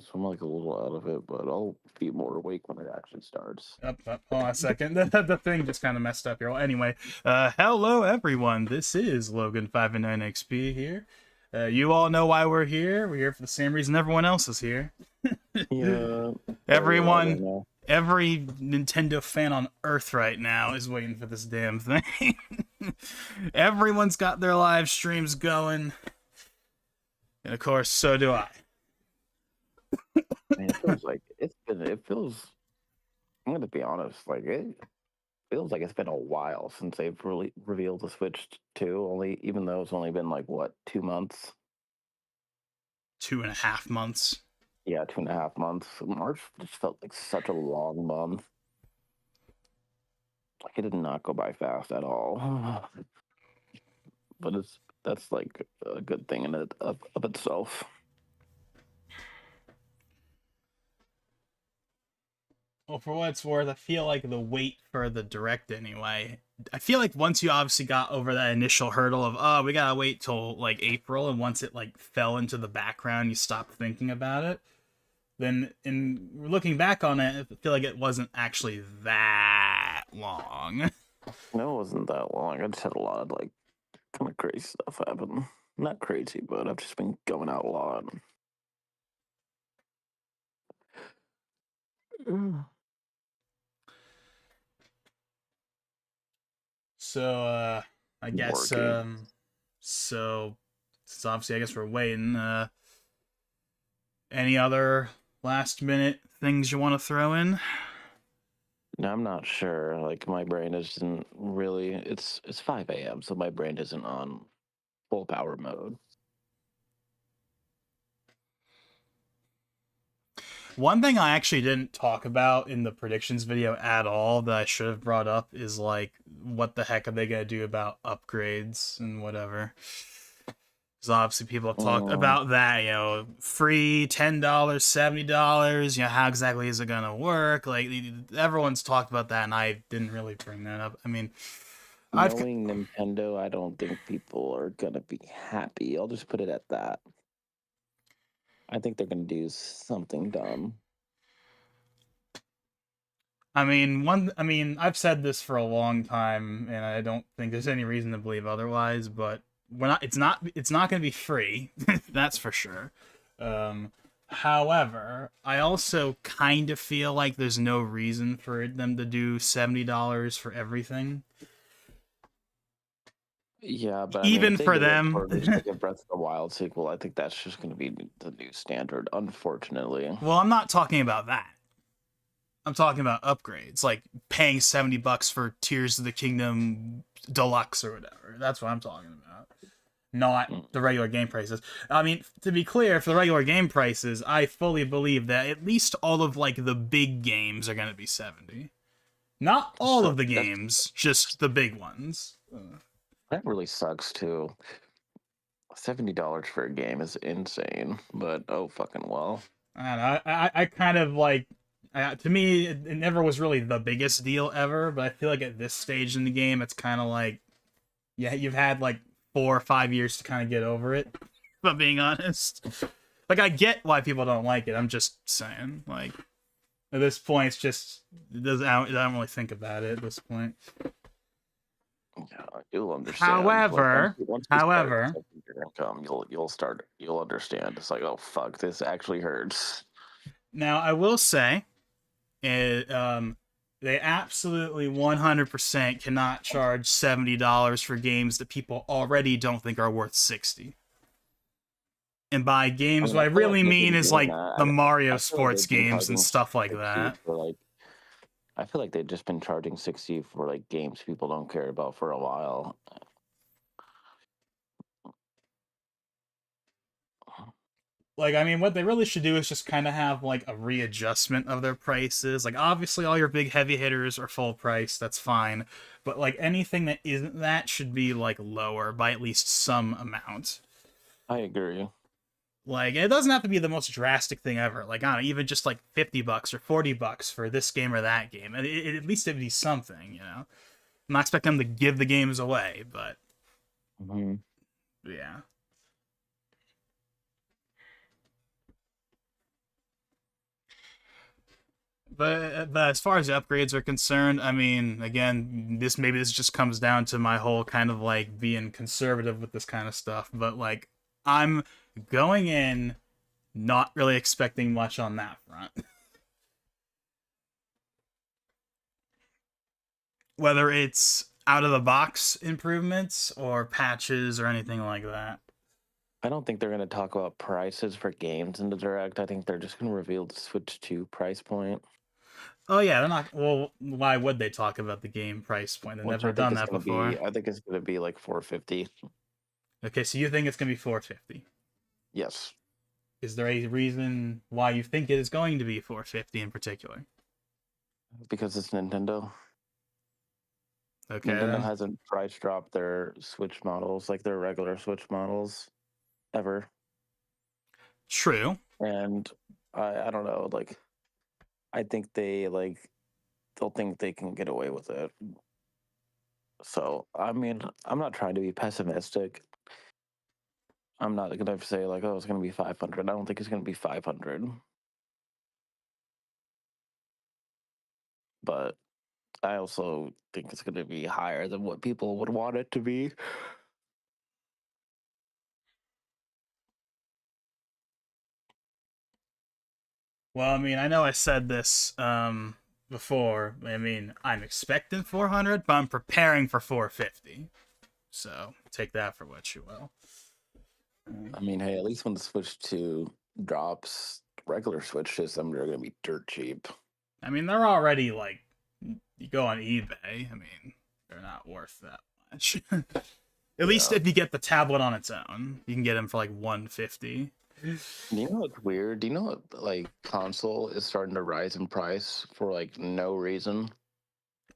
so I'm like a little out of it, but I'll be more awake when it actually starts. Hold on a second. The thing just kind of messed up here. Well, anyway, hello everyone. This is Logan509XP here. You all know why we're here. We're here for the same reason everyone else is here. Yeah, Everyone, know. every Nintendo fan on Earth right now is waiting for this damn thing. Everyone's got their live streams going. And of course, so do I. Man, it feels like it feels. I'm gonna be honest, like it feels like it's been a while since they've really revealed the Switch 2. Only, even though it's only been like what, 2 months? 2.5 months. Yeah, 2.5 months. March just felt like such a long month. Like it did not go by fast at all. But that's like a good thing in it of itself. Well, for what it's worth, I feel like the wait for the direct anyway. I feel like once you obviously got over that initial hurdle of, oh, we gotta wait till like April, and once it like fell into the background, you stopped thinking about it. Then, in looking back on it, I feel like it wasn't actually that long. No, it wasn't that long. I just had a lot of like kind of crazy stuff happen. Not crazy, but I've just been going out a lot. So, I guess, Working. so, since obviously I guess we're waiting, any other last minute things you want to throw in? No, I'm not sure. Like my brain isn't really. It's 5 a.m., so my brain isn't on full power mode. One thing I actually didn't talk about in the predictions video at all that I should have brought up is like, what the heck are they gonna do about upgrades and whatever? Because obviously people have talked Mm, about that, free $10, $70, how exactly is it gonna work? Like, everyone's talked about that, and I didn't really bring that up. I mean, I've Knowing Nintendo, I don't think people are gonna be happy. I'll just put it at that. I think they're gonna do something dumb. I've said this for a long time, and I don't think there's any reason to believe otherwise. But we're not. It's not going to be free. That's for sure. However, I also kind of feel like there's no reason for them to do $70 for everything. Yeah, but I mean, if Even they for do it them. for just like a Breath of the Wild sequel, I think that's just gonna be the new standard, unfortunately. Well, I'm not talking about that. I'm talking about upgrades, like paying $70 for Tears of the Kingdom Deluxe or whatever. That's what I'm talking about. Not Mm. the regular game prices. I mean, to be clear, for the regular game prices, I fully believe that at least all of like the big games are going to be 70. Not all of the games, just the big ones. That really sucks too. $70 for a game is insane, but oh fucking well. I don't know. I kind of like. To me, it never was really the biggest deal ever, but I feel like at this stage in the game, it's kind of like, yeah, you've had like 4 or 5 years to kind of get over it. If I'm being honest, like I get why people don't like it. I'm just saying, like at this point, it's just I don't really think about it at this point. Yeah, you'll understand. However, Once we start however, accepting your income, you'll understand. It's like, oh fuck, this actually hurts. now I will say, it, they absolutely 100% cannot charge $70 for games that people already don't think are worth 60. And by I games, mean, what I I feel like really they've mean been is doing like the that. Mario I feel like sports they've been games and charging stuff like 60 that. for like. I feel like they've just been charging 60 for like games people don't care about for a while. Like, I mean, what they really should do is just kind of have like a readjustment of their prices. Like, obviously, all your big heavy hitters are full price. That's fine. But like anything that isn't that should be like lower by at least some amount. I agree. Like, it doesn't have to be the most drastic thing ever. Like, I don't know, even just like $50 or $40 for this game or that game. At least it'd be something. I'm not expecting them to give the games away, but Mm-hmm. yeah. But as far as upgrades are concerned, I mean, again, this just comes down to my whole kind of like being conservative with this kind of stuff. But like, I'm going in not really expecting much on that front. Whether it's out of the box improvements or patches or anything like that. I don't think they're going to talk about prices for games in the direct. I think they're just going to reveal the Switch 2 price point. Oh yeah, they're not. Well, why would they talk about the game price point? They've Which never I think done is that going to before. be. I think it's going to be like 450. Okay, so you think it's gonna be 450? Yes, Is there a reason why you think it is going to be 450 in particular? because it's Nintendo. Okay, Nintendo then. hasn't price dropped their Switch models, like their regular Switch models, ever. True. And I don't know, like I think they'll think they can get away with it. So I mean, I'm not trying to be pessimistic. I'm not gonna say like, oh, it's gonna be 500. I don't think it's gonna be 500. But I also think it's gonna be higher than what people would want it to be. Well, I mean, I know I said this before. I mean, I'm expecting 400, but I'm preparing for 450. So take that for what you will. I mean, hey, at least when the Switch 2 drops, regular Switch systems are gonna be dirt cheap. I mean, they're already like, you go on eBay. I mean, they're not worth that much. At least if you get the tablet on its own, you can get them for like 150. Do you know what's weird? Do you know what like console is starting to rise in price for like no reason?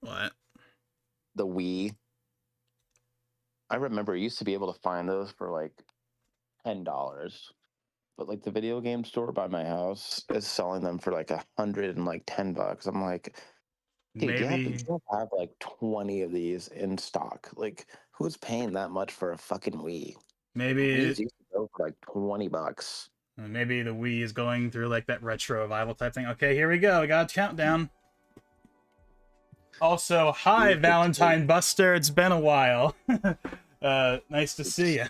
What? The Wii. I remember you used to be able to find those for like $10, but like the video game store by my house is selling them for like $110. I'm like, dude, Maybe you have like 20 of these in stock. Like, who's paying that much for a fucking Wii? maybe Wii's used to go for like $20. maybe the Wii is going through like that retro revival type thing. Okay, here we go. We got a countdown. Also, hi Valentine Buster. It's been a while. Nice to see you.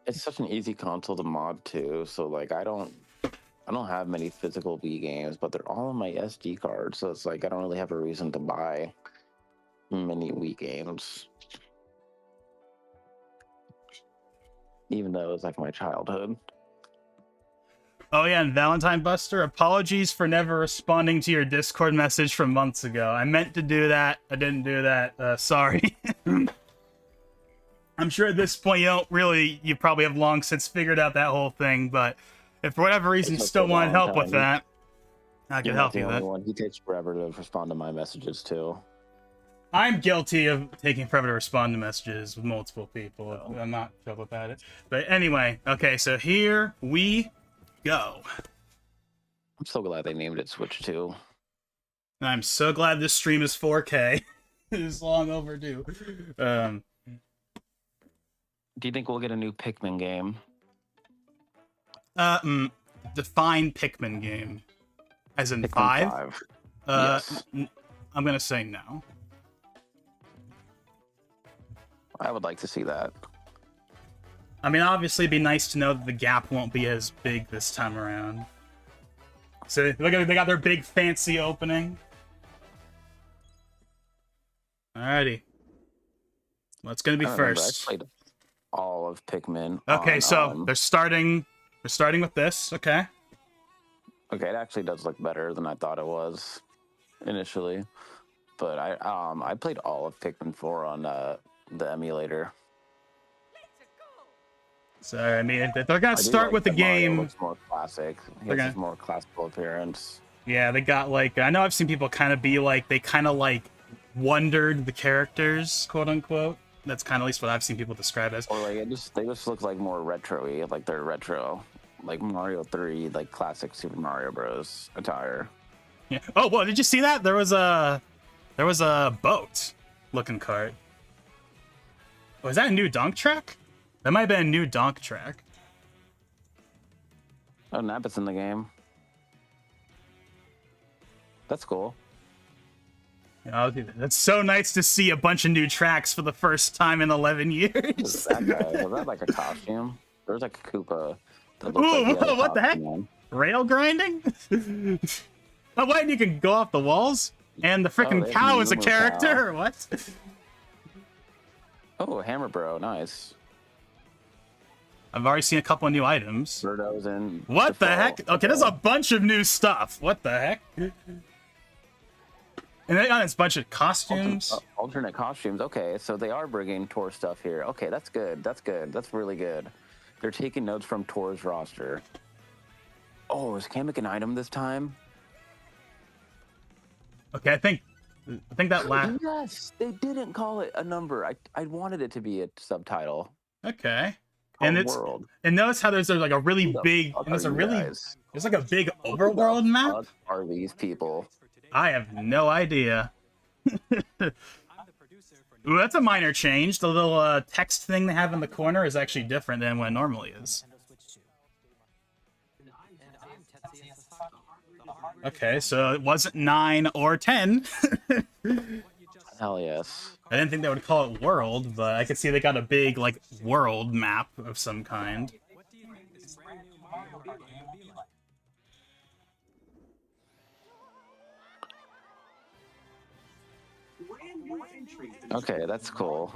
It's such an easy console to mod too. So like, I don't have many physical Wii games, but they're all on my SD card. So it's like I don't really have a reason to buy many Wii games, even though it's like my childhood. Oh yeah, and Valentine Buster, apologies for never responding to your Discord message from months ago. I meant to do that. I didn't do that. Sorry. I'm sure at this point you probably have long since figured out that whole thing, but if for whatever reason you still want help with that, I can help you with that. He takes forever to respond to my messages too. I'm guilty of taking forever to respond to messages with multiple people. Oh. I'm not trouble about it. But anyway, okay, so here we go. I'm so glad they named it Switch 2. I'm so glad this stream is 4K. It is long overdue. Do you think we'll get a new Pikmin game? Define Pikmin game. As in Pikmin 5? Yes. I'm gonna say no. I would like to see that. I mean, obviously, it'd be nice to know that the gap won't be as big this time around. So, look at they got their big fancy opening. Alrighty. What's gonna be first? I played all of Pikmin. Okay, so they're starting with this. Okay. Okay, it actually does look better than I thought it was initially, but I played all of Pikmin 4 on the emulator. So I mean, if they're gonna start with the game, Mario looks more classic. He has more classical appearance. Yeah, they got like I know I've seen people kind of be like they kind of like wondered the characters, quote unquote. That's kind of at least what I've seen people describe as. Or like they just look like more retro-y, like they're retro, like Mario 3, like classic Super Mario Bros. Attire. Yeah. Oh well, did you see that? There was a boat looking cart. Was that a new dunk track? That might have been a new dunk track. Oh, Nabbit's in the game. That's cool. Oh, dude, that's so nice to see a bunch of new tracks for the first time in 11 years. That guy, was that like a costume? There's like a Koopa that looks Ooh, like he has a what the heck? costume on. Rail grinding? Oh, wait, you can go off the walls? And the freaking there's cow is a Moo Moo character? Cow. Or what? Oh, Hammer Bro, nice. I've already seen a couple of new items. Birdo's in. What the heck? Okay, there's a bunch of new stuff. What the heck? And they got this bunch of costumes. Alternate costumes. Okay, so they are bringing Tor stuff here. Okay, that's good. That's good. That's really good. They're taking notes from Tor's roster. Oh, is Kamek an item this time? Okay, I think that last. Yes, they didn't call it a number. I wanted it to be a subtitle. Okay. And it's world. and notice how there's like a really big and there's like a big overworld map. What are these people? I have no idea. Ooh, that's a minor change. The little text thing they have in the corner is actually different than what it normally is. Okay, so it wasn't 9 or 10. Hell yes. I didn't think they would call it world, but I could see they got a big, like, world map of some kind. Okay, that's cool.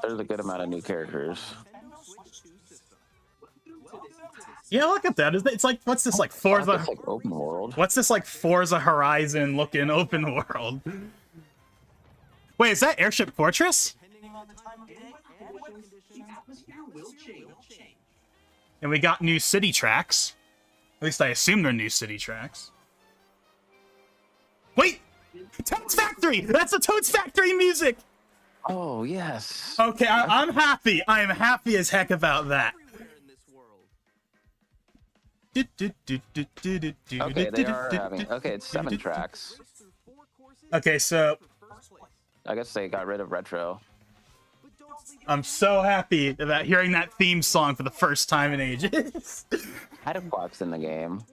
There's a good amount of new characters. Yeah, look at that. It's like, what's this, like, Forza... It's like open world. What's this, like, Forza Horizon looking open world? Wait, is that Airship Fortress? And we got new city tracks. At least I assume they're new city tracks. Wait! Toad's Factory! That's the Toad's Factory music! Oh, yes. Okay, I'm happy. I am happy as heck about that. Okay, they are having... Okay, it's 7 tracks. Okay, so... I guess they got rid of retro. I'm so happy about hearing that theme song for the first time in ages. Haddock's in the game.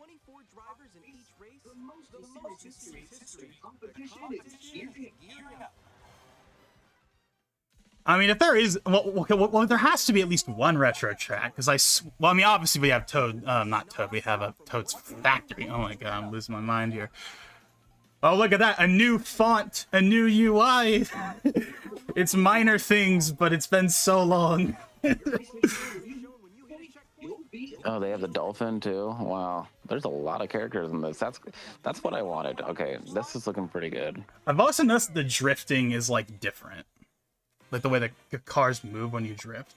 I mean, if there is, well, there has to be at least one retro track, because I mean, obviously we have Toad, not Toad, we have a Toad's Factory. Oh my god, I'm losing my mind here. Oh, look at that, a new font, a new UI. It's minor things, but it's been so long. Oh, they have the dolphin too. Wow, there's a lot of characters in this. That's what I wanted. Okay, this is looking pretty good. I've also noticed the drifting is like different, like the way the cars move when you drift.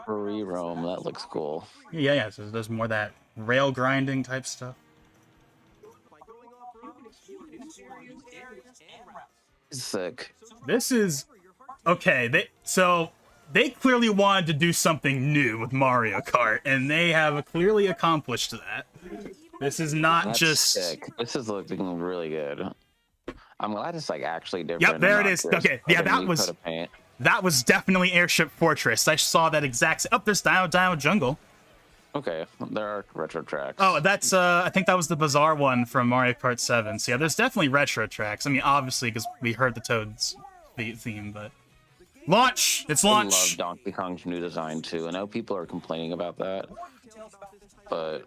Free roam, that looks cool. Yeah. So there's more of that rail grinding type stuff. Sick. This is okay. They clearly wanted to do something new with Mario Kart, and they have clearly accomplished that. This is not That's just sick. This is looking really good. I'm glad it's like actually different. Yep, there it is. Okay, yeah, that was definitely Airship Fortress. I saw that exact. Oh, there's Dino Jungle. Okay, there are retro tracks. Oh, that's I think that was the Bazaar one from Mario Kart 7. So yeah, there's definitely retro tracks. I mean, obviously because we heard the Toads theme, but launch! It's launch! I love Donkey Kong's new design too. I know people are complaining about that, but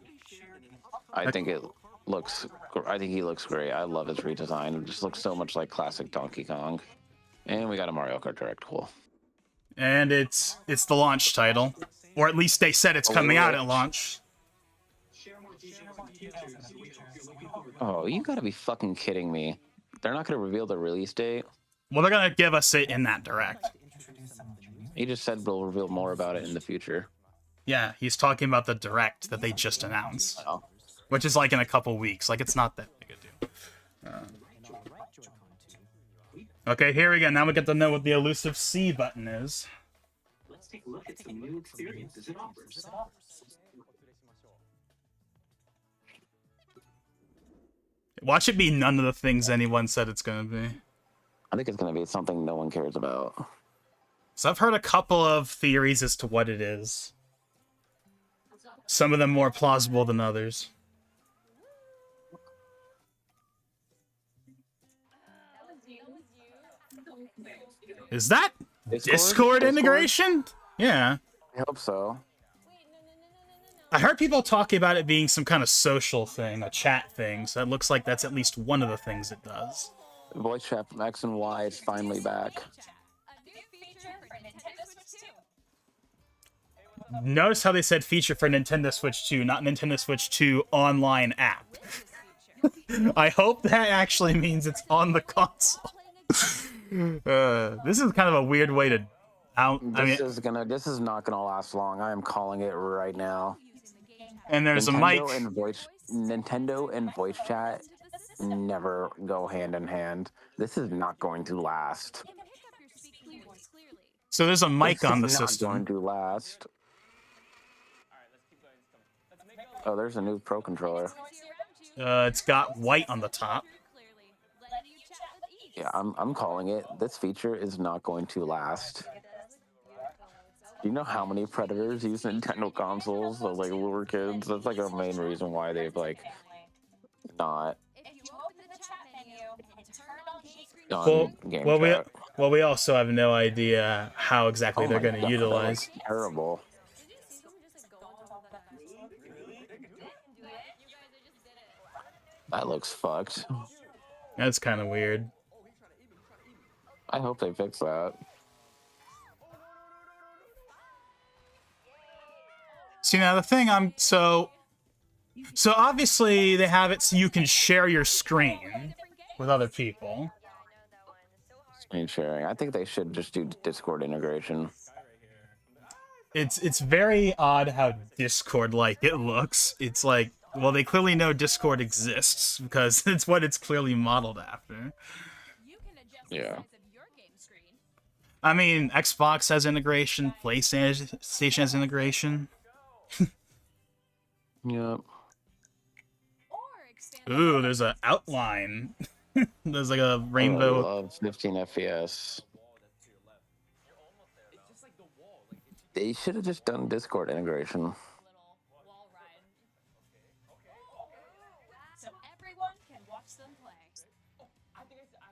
I think he looks great. I love his redesign. It just looks so much like classic Donkey Kong. And we got a Mario Kart track. Cool. And it's the launch title. Or at least they said it's coming out at launch. Oh, you gotta be fucking kidding me. They're not gonna reveal the release date? Well, they're gonna give us it in that direct. He just said we'll reveal more about it in the future. Yeah, he's talking about the direct that they just announced. Oh. Which is like in a couple weeks. Like, it's not that big a deal. Okay, here we go. Now we get to know what the elusive C button is. Let's take a look at some new experiences it offers. Watch it be none of the things anyone said it's going to be. I think it's going to be something no one cares about. So I've heard a couple of theories as to what it is. Some of them more plausible than others. Is that Discord integration? Yeah. I hope so. I heard people talking about it being some kind of social thing, a chat thing, so it looks like that's at least one of the things it does. Voice chat from X and Y is finally back. Notice how they said feature for Nintendo Switch 2, not Nintendo Switch 2 online app. I hope that actually means it's on the console. This is kind of a weird way to This is not gonna last long. I am calling it right now. And there's a mic. Nintendo and voice chat never go hand in hand. This is not going to last. So there's a mic on the system. system. Not going to last. Oh, there's a new Pro controller. It's got white on the top. Yeah, I'm calling it. This feature is not going to last. Do you know how many predators use Nintendo consoles to like lure kids? That's like a main reason why they've like not done game chat. We also have no idea how exactly they're going to utilize. That's terrible. That looks fucked. That's kind of weird. I hope they fix that. See, now the thing so obviously they have it so you can share your screen with other people. Screen sharing. I think they should just do Discord integration. It's very odd how Discord-like it looks. It's like, well, they clearly know Discord exists because it's what it's clearly modeled after. Yeah. I mean, Xbox has integration, PlayStation has integration. Yep. Ooh, there's an outline. There's like a rainbow. I love 15 FPS. They should have just done Discord integration.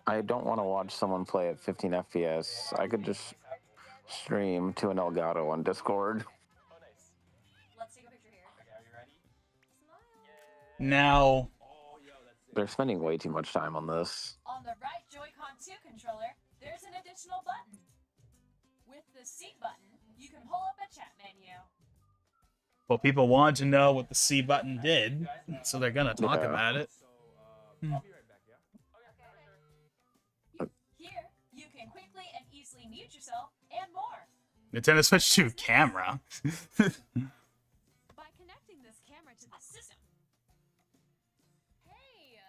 I don't want to watch someone play at 15 FPS. I could just stream to an Elgato on Discord. Now, they're spending way too much time on this. On the right Joy-Con 2 controller, there's an additional button. With the C button, you can pull up a chat menu. Well, people wanted to know what the C button did, so they're gonna talk about it. Here, you can quickly and easily mute yourself and more. Nintendo Switch 2 camera. By connecting this camera to the system.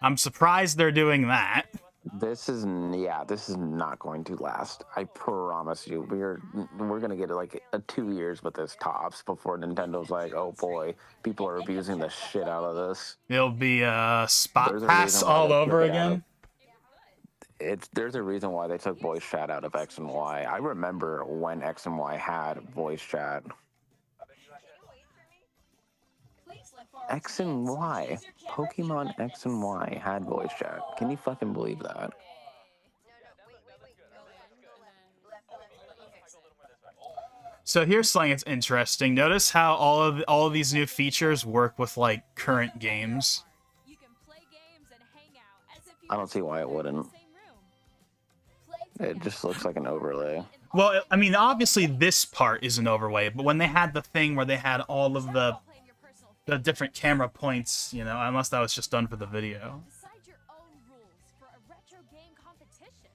I'm surprised they're doing that. This is not going to last. I promise you. We're gonna get like 2 years with this tops before Nintendo's like, oh boy, people are abusing the shit out of this. It'll be a spot pass all over again. There's a reason why they took voice chat out of X and Y. I remember when X and Y had voice chat. X and Y. Pokemon X and Y had voice chat. Can you fucking believe that? So here's something that's interesting. Notice how all of these new features work with like current games. I don't see why it wouldn't. It just looks like an overlay. Well, I mean, obviously this part is an overlay, but when they had the thing where they had all of the different camera points, you know, unless that was just done for the video. Decide your own rules for a retro game competition.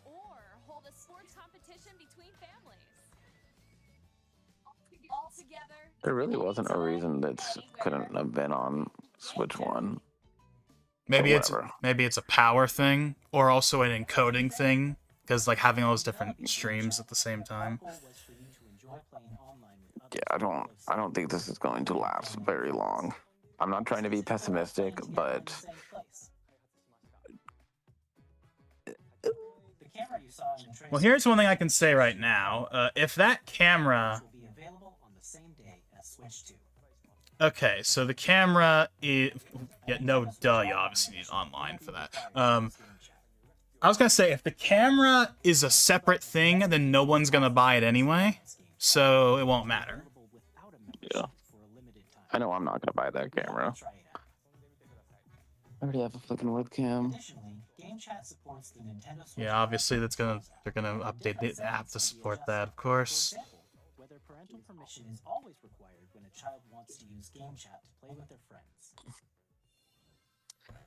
Or hold a sports competition between families. All together. There really wasn't a reason that couldn't have been on Switch 1. Maybe it's a power thing, or also an encoding thing, because like having all those different streams at the same time. Yeah, I don't think this is going to last very long. I'm not trying to be pessimistic, but well, here's one thing I can say right now. If that camera, okay, so the camera is, yeah, no, duh, you obviously need online for that. I was gonna say, if the camera is a separate thing, then no one's gonna buy it anyway, so it won't matter. Yeah. I know I'm not gonna buy that camera. I already have a fucking webcam. Yeah, obviously they're gonna update the app to support that, of course. Whether parental permission is always required when a child wants to use game chat to play with their friends.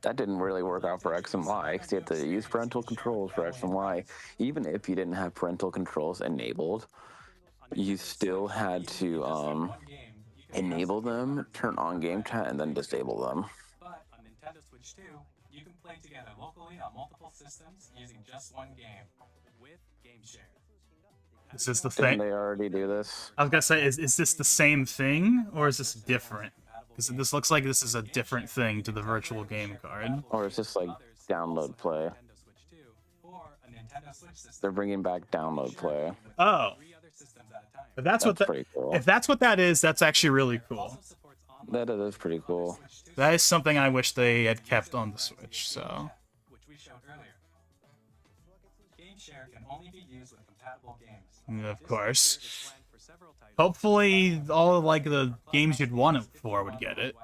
That didn't really work out for X and Y because you have to use parental controls for X and Y. Even if you didn't have parental controls enabled, you still had to enable them, turn on game chat, and then disable them. But on Nintendo Switch 2, you can play together locally on multiple systems using just one game with Game Share. Is this the Didn't thing? they already do this? I was gonna say, is this the same thing, or is this different? Because this looks like this is a different thing to the virtual game card. Or is this like download play? They're bringing back download play. Oh, but that's what pretty cool. if that's what that is, that's actually really cool. That is pretty cool. That is something I wish they had kept on the Switch. So Which we showed earlier. Game Share can only be used with compatible games. of course, hopefully all of, like, the games you'd want it for would get it.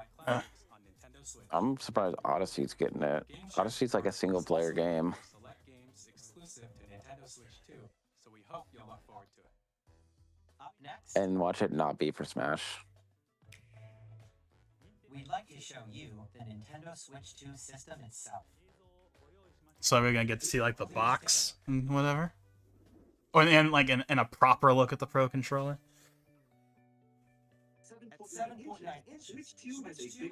I'm surprised Odyssey's getting it. Odyssey's like a single player game. Select games exclusive to Nintendo Switch 2, so we hope you'll look forward to it. Up next, And watch it not be for Smash. we'd like to show you the Nintendo Switch 2 system itself. So we're gonna get to see like the box and whatever, or and like in a proper look at the Pro Controller. At 7.9 inches, Switch 2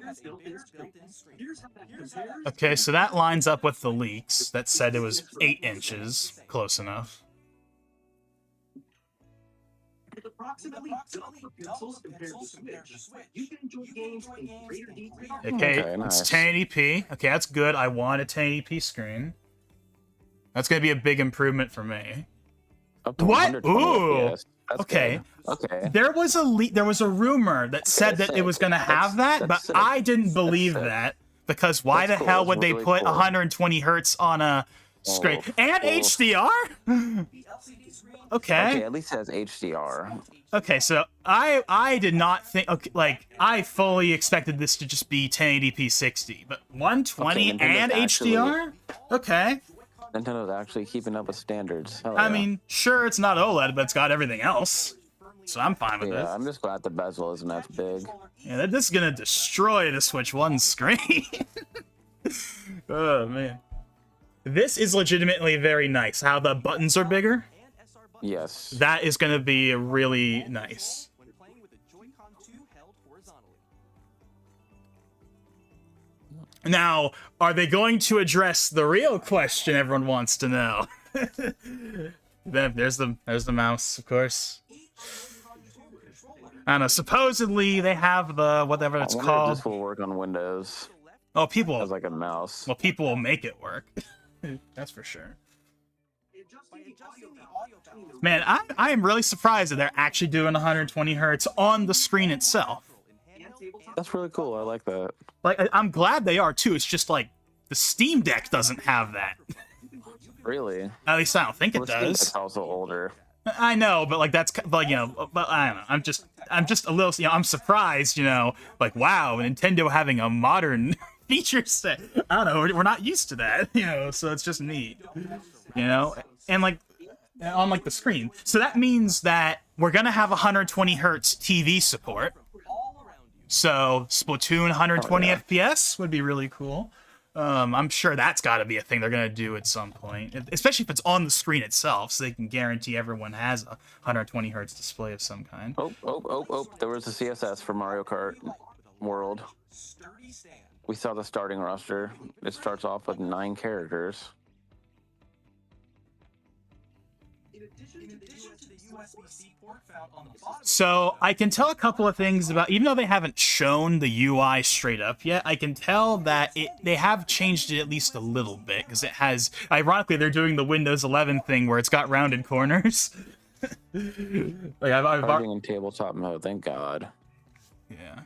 has a bigger built-in screen. Here's how that compares. Okay, so that lines up with the leaks that said it was 8 inches. Close enough. With approximately double the pixels compared to Switch, you can enjoy games in greater detail. Okay, Okay, it's nice. 1080p. Okay, that's good. I want a 1080p screen. That's gonna be a big improvement for me. Up to What? 120 Ooh. FPS. That's Okay. good. Okay. There was a rumor that said that it was gonna have that, but That's sick. I didn't believe sick. that because why That's the cool. hell That's would they really put cool. 120 hertz on a screen and oh. HDR? Okay, Okay. at least it has HDR. Okay, so I did not think, okay, like, I fully expected this to just be 1080p 60, but 120 Okay, Nintendo's and HDR? Okay. Nintendo's actually keeping up with standards. Hell I yeah. mean, sure, it's not OLED, but it's got everything else. So I'm fine with Yeah, it. I'm just glad the bezel isn't as big. Yeah, this is gonna destroy the Switch 1 screen. Oh, man. This is legitimately very nice. How the buttons are bigger? Yes. That is gonna be really nice. When playing with a Joy-Con 2 held horizontally. Now, are they going to address the real question everyone wants to know? Then there's the mouse, of course. I don't know. Supposedly they have the whatever it's I wonder if called. this will work on Windows Oh, people. as like a mouse. Well, people will make it work. That's for sure. Man, I am really surprised that they're actually doing 120 hertz on the screen itself. That's really cool. I like that. Like, I'm glad they are too. It's just like the Steam Deck doesn't have that. Really? At least I don't think it Well, Steam does. Deck's also older. I know, but like that's like, you know, but I don't know. I'm just a little, you know, I'm surprised, you know, like, wow, Nintendo having a modern feature set. I don't know, we're not used to that, you know, so it's just neat, you know, and like on like the screen. So that means that we're gonna have 120 hertz TV support. So Splatoon 120 Oh, yeah. FPS would be really cool. I'm sure that's got to be a thing they're gonna do at some point, especially if it's on the screen itself, so they can guarantee everyone has a 120 hertz display of some kind. Oh. There was a CSS for Mario Kart World. We saw the starting roster. It starts off with 9 characters. So I can tell a couple of things about, even though they haven't shown the UI straight up yet, I can tell that they have changed it at least a little bit, because it has, ironically, they're doing the Windows 11 thing where it's got rounded corners. Like Starting in tabletop mode, thank God. yeah.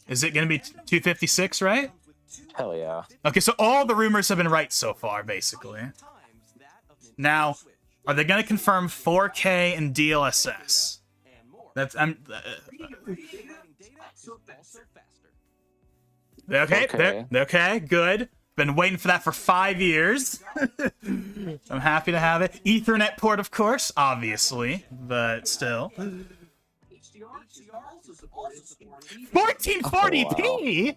Is it gonna be 256, right? Hell yeah. Okay, so all the rumors have been right so far, basically. Now, are they going to confirm 4K and DLSS? That's okay. Okay, good. Been waiting for that for 5 years. I'm happy to have it. Ethernet port, of course, obviously, but still. 1440p.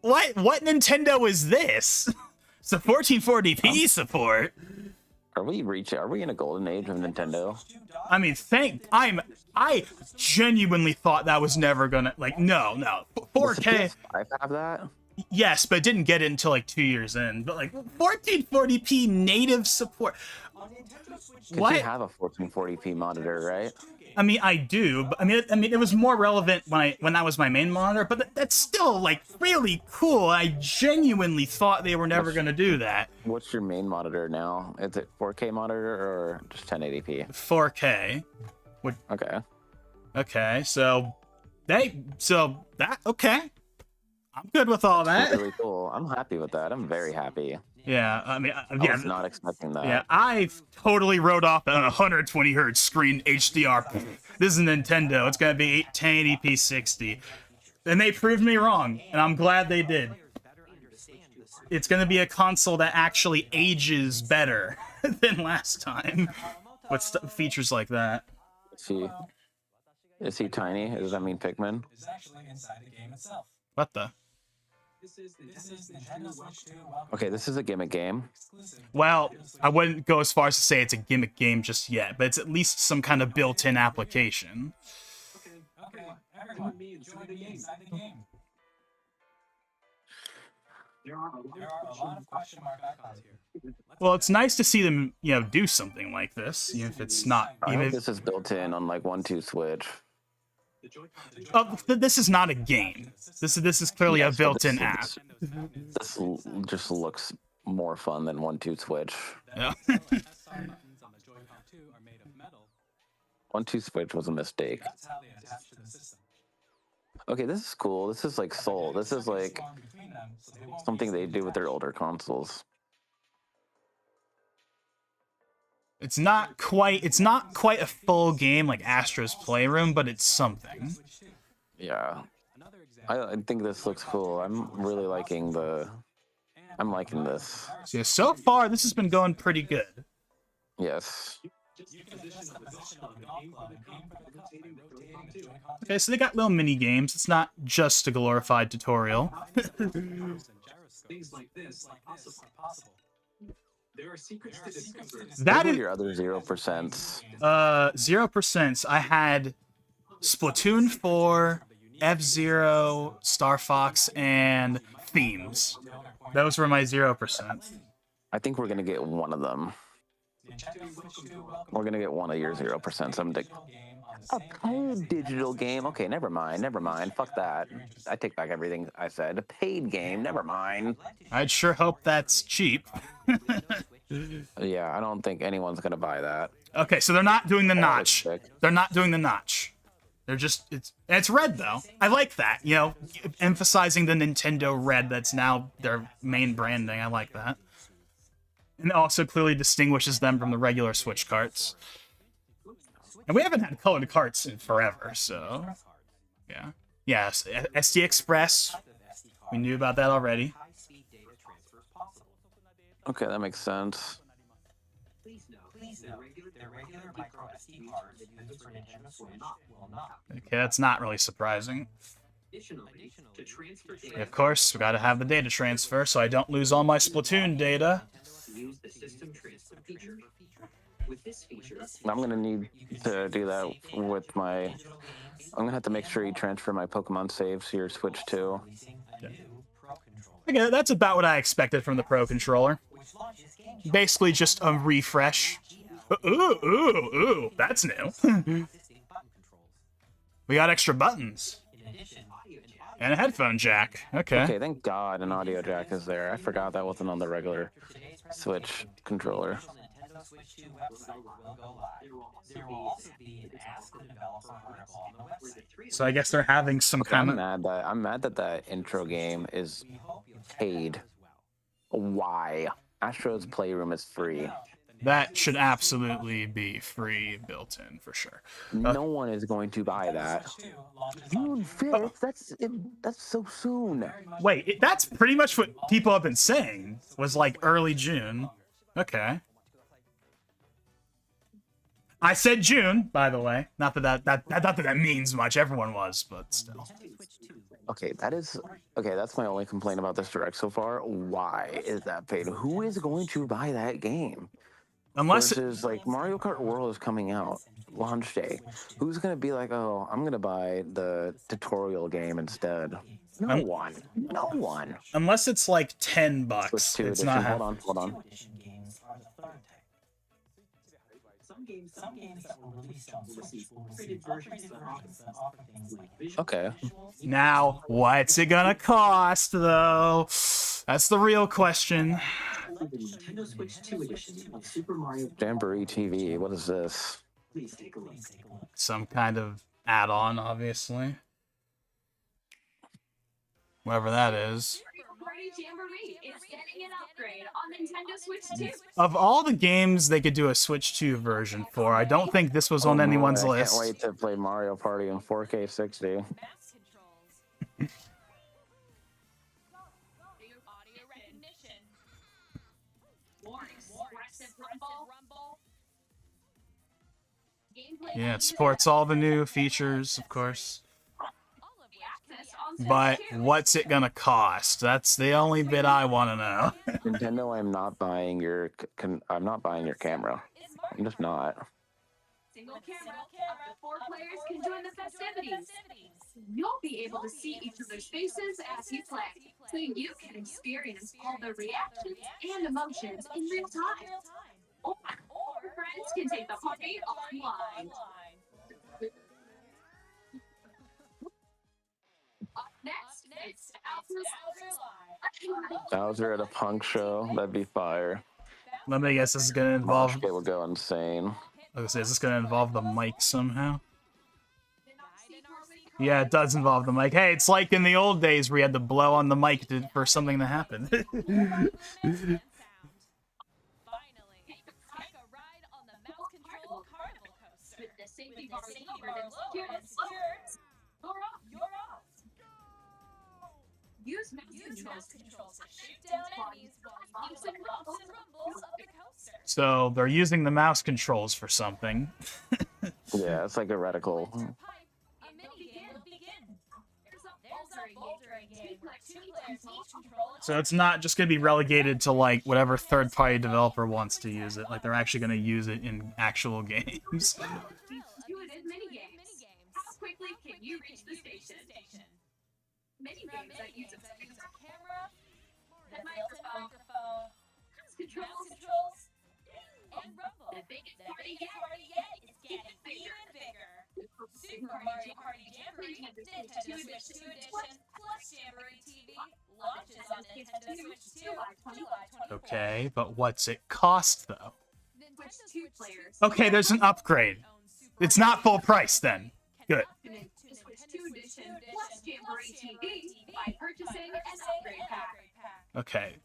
What Nintendo is this? So 1440p support. Are we in a golden age of Nintendo? I mean, I genuinely thought that was never gonna, like, no. 4K. I have that. Yes, but it didn't get it until like 2 years in. But like 1440p native support. What? You have a 1440p monitor, right? I mean, I do, but I mean, it was more relevant when that was my main monitor. But that's still like really cool. I genuinely thought they were never gonna do that. What's your main monitor now? Is it 4K monitor or just 1080p? 4K. Okay. Okay, so that okay. I'm good with all that. That's really cool. I'm happy with that. I'm very happy. Yeah, I mean, I was not expecting that. Yeah, I totally wrote off on a 120 hertz screen HDR. This is Nintendo. It's gonna be 1080p 60, and they proved me wrong, and I'm glad they did. It's gonna be a console that actually ages better than last time with features like that. Is he tiny? Does that mean Pikmin? Is actually inside the game itself. What the? This is Nintendo Switch 2. Okay, this is a gimmick game. Well, I wouldn't go as far as to say it's a gimmick game just yet, but it's at least some kind of built-in application. Okay, everyone, enjoy the game inside the game. There are a lot of question mark icons here. Well, it's nice to see them, do something like this, even if it's not. I hope this is built in on like 1-2 Switch. Oh, this is not a game. This is clearly a built-in app. This just looks more fun than 1-2 Switch. Yeah. 1-2 Switch was a mistake. Okay, this is cool. This is like Soul. This is like something they do with their older consoles. It's not quite a full game like Astro's Playroom, but it's something. Yeah. I think this looks cool. I'm really liking this. So, so far, this has been going pretty good. Yes. Okay, so they got little mini games. It's not just a glorified tutorial. Things like this are possible. There are secrets to discover. That is your other 0%. 0%. I had Splatoon 4, F-Zero, Star Fox, and Themes. Those were my 0%. I think we're gonna get one of them. We're gonna get one of your 0%. A paid digital game? Okay, never mind. Fuck that. I take back everything I said. A paid game? Never mind. I'd sure hope that's cheap. Yeah, I don't think anyone's gonna buy that. Okay, so they're not doing the notch. sick. They're not doing the notch. They're just it's red though. I like that. Emphasizing the Nintendo red. That's now their main branding. I like that. And it also clearly distinguishes them from the regular Switch carts. And we haven't had colored carts in forever, so yeah. Yes, SD Express. We knew about that already. Okay, that makes sense. Okay, that's not really surprising. Of course, we gotta have the data transfer so I don't lose all my Splatoon data. I'm gonna need to do that with my... I'm gonna have to make sure you transfer my Pokemon saves to your Switch too. Okay, that's about what I expected from the Pro Controller. Basically just a refresh. Ooh, that's new. We got extra buttons. And a headphone jack. Okay, thank God an audio jack is there. I forgot that wasn't on the regular Switch controller. So I guess they're having some kind of... I'm mad that that intro game is paid. Why? Astro's Playroom is free. That should absolutely be free built in for sure. No one is going to buy that. June 5th? That's so soon. Wait, that's pretty much what people have been saying. Was like early June. Okay. I said June, by the way. Not that means much. Everyone was, but still. Okay, that's my only complaint about this direct so far. Why is that paid? Who is going to buy that game? Unless Versus like Mario Kart World is coming out launch day. Who's gonna be like, oh, I'm gonna buy the tutorial game instead? No one. No one. unless it's like $10, Switch 2 it's edition. not. Hold on. Some games that were released on Switch will receive upgraded versions that offer things like visual Okay. Now, what's it gonna cost though? That's the real question. The Nintendo Switch 2 edition of Super Mario. Jamboree TV. What is this? Please take a look. Some kind of add-on, obviously. Whatever that is. Party Jamboree is getting an upgrade on Nintendo Switch 2. Of all the games they could do a Switch 2 version for, I don't think this was on Oh, anyone's I list. can't wait to play Mario Party in 4K 60. Mouse controls. Audio recognition. Expressive rumble. Gameplay Yeah, it supports all the new features, of course. all of the access on Switch But 2. what's it gonna cost? That's the only bit I want to know. Nintendo, I'm not buying your camera. I'm just not. Single camera, up to 4 players can join the festivities. You'll be able to see each other's faces as you play, so you can experience all the reactions and emotions in real time. Or friends can take the party online. Up next, it's Bowser at a punk show. That'd be fire. Let me guess, this is gonna involve. It would go insane. Is this gonna involve the mic somehow? Yeah, it does involve the mic. Hey, it's like in the old days where you had to blow on the mic for something to happen. Finally, take a ride on the Mouse Control Carnival Coaster. With the safety bar lowered and secured, you're off. Use mouse controls to shoot down enemies while leaps and rumbles of the coaster. So they're using the mouse controls for something. Yeah, it's like a reticle. A minigame will begin. There's a bouldering game where 2 players each control a So it's not just gonna be relegated to like whatever third-party developer wants to use it. Like they're actually gonna use it in actual games. do it in minigames. How quickly can you reach the station? Minigames that use a camera, the microphone, mouse controls, and rumble. The biggest party yet is getting even bigger. Super Mario Party Jamboree Nintendo Switch 2 Edition plus Jamboree TV launches on Nintendo Switch 2 July 24th. Okay, but what's it cost though? Switch 2 players. Okay, there's an upgrade. It's not full price then. Good. Nintendo Switch 2 Edition plus Jamboree TV by purchasing an upgrade pack. Okay,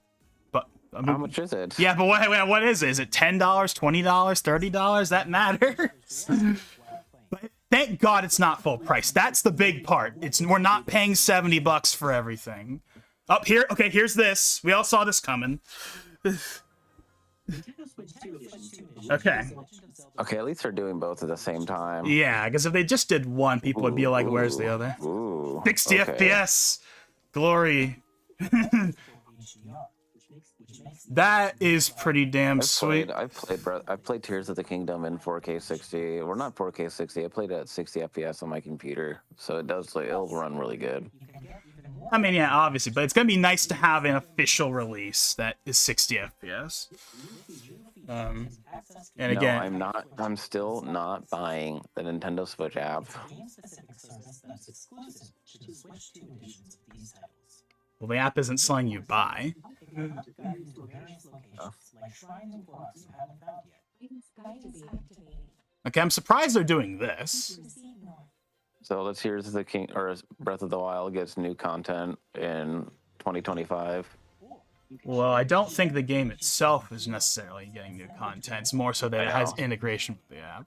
but I How mean, much is it? yeah, but what is it? Is it $10, $20, $30? That matters. But thank God it's not full price. That's the big part. We're not paying $70 for everything. Up here, okay, here's this. We all saw this coming. Nintendo Switch 2 edition. Okay. Okay, at least they're doing both at the same time. Yeah, because if they just did one, people would be like, "Where's the other?" Ooh. 60 okay. FPS, glory. That is pretty damn sweet. I played Tears of the Kingdom in 4K 60. Well, not 4K 60. I played it at 60 FPS on my computer, so it'll run really good. I mean, yeah, obviously, but it's gonna be nice to have an official release that is 60 FPS. And No, again, I'm still not buying the Nintendo Switch app. game-specific service that's exclusive to the Switch 2 editions of these titles. well, the app isn't something you buy. Various locations, like shrines and clubs you haven't found yet. Okay, I'm surprised they're doing this. So let's Tears of the King or Breath of the Wild gets new content in 2025. Well, I don't think the game itself is necessarily getting new content. It's more so that it has know. integration with the app.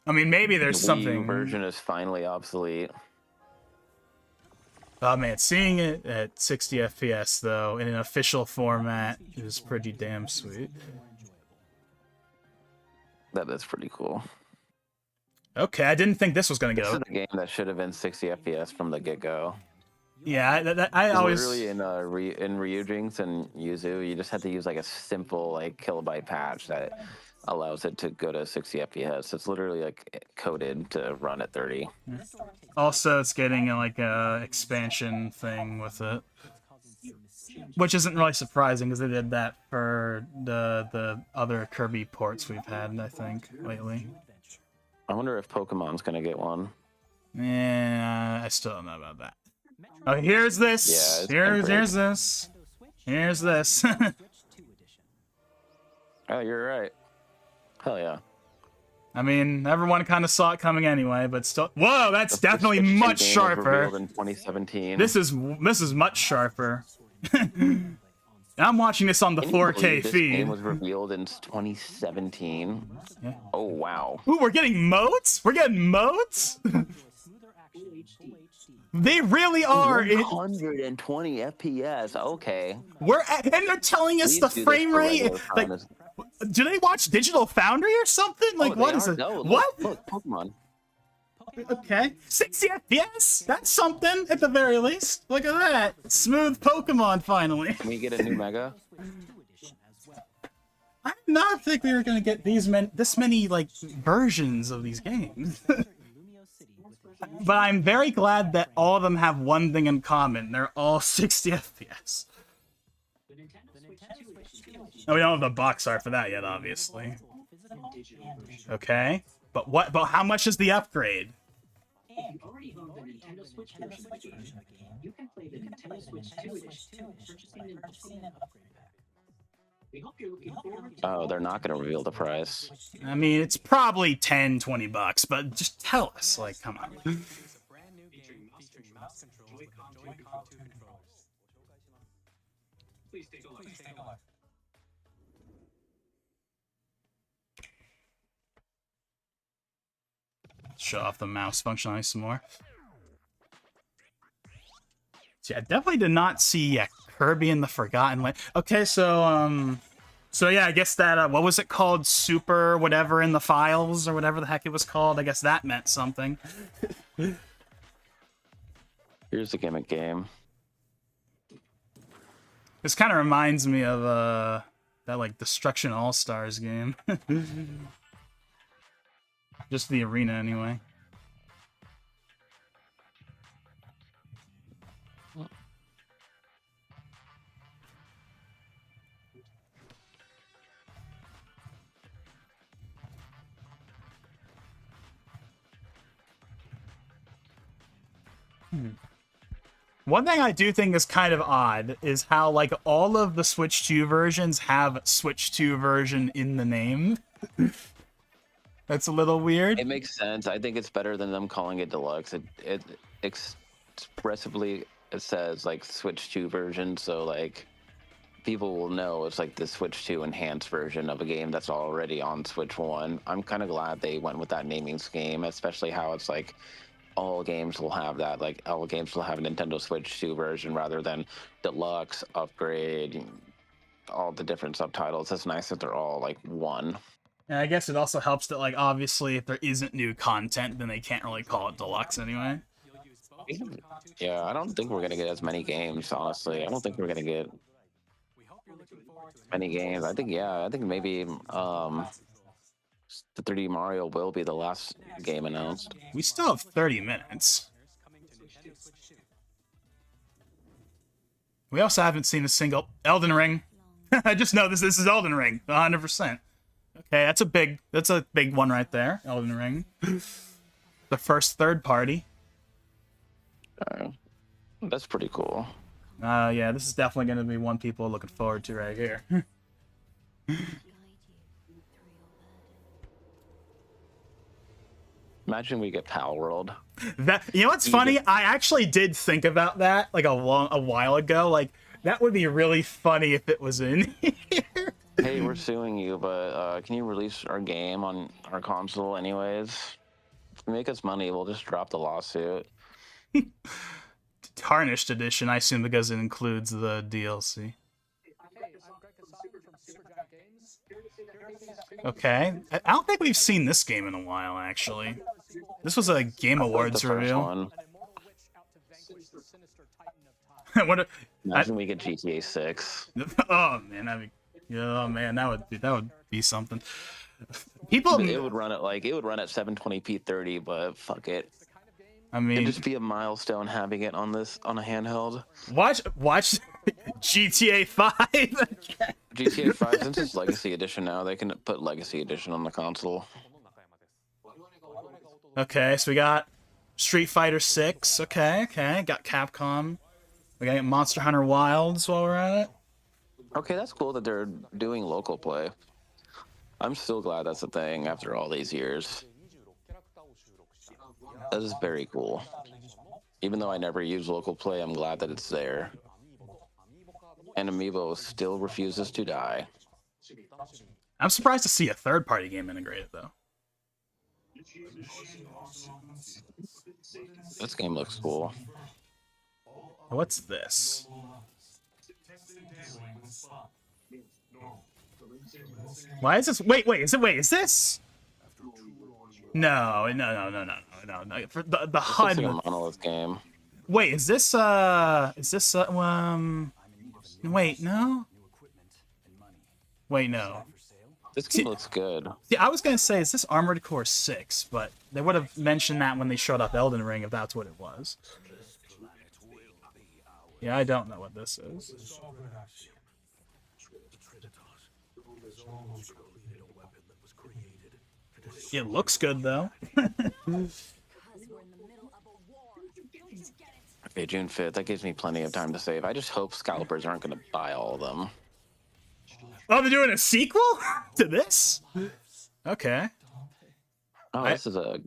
I mean, maybe there's The Wii U something. version is finally obsolete. Oh man, seeing it at 60 FPS though in an official format is pretty damn sweet. That is pretty cool. Okay, I didn't think this was gonna This go. is a game that should have been 60 FPS from the get-go. Yeah, I always. Literally in Ryujinx and Yuzu, you just had to use like a simple like kilobyte patch that allows it to go to 60 FPS. It's literally like coded to run at 30. Also, it's getting like a expansion thing with it, which isn't really surprising because they did that for the other Kirby ports we've had, I think, lately. I wonder if Pokemon's gonna get one. Yeah, I still don't know about that. Oh, here's this. Yeah, it's here's this. Here's this. Oh, you're right. Hell yeah. I mean, everyone kind of saw it coming anyway, but still. Whoa, that's The definitely Switch 2 much game was sharper. revealed in 2017. This is much sharper. I'm watching this on the Can you 4K believe this game feed. was revealed in 2017. Yeah. Oh wow. Ooh, we're getting modes? We're getting modes? They really are. 120 FPS. Okay. And they're telling us Please the do this frame for rate. regular Like, time. do they watch Digital Foundry or something? Like, Oh, what they is are? it? No, What? Look, Pokemon. Okay. 60 FPS? That's something at the very least. Look at that. Smooth Pokemon finally. Can we get a new Mega? I did not think we were gonna get this many like versions of these games. But I'm very glad that all of them have one thing in common. They're all 60 FPS. Oh, we don't have the box art for that yet, obviously. Okay. But how much is the upgrade? If you already own the Nintendo Switch version of the game, you can play the Nintendo Switch 2 edition purchasing an upgrade pack. We hope you're looking forward to Oh, they're not gonna reveal the price. I mean, it's probably 10, 20 bucks, but just tell us, like, come on. It's a brand new game featuring mouse controls with the Joy-Con 2 controllers. Please take a look. Please take a look. Show off the mouse functionality some more. See, I definitely did not see Kirby in the Forgotten Land. Okay, so yeah, I guess that what was it called? Super whatever in the files or whatever the heck it was called. I guess that meant something. Here's the gimmick game. This kind of reminds me of that like Destruction All Stars game. Just the arena anyway. One thing I do think is kind of odd is how like all of the Switch 2 versions have Switch 2 version in the name. That's a little weird. It makes sense. I think it's better than them calling it deluxe. It expressively it says like Switch 2 version, so like people will know it's like the Switch 2 enhanced version of a game that's already on Switch 1. I'm kind of glad they went with that naming scheme, especially how it's like all games will have that. Like all games will have a Nintendo Switch 2 version rather than deluxe, upgrade, all the different subtitles. It's nice that they're all like one. And I guess it also helps that, like, obviously, if there isn't new content, then they can't really call it deluxe anyway. You'll use both Joy-Con 2 Yeah, I don't think we're gonna get as many games, honestly. I don't think we're gonna get We hope you're looking forward to many games. I think maybe the 3D Mario will be the last game announced. We still have 30 minutes. coming to Nintendo Switch 2. We also haven't seen a single Elden Ring. I just know this is Elden Ring, 100%. Okay, that's a big one right there, Elden Ring. The first third party. That's pretty cool. Yeah, this is definitely going to be one people are looking forward to right here. Imagine we get Pal World. That, you know what's funny? I actually did think about that like a while ago. Like that would be really funny if it was in here. Hey, we're suing you, but can you release our game on our console anyways? If you make us money, we'll just drop the lawsuit. Tarnished edition, I assume, because it includes the DLC. Okay, I don't think we've seen this game in a while, actually. This was a Game Awards The first reveal. one. What Imagine we get GTA 6. oh man, that would be something. People, It would run at 720p 30, but fuck it. I mean, It'd just be a milestone having it on a handheld. watch GTA 5. GTA 5, since it's Legacy Edition now, they can put Legacy Edition on the console. Okay, so we got Street Fighter 6. Okay, got Capcom. We got Monster Hunter Wilds while we're at it. Okay, that's cool that they're doing local play. I'm still glad that's a thing after all these years. That is very cool. Even though I never use local play, I'm glad that it's there. And Amiibo still refuses to die. I'm surprised to see a third-party game integrated, though. This game looks cool. What's this? Why is this? Wait, is this? No. For the This looks HUD. like a Monolith game. Wait, is this wait, no. Wait, no. This game looks good. See, I was gonna say, is this Armored Core 6? But they would have mentioned that when they showed up Elden Ring, if that's what it was. Yeah, I don't know what this is. It looks good, though. Okay, June 5th. That gives me plenty of time to save. I just hope scalpers aren't going to buy all of them. Oh, they're doing a sequel to this? Okay. Oh, this is a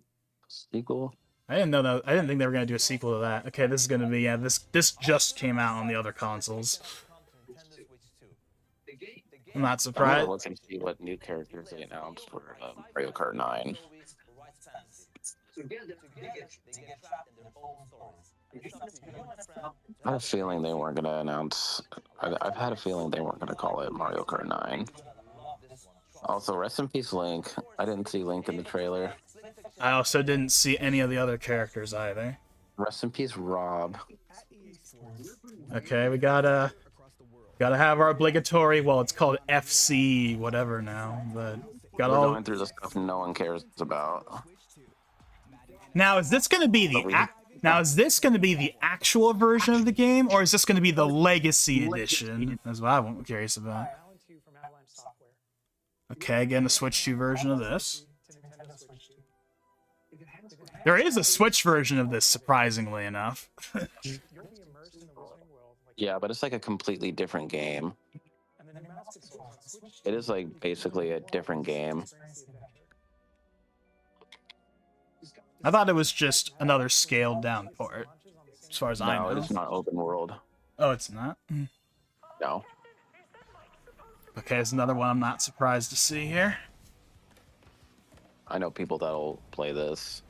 sequel? I didn't know that. I didn't think they were gonna do a sequel to that. Okay, this is gonna be this just came out on the other consoles. I'm not I'm gonna surprised. look and see what new characters they announced for Mario Kart 9. I had a feeling they weren't gonna announce. I've had a feeling they weren't gonna call it Mario Kart 9. Also, rest in peace, Link. I didn't see Link in the trailer. I also didn't see any of the other characters either. Rest in peace, Rob. Okay, we gotta have our obligatory. Well, it's called FC whatever now, but got We're all. going through the stuff no one cares about. Now, is this gonna be is this going to be the actual version of the game, or is this going to be the Legacy Edition? That's what I'm curious about. Okay, again, a Switch 2 version of this. There is a Switch version of this, surprisingly enough. Yeah, but it's like a completely different game. It is like basically a different game. I thought it was just another scaled down port, as far as I know. No, it's not open world. Oh, it's not? No. Okay, it's another one I'm not surprised to see here. I know people that'll play this.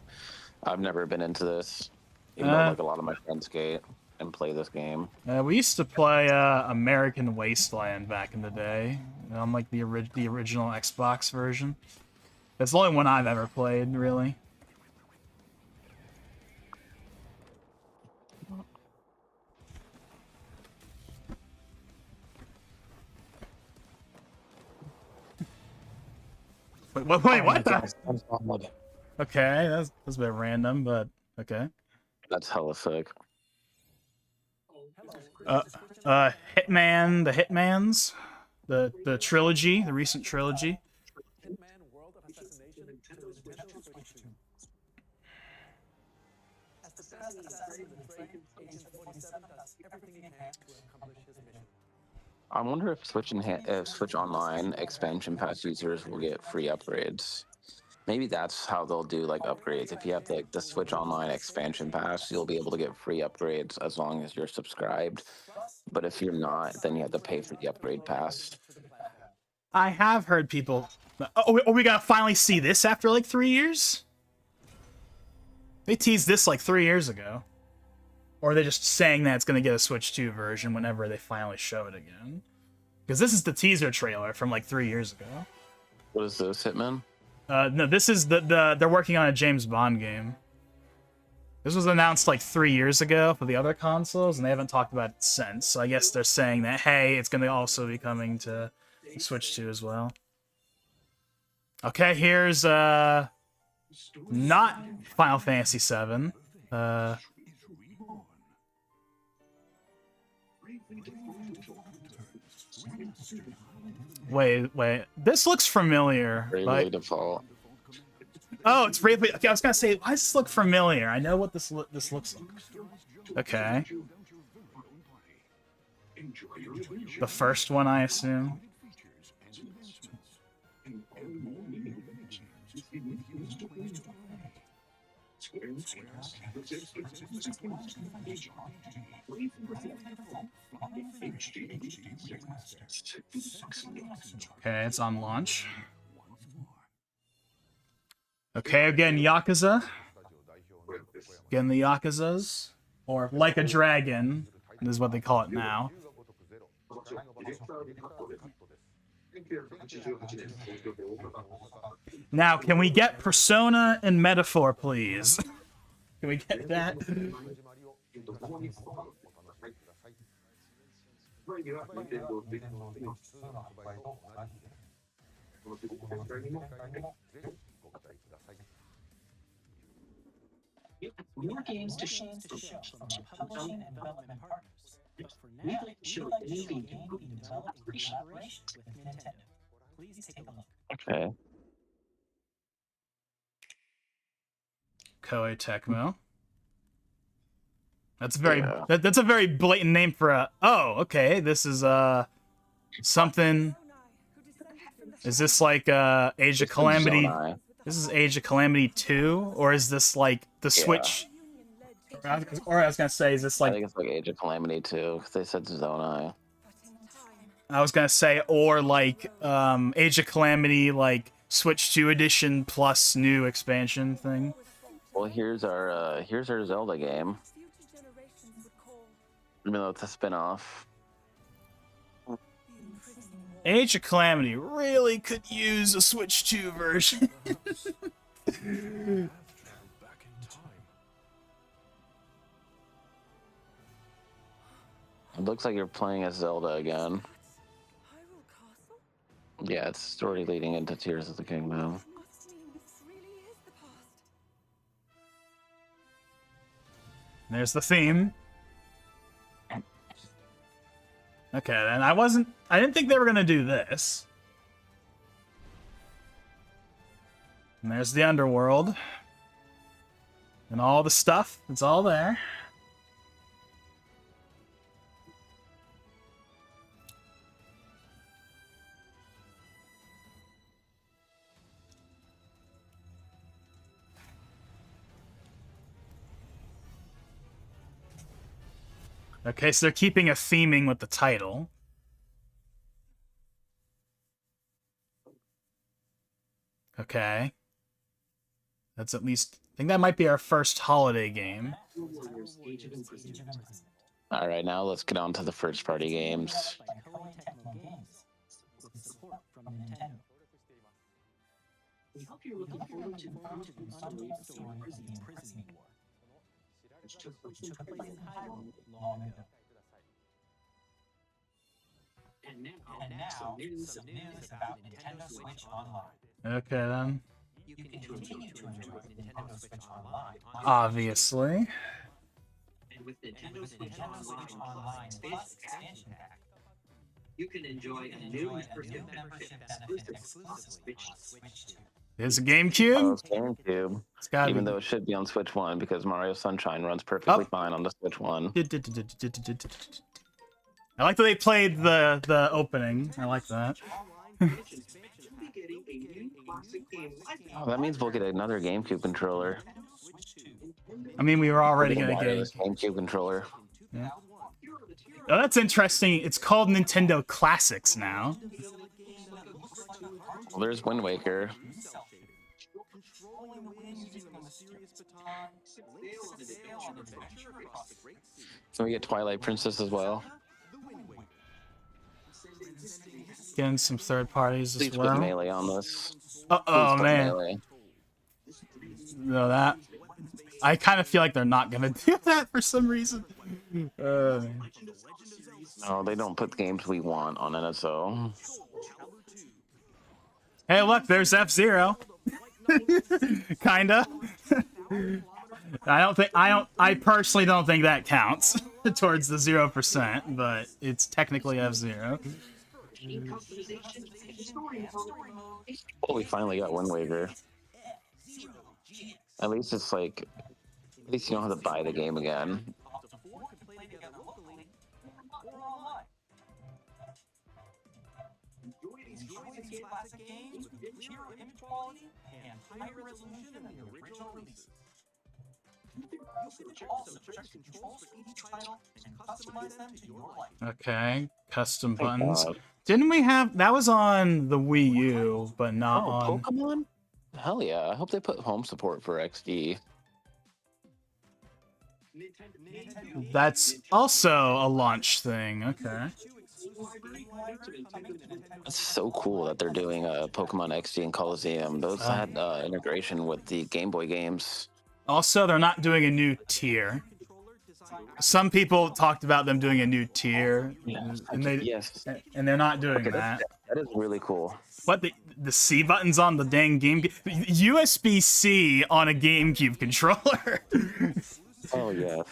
I've never been into this, even though like a lot of my friends skate and play this game. We used to play American Wasteland back in the day, on like the original Xbox version. That's the only one I've ever played, really. Wait, what the? Okay, that's a bit random, but okay. That's hella sick. Hitman, the Hitmans, the trilogy, the recent trilogy. I wonder if Switch Online expansion pass users will get free upgrades. Maybe that's how they'll do like upgrades. If you have like the Switch Online expansion pass, you'll be able to get free upgrades as long as you're subscribed. But if you're not, then you have to pay for the upgrade pass. I have heard people. Oh, we gotta finally see this after like 3 years? They teased this like 3 years ago. Or are they just saying that it's gonna get a Switch 2 version whenever they finally show it again? Because this is the teaser trailer from like 3 years ago. What is this, Hitman? No, this is they're working on a James Bond game. This was announced like 3 years ago for the other consoles, and they haven't talked about it since. So I guess they're saying that, hey, it's going to also be coming to Switch 2 as well. Okay, here's not Final Fantasy VII. Wait. This looks familiar. Bravely Default. Oh, it's Bravely. Okay, I was gonna say, why does this look familiar? I know what this looks like. Okay. The first one, I assume. Okay, it's on launch. Okay, again, Yakuza. Again, the Yakuzas. Or Like a Dragon is what they call it now. Now, can we get Persona and Metaphor, please? Can we get that? More games to ship from publishing and development partners. We'd like to show the indie game being developed in collaboration with Nintendo. Please take a look. Okay. Koei Tecmo. That's very Yeah. that's a very blatant name for a. Oh, okay. This is something. Is this like Age of Calamity? Zonai. This is Age of Calamity 2, or is this like the Switch? Or I was gonna say, is this I like? think it's like Age of Calamity 2, because they said Zonai. I was gonna say, or like Age of Calamity, like Switch 2 edition plus new expansion thing. Well, here's our Zelda game. Even though it's a spin-off. Age of Calamity really could use a Switch 2 version. It looks like you're playing as Zelda again. Yeah, it's story leading into Tears of the Kingdom. There's the theme. Okay, then I didn't think they were gonna do this. And there's the underworld. And all the stuff, it's all there. Okay, so they're keeping a theming with the title. Okay. That's at least... I think that might be our first holiday game. Alright, now let's get on to the first-party games. We hope you're looking forward to the story of the Prison War, which took place in Hyrule long ago. And now some news about Nintendo Switch Online. Okay, then. You can continue to enjoy Nintendo Switch Online. Obviously. And with Nintendo Switch Online Plus Expansion Pack, you can enjoy a new membership exclusive on Switch 2. There's a Oh, GameCube. it's GameCube. It's gotta Even be. though it should be on Switch 1, because Mario Sunshine runs perfectly Oh. fine on the Switch 1. I like that they played the opening. I like that. You'll be getting a new classic game like Oh, that means we'll get another GameCube controller. I mean, we were already We'll gonna get a wireless get. GameCube controller. Yeah. Oh, that's interesting. It's called Nintendo Classics now. Well, there's Wind Waker. So we get Twilight Princess as well. Getting some third parties as Please put well. Melee on this. Oh Please put man, Melee. no that. I kind of feel like they're not gonna do that for some reason. No, they don't put games we want on NSO. Hey, look, there's F-Zero. Kinda. I personally don't think that counts towards the 0%, but it's technically F-Zero. Oh, we finally got Wind Waker. At least it's like, at least you don't have to buy the game again. Okay, custom Thank buttons. God. Didn't we have that was on the Wii U, but not Oh, on. Pokemon? Hell yeah! I hope they put home support for XD. That's also a launch thing. Okay. It's so cool that they're doing Pokemon XD and Coliseum. Those had integration with the Game Boy games. Also, they're not doing a new tier. Some people talked about them doing a new tier, and they're not doing Okay, that. that is really cool. What the C buttons on the dang game USB-C on a GameCube controller? Oh yeah.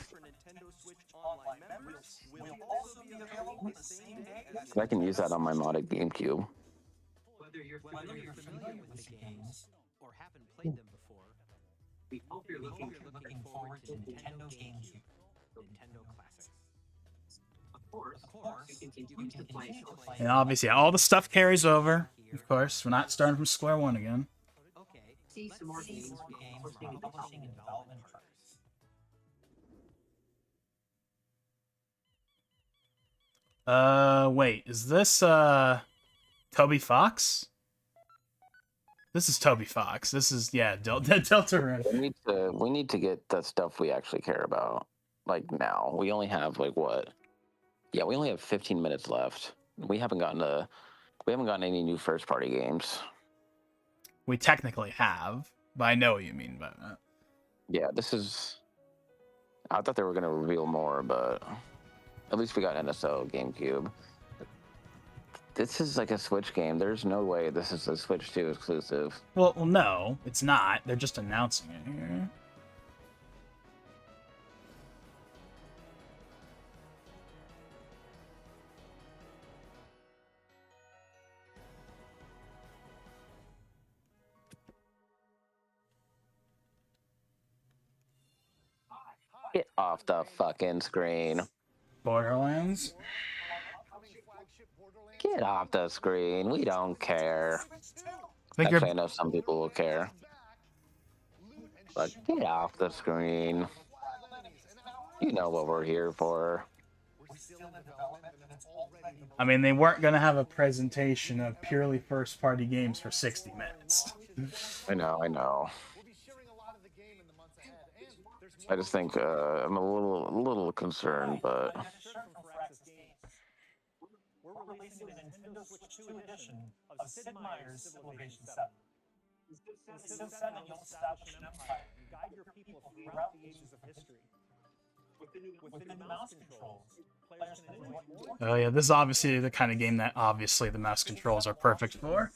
I can use that on my modded GameCube. Whether you're familiar with the games or haven't played them before, we hope you're looking forward to Nintendo GameCube, Nintendo Classics. Of course, you can use the play. And obviously, all the stuff carries over. Of course, we're not starting from square one again. Okay, see some more games from publishing and development partners. Wait, is this Toby Fox? This is Toby Fox. This is Deltarune. We need to get the stuff we actually care about. Like now, we only have like what? Yeah, we only have 15 minutes left. We haven't gotten any new first party games. We technically have, but I know what you mean by that. Yeah, I thought they were gonna reveal more, but at least we got NSO GameCube. This is like a Switch game. There's no way this is a Switch 2 exclusive. Well, no, it's not. They're just announcing it here. Get off the fucking screen. Borderlands? Get off the screen. We don't care. I I know some people will care. But get off the screen. You know what we're here for. I mean, they weren't going to have a presentation of purely first-party games for 60 minutes. I know. I just think I'm a little concerned, but We're releasing the Nintendo Switch 2 edition of Sid Meier's Civilization 7. With Civ 7, you'll establish an empire and guide your people throughout the ages of history. With the new mouse controls, players can enjoy more. Oh yeah, this is obviously the kind of game that obviously the mouse controls are perfect for.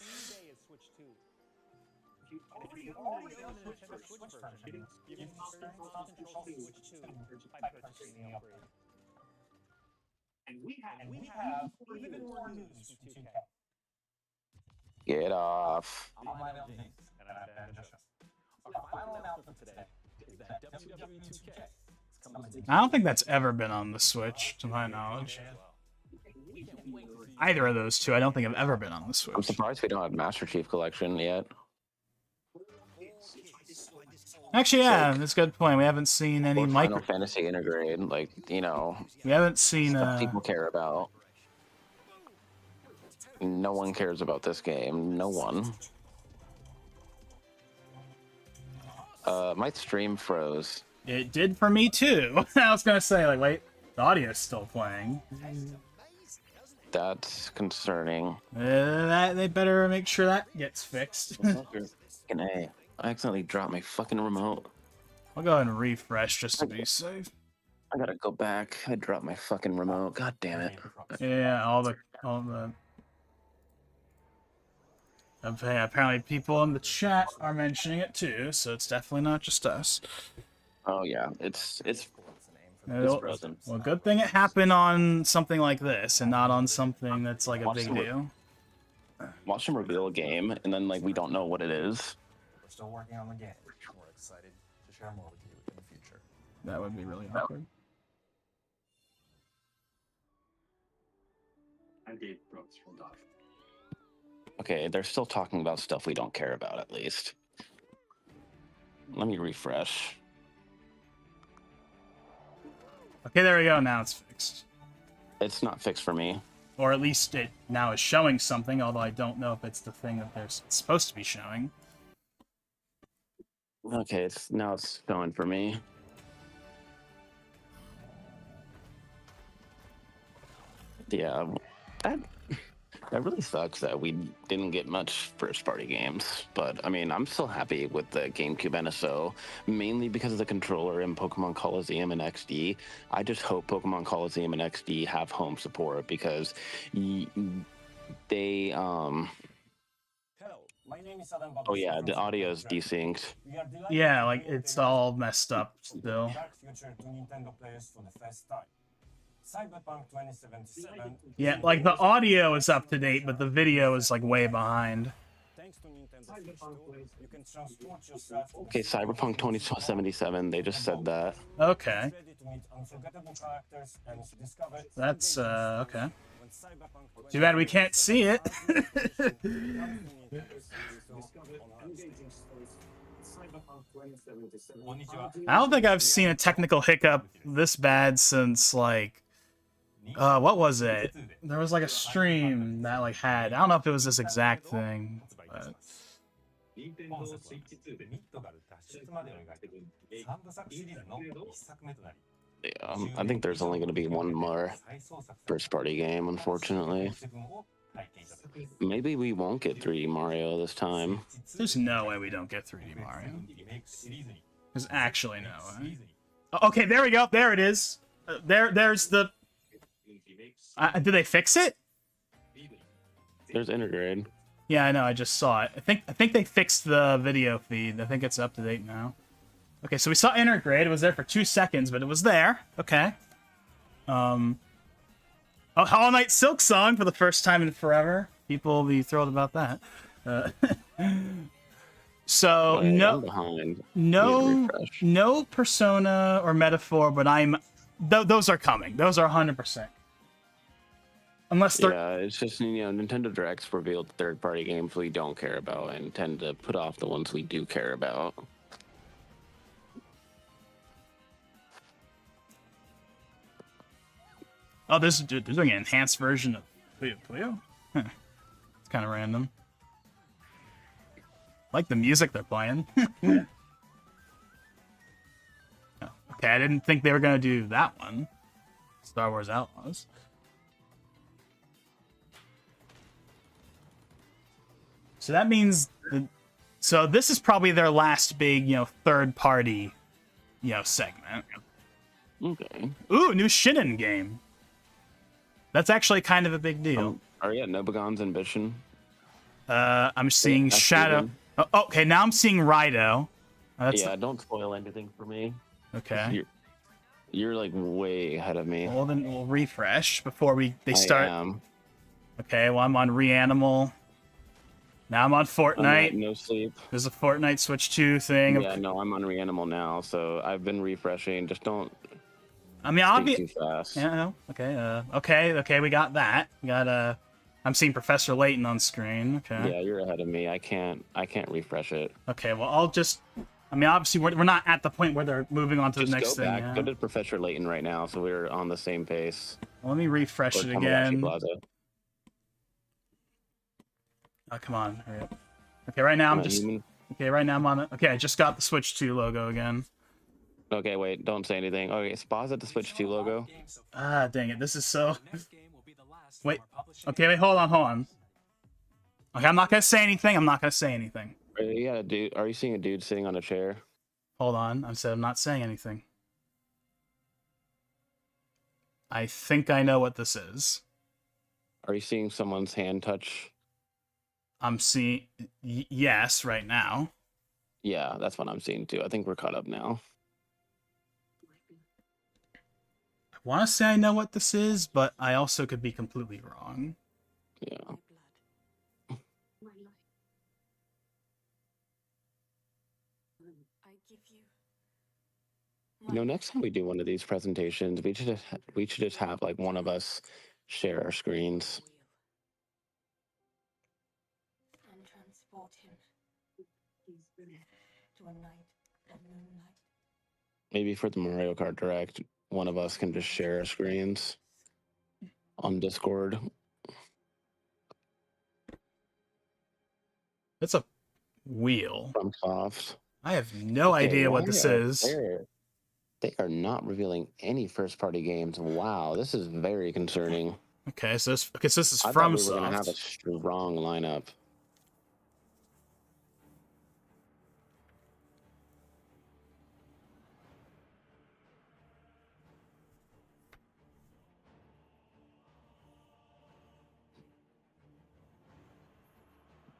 And we have even more news from 2K. get off. Our final announcement today is that WWE 2K is coming to I don't think that's ever been on the Switch, to my knowledge. either of those two. I don't think I've ever been on the I'm Switch. surprised we don't have Master Chief Collection yet. Actually, yeah, that's a good point. We haven't seen any Or micro. Final Fantasy Intergrade, like, you know, We haven't seen. stuff people care about. No one cares about this game. No one. My stream froze. It did for me too. I was gonna say, like, wait, the audio's still playing. That's concerning. They better make sure that gets fixed. Fucking A. I accidentally dropped my fucking remote. I'll go ahead and refresh just to be safe. I gotta go back. I dropped my fucking remote. God damn it. Yeah, all the. Okay, apparently people in the chat are mentioning it too, so it's definitely not just us. Oh yeah, it's Well, frozen. well, good thing it happened on something like this and not on something that's like a Watch big them- deal. Watch them reveal a game and then like we don't know what it is. We're still working on the game. We're excited to share more with you in the future. That would be really awkward. I'm Dave Brooks from Dodge. Okay, they're still talking about stuff we don't care about at least. Let me refresh. Okay, there we go. Now it's fixed. It's not fixed for me. Or at least it now is showing something, although I don't know if it's the thing that they're supposed to be showing. Okay, it's showing for me. Yeah, that really sucks that we didn't get much first-party games. But I mean, I'm still happy with the GameCube NSO, mainly because of the controller in Pokemon Coliseum and XD. I just hope Pokemon Coliseum and XD have home support because they Hello, my name is Adam Oh yeah, Babowski the from audio is Cyberpunk. desynced. We are delighted Yeah, to like bring it's all messed up the still. dark future to Nintendo players for the first time. Cyberpunk 2077. Yeah, like the audio is up to date, but the video is like way behind. Thanks to Nintendo Switch 2, you can transport yourself to the Okay, Cyberpunk 2077. They just said that. Okay, ready to meet unforgettable characters and discover that's okay. when Cyberpunk Too bad we can't see it. I don't think I've seen a technical hiccup this bad since like what was it? There was like a stream that like had, I don't know if it was this exact thing, but コンセプトはミッドガル脱出までを描いた3部作シリーズの1作目となり Yeah, I think there's only going to be one more first-party game, unfortunately. Maybe we won't get 3D Mario this time. there's no way we don't get 3D Mario. There's actually no way. Oh, okay, there we go. There it is. There's the. Did they fix it? There's Intergrade. Yeah, I know. I just saw it. I think they fixed the video feed. I think it's up to date now. Okay, so we saw Intergrade. It was there for 2 seconds, but it was there. Okay. Oh, Hollow Knight Silk Song for the first time in forever. People will be thrilled about that. So Wait, I'm no, behind. no, Need to refresh. no Persona or Metaphor, but those are coming. Those are 100%. Unless they're Yeah, it's just, you know, Nintendo Directs revealed third-party games we don't care about and tend to put off the ones we do care about. oh, they're doing an enhanced version of Puyo Puyo. Huh. It's kind of random. Like the music they're playing. Oh, okay, I didn't think they were gonna do that one. Star Wars Outlaws. So that means, so this is probably their last big, third party, segment. Okay. Ooh, new Shinin game. That's actually kind of a big deal. Oh yeah, Nobugon's Ambition. I'm seeing that's Shadow. good. Oh, okay, now I'm seeing Raido. Yeah, don't spoil anything for me. Okay. You're like way ahead of me. Well, then we'll refresh before they I start. am. Okay, well, I'm on Reanimal. Now I'm on I'm Fortnite. at no sleep. There's a Fortnite Switch 2 thing. Yeah, no, I'm on Reanimal now, so I've been refreshing. Just don't I mean, I'll speak be. too fast. Yeah, no. Okay, okay, we got that. We got I'm seeing Professor Layton on screen. Okay. Yeah, you're ahead of me. I can't refresh it. Okay, well, I'll just... I mean, obviously, we're not at the point where they're moving on to Just the next go thing. back. Yeah. Go to Professor Layton right now, so we're on the same pace. Let me refresh Or it Tomodachi again. Plaza. Oh, come on. Hurry up. Okay, right now I'm Come on, just... human. Okay, right now I'm on it. Okay, I just got the Switch 2 logo again. Okay, wait. Don't say anything. Okay, pause at the Switch 2 logo. Ah, dang it. This is so... The next game will be the last Wait. from our publishing Okay, wait, hold on. Okay, I'm not gonna say anything. Are you seeing a dude sitting on a chair? Hold on. I said I'm not saying anything. I think I know what this is. Are you seeing someone's hand touch? I'm seeing... yes, right now. Yeah, that's what I'm seeing too. I think we're caught up now. I want to say I know what this is, but I also could be completely wrong. Yeah. My life. I give you. You know, next time we do one of these presentations, we should just have like one of us share our screens. And transport him to a night of moonlight. Maybe for the Mario Kart Direct, one of us can just share our screens on Discord. It's a wheel. From Soft. I have no idea what this is. They are not revealing any first-party games. Wow, this is very concerning. Okay, so this is I from thought we were gonna have a Soft. strong lineup.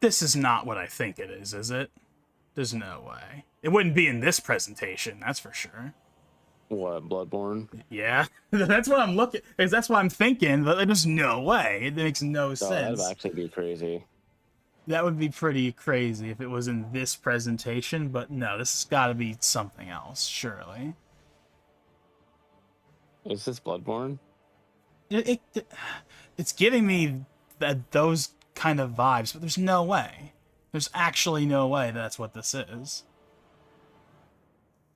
This is not what I think it is it? There's no way. It wouldn't be in this presentation, that's for sure. What, Bloodborne? Yeah, that's what I'm looking... Because that's what I'm thinking, but there's no way. It makes no Oh, sense. that'd actually be crazy. That would be pretty crazy if it was in this presentation, but no, this has got to be something else, surely. Is this Bloodborne? It's giving me those kind of vibes, but there's no way. There's actually no way that's what this is.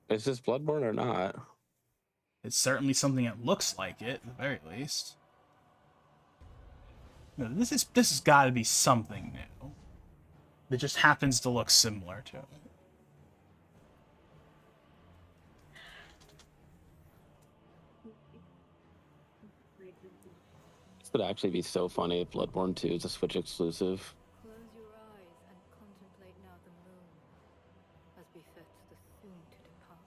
Is this Bloodborne or not? It's certainly something that looks like it, at the very least. No, this has got to be something new. That just happens to look similar to it. This would actually be so funny if Bloodborne 2 is a Switch exclusive. Close your eyes and contemplate now the moon, as befits the soon to depart.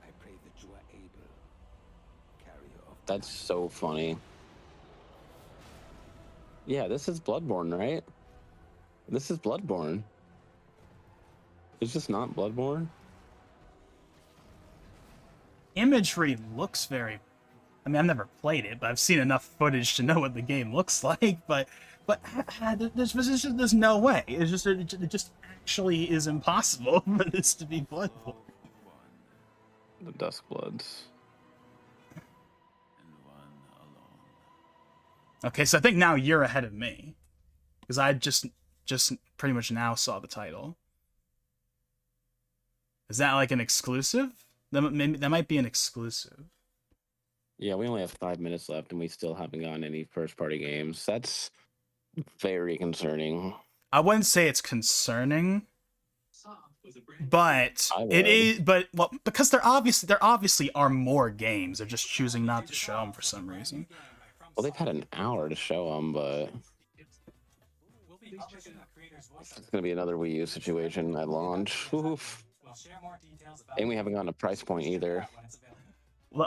I pray that you are able, carrier of That's so funny. Yeah, this is Bloodborne, right? This is Bloodborne. Is this not Bloodborne? Imagery looks very... I mean, I've never played it, but I've seen enough footage to know what the game looks like, but there's no way. It just actually is impossible for this to be Bloodborne. The Duskbloods. Okay, so I think now you're ahead of me. Because I just pretty much now saw the title. Is that like an exclusive? That might be an exclusive. Yeah, we only have 5 minutes left and we still haven't gotten any first-party games. That's very concerning. I wouldn't say it's concerning, but I it would. is. But well, because there obviously are more games. They're just choosing not to show them for some reason. Well, they've had an hour to show them, but We'll be publishing the creator's voice. it's going to be another Wii U situation at launch. Oof. We'll share more details about And we haven't gotten a price point either. when it's available.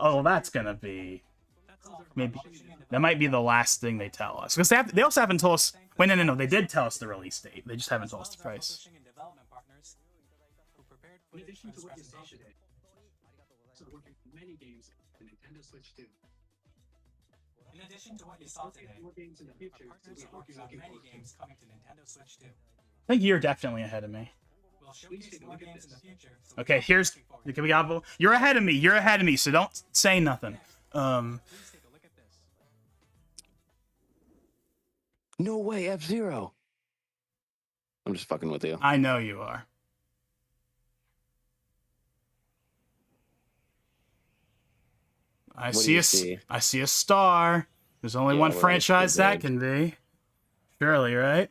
Oh, that's gonna be That's all from maybe. publishing and That might be the last thing they tell us because they also haven't told us. Wait, no. They did tell us the release date. They just haven't told us the price. publishing and development partners who prepared In footage addition for to this what you saw presentation. today, so working on many games on Nintendo Switch 2. In addition to what you saw today, More games in the our future, so partners we're are working on looking many forward to. games coming to Nintendo Switch 2. I think you're definitely ahead of me. We'll Please showcase take a more look at games in the this. future. So Okay, we're here's. looking forward to it. You're ahead of me. You're ahead of me. So don't say nothing. Please take a look at this. No way, F-Zero. I'm just fucking with you. I know you are. I What do see you a see? I see a star. There's only Yeah, one well, franchise that that's can be. Surely, right?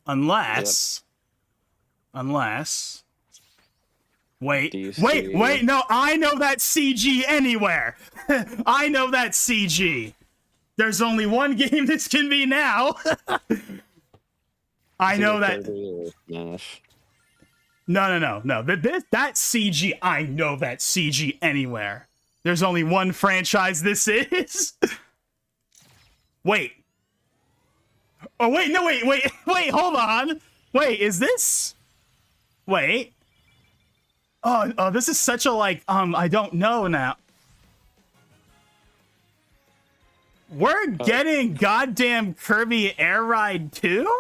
Unless wait, Do you wait, see- wait, no, I know that CG anywhere. I know that CG. There's only one game this can be now. I Is it know a that. Kirby or Smash? No. That CG, I know that CG anywhere. There's only one franchise this is. Wait. Oh, wait, no, wait, hold on. Wait, is this? Wait. Oh, this is such a, like, I don't know now. We're getting goddamn Kirby Air Ride 2?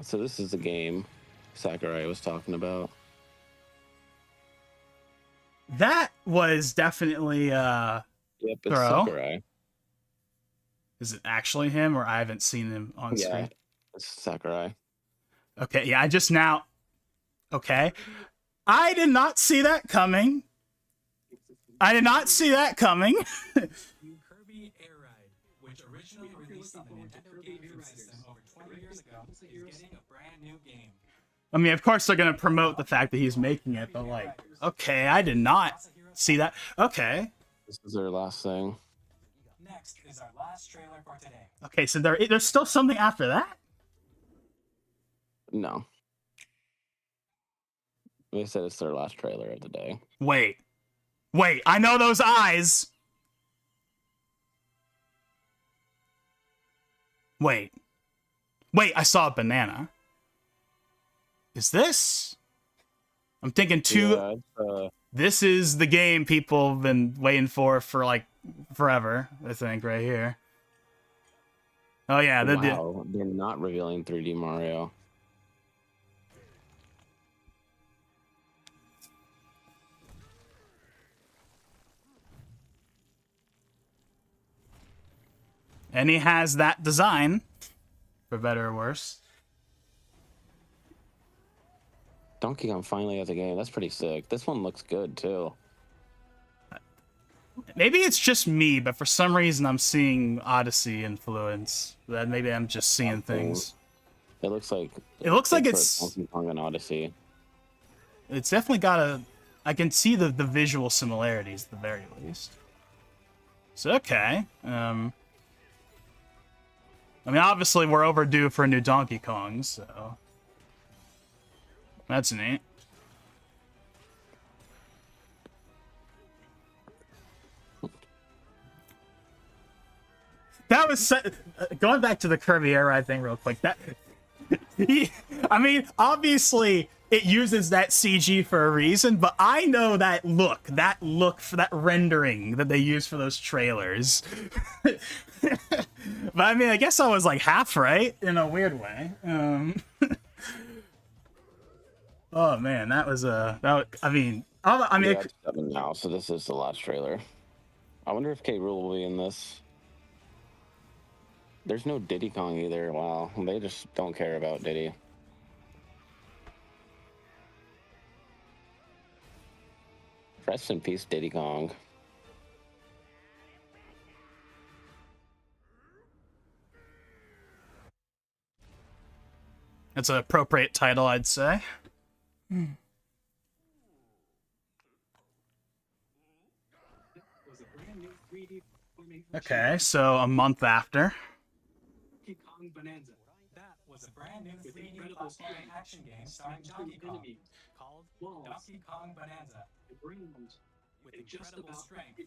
So this is the game Sakurai was talking about. That was definitely, Yep, it's Throw. Sakurai. Is it actually him, or I haven't seen him on Yeah, screen? it's Sakurai. Okay, yeah, I just now... Okay. I did not see that coming. I did not see that coming. Kirby Air Ride, which originally released on the Nintendo GameCube system over 20 years ago, is getting a brand new game. I mean, of course they're going to promote the fact that he's making it, but like, okay, I did not see that. Okay. This is their last thing. Next is our last trailer for today. Okay, so there's still something after that? No. They said it's their last trailer of the day. Wait, I know those eyes. Wait, I saw a banana. Is this? I'm thinking two. Yeah, This is the game people have been waiting for like forever, I think, right here. Oh yeah, wow, they're not revealing 3D Mario. and he has that design, for better or worse. Donkey Kong finally has a game. That's pretty sick. This one looks good too. Maybe it's just me, but for some reason I'm seeing Odyssey influence. That maybe I'm just seeing things. It looks like it's Donkey Kong and Odyssey. It's definitely got a. I can see the visual similarities at the very least. So okay. I mean, obviously we're overdue for a new Donkey Kong, so that's neat. That was going back to the Kirby Air Ride thing real quick. That I mean, obviously it uses that CG for a reason, but I know that look for that rendering that they use for those trailers. But I mean, I guess I was like half right in a weird way. Oh man, that was I mean, Yeah, it's 7 now, so this is the last trailer. I wonder if K. Rool will be in this. There's no Diddy Kong either. Wow, they just don't care about Diddy. Rest in peace, Diddy Kong. That's an appropriate title, I'd say. Okay, so a month after. Donkey Kong Bonanza. That was a brand new 3D platforming action game starring Donkey Kong called Donkey Kong Bonanza. With incredible strength,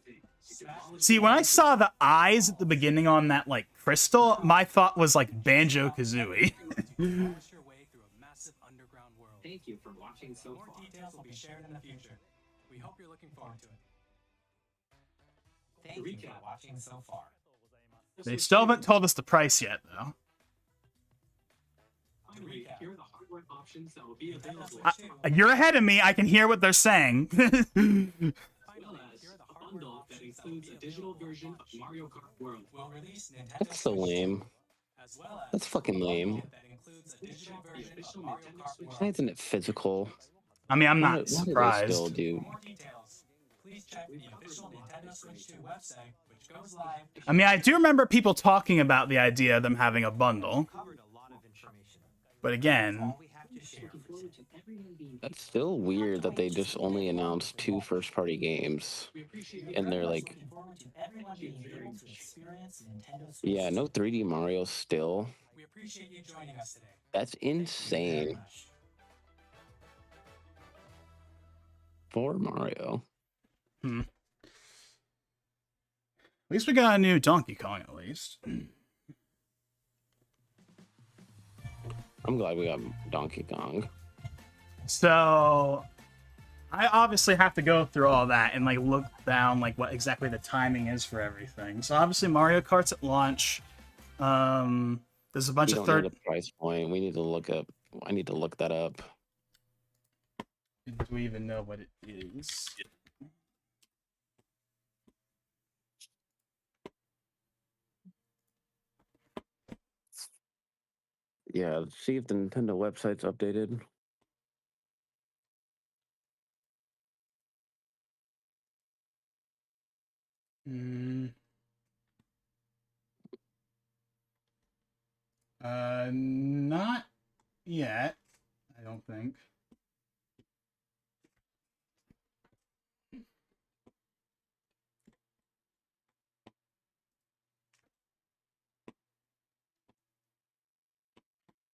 See, when I saw the eyes at the beginning on that, like, crystal, my thought was, like, Banjo-Kazooie. polish your way through a massive underground world. Thank you for watching so More far. details will be shared in the future. We hope you're looking forward to it. Thank you for watching so far. They still haven't told us the price yet, though. Finally, here are the hardware options that will be available. You're ahead of me. I can hear what they're saying. As well as a bundle that includes a digital version of Mario Kart World. We'll release Nintendo That's so Switch 2, lame. as well as That's fucking lame. that includes a digital version of Mario Kart Why World. isn't it physical? I mean, I'm Why not do they surprised. still do? For more details, please check the official Nintendo Switch 2 website, which goes live. I mean, I do remember people talking about the idea of them having a bundle, Covered a lot of information. but again, All we have to share for today. That's still weird that they just only announced 2 first-party games, and they're like, Looking forward to everyone being able to experience Nintendo Switch. yeah, no 3D Mario still. We appreciate you joining us today. That's insane for Mario. at least we got a new Donkey Kong, at least. I'm glad we got Donkey Kong. So, I obviously have to go through all that and like look down like what exactly the timing is for everything. So obviously Mario Kart's at launch. There's a bunch We of don't know the price point. We need to look up. I need to look that up. Do we even know what it is? Yeah, see if the Nintendo website's updated. Not yet. I don't think.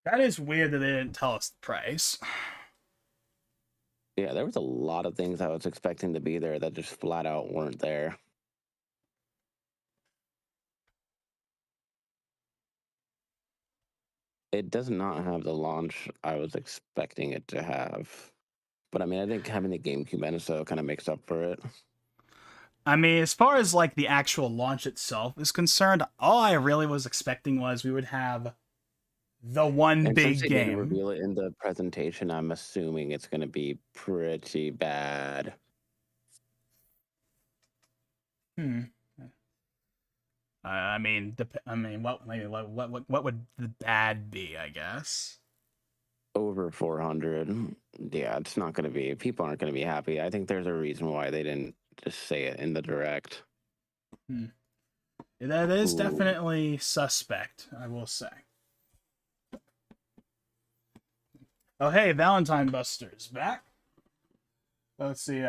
That is weird that they didn't tell us the price. Yeah, there was a lot of things I was expecting to be there that just flat out weren't there. It does not have the launch I was expecting it to have. But I mean, I think having the GameCube NSO kind of makes up for it. I mean, as far as like the actual launch itself is concerned, all I really was expecting was we would have the one And big since they didn't game. reveal it in the presentation, I'm assuming it's going to be pretty bad. I mean, what would the bad be? I guess. Over 400. Yeah, it's not going to be. People aren't going to be happy. I think there's a reason why they didn't just say it in the direct. That is Ooh. definitely suspect, I will say. Oh, hey, Valentine Buster's back. Let's see.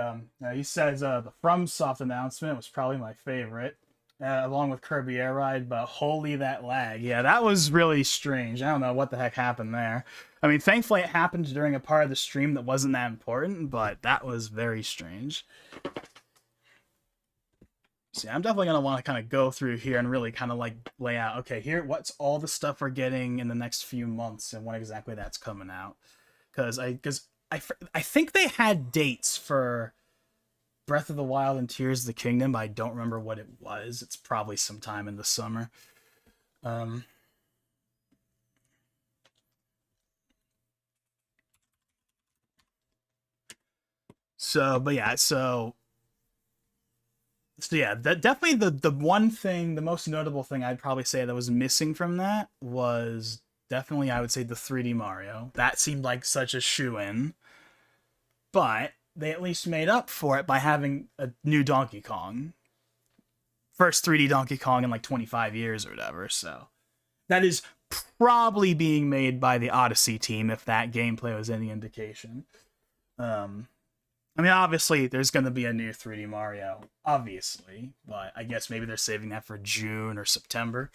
He says the FromSoft announcement was probably my favorite, along with Kirby Air Ride. But holy that lag! Yeah, that was really strange. I don't know what the heck happened there. I mean, thankfully it happened during a part of the stream that wasn't that important, but that was very strange. See, I'm definitely going to want to kind of go through here and really kind of like lay out, okay, here, what's all the stuff we're getting in the next few months and when exactly that's coming out. Because I think they had dates for Breath of the Wild and Tears of the Kingdom, but I don't remember what it was. It's probably sometime in the summer. But yeah, so yeah, that definitely the one thing, the most notable thing I'd probably say that was missing from that was definitely, I would say, the 3D Mario. That seemed like such a shoo-in, but they at least made up for it by having a new Donkey Kong. First 3D Donkey Kong in like 25 years or whatever, so that is probably being made by the Odyssey team if that gameplay was any indication. I mean, obviously, there's going to be a new 3D Mario, obviously, but I guess maybe they're saving that for June or September.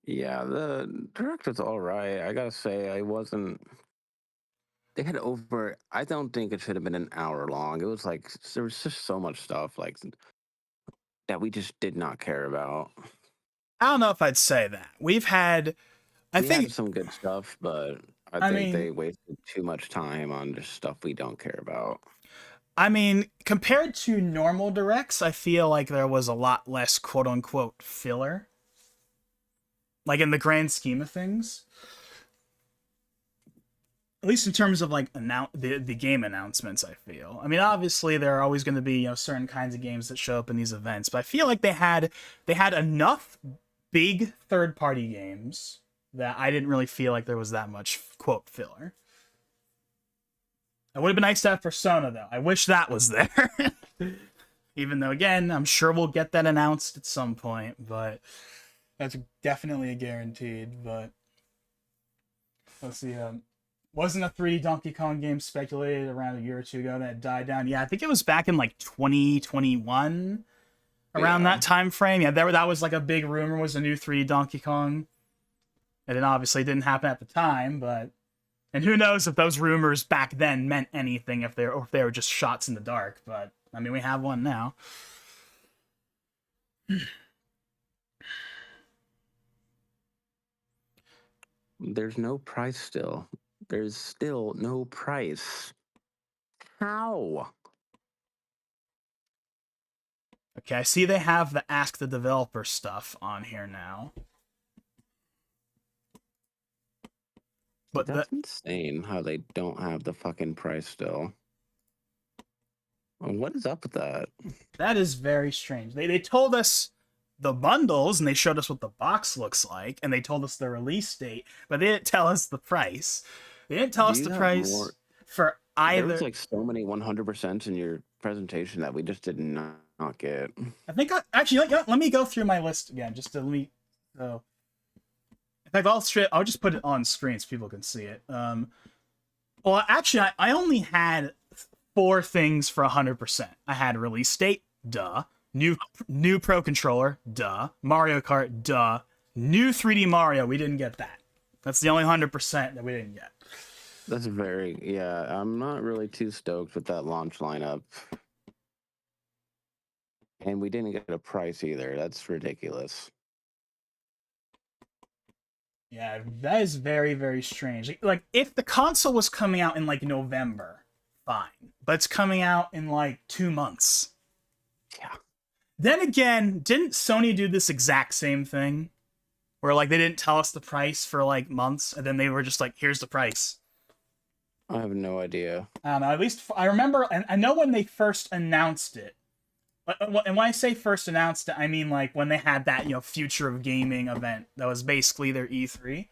Yeah, the direct was all right. I gotta say, I wasn't. They had over. I don't think it should have been an hour long. It was like there was just so much stuff like that we just did not care about. I don't know if I'd say that. We've had, I We think, had some good stuff, but I I think mean- they wasted too much time on just stuff we don't care about. I mean, compared to normal directs, I feel like there was a lot less quote-unquote filler. like in the grand scheme of things. At least in terms of like the game announcements, I feel. I mean, obviously there are always going to be certain kinds of games that show up in these events, but I feel like they had enough big third-party games that I didn't really feel like there was that much quote filler. It would have been nice to have Persona though. I wish that was there. Even though again, I'm sure we'll get that announced at some point, but that's definitely a guaranteed. But let's see. Wasn't a 3D Donkey Kong game speculated around a year or two ago that died down? Yeah, I think it was back in like 2021, around that time frame. Yeah, that was like a big rumor, was a new 3D Donkey Kong. And it obviously didn't happen at the time, but and who knows if those rumors back then meant anything, if they were just shots in the dark. But I mean, we have one now. There's no price still. There's still no price. How? Okay, I see they have the Ask the Developer stuff on here now. But that's insane how they don't have the fucking price still. What is up with that? That is very strange. They told us the bundles, and they showed us what the box looks like, and they told us the release date, but they didn't tell us the price. They didn't tell us the price for either. There was like so many 100% in your presentation that we just did not get. I think actually, let me go through my list again, just to let me. So, in fact, I'll just put it on screen so people can see it. Well, actually, I only had 4 things for 100%. I had release date, duh. New Pro Controller, duh. Mario Kart, duh. New 3D Mario, we didn't get that. That's the only 100% that we didn't get. That's yeah, I'm not really too stoked with that launch lineup. And we didn't get a price either. That's ridiculous. Yeah, that is very, very strange. Like, if the console was coming out in, like, November, fine. But it's coming out in, like, 2 months. Yeah. Then again, didn't Sony do this exact same thing? Where, like, they didn't tell us the price for, like, months, and then they were just like, here's the price. I have no idea. I don't know. At least I remember, and I know when they first announced it. And when I say first announced it, I mean, like, when they had that, Future of Gaming event that was basically their E3.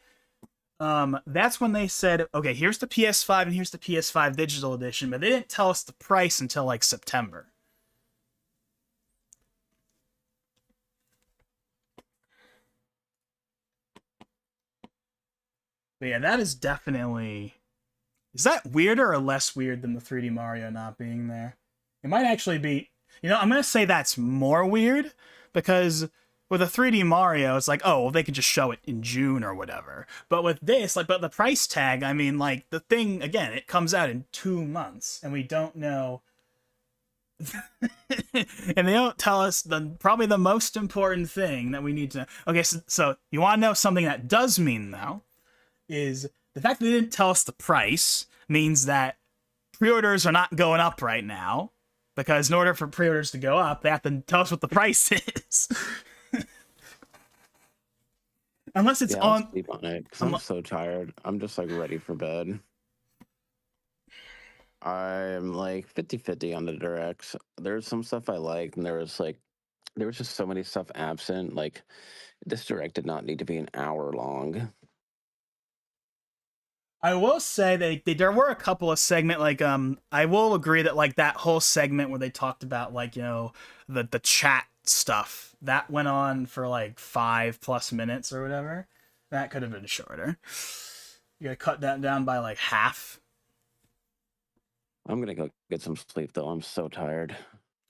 That's when they said, okay, here's the PS5 and here's the PS5 Digital Edition, but they didn't tell us the price until, like, September. But yeah, that is definitely... Is that weirder or less weird than the 3D Mario not being there? It might actually be... I'm going to say that's more weird, because with a 3D Mario, it's like, oh, well, they could just show it in June or whatever. But with this, like, but the price tag, I mean, like, the thing, again, it comes out in 2 months, and we don't know... and they don't tell us probably the most important thing that we need to... Okay, so you want to know something that does mean, though, is the fact that they didn't tell us the price means that pre-orders are not going up right now, because in order for pre-orders to go up, they have to tell us what the price is. Unless it's I'll sleep on it, 'cause I'm so tired. I'm just like ready for bed. I'm like 50-50 on the directs. There's some stuff I liked, and there was just so many stuff absent. Like, this direct did not need to be an hour long. I will say there were a couple of segment, like, I will agree that, like, that whole segment where they talked about, like, the chat stuff, that went on for like 5+ minutes or whatever. That could have been shorter. You gotta cut that down by like half. I'm gonna go get some sleep though. I'm so tired.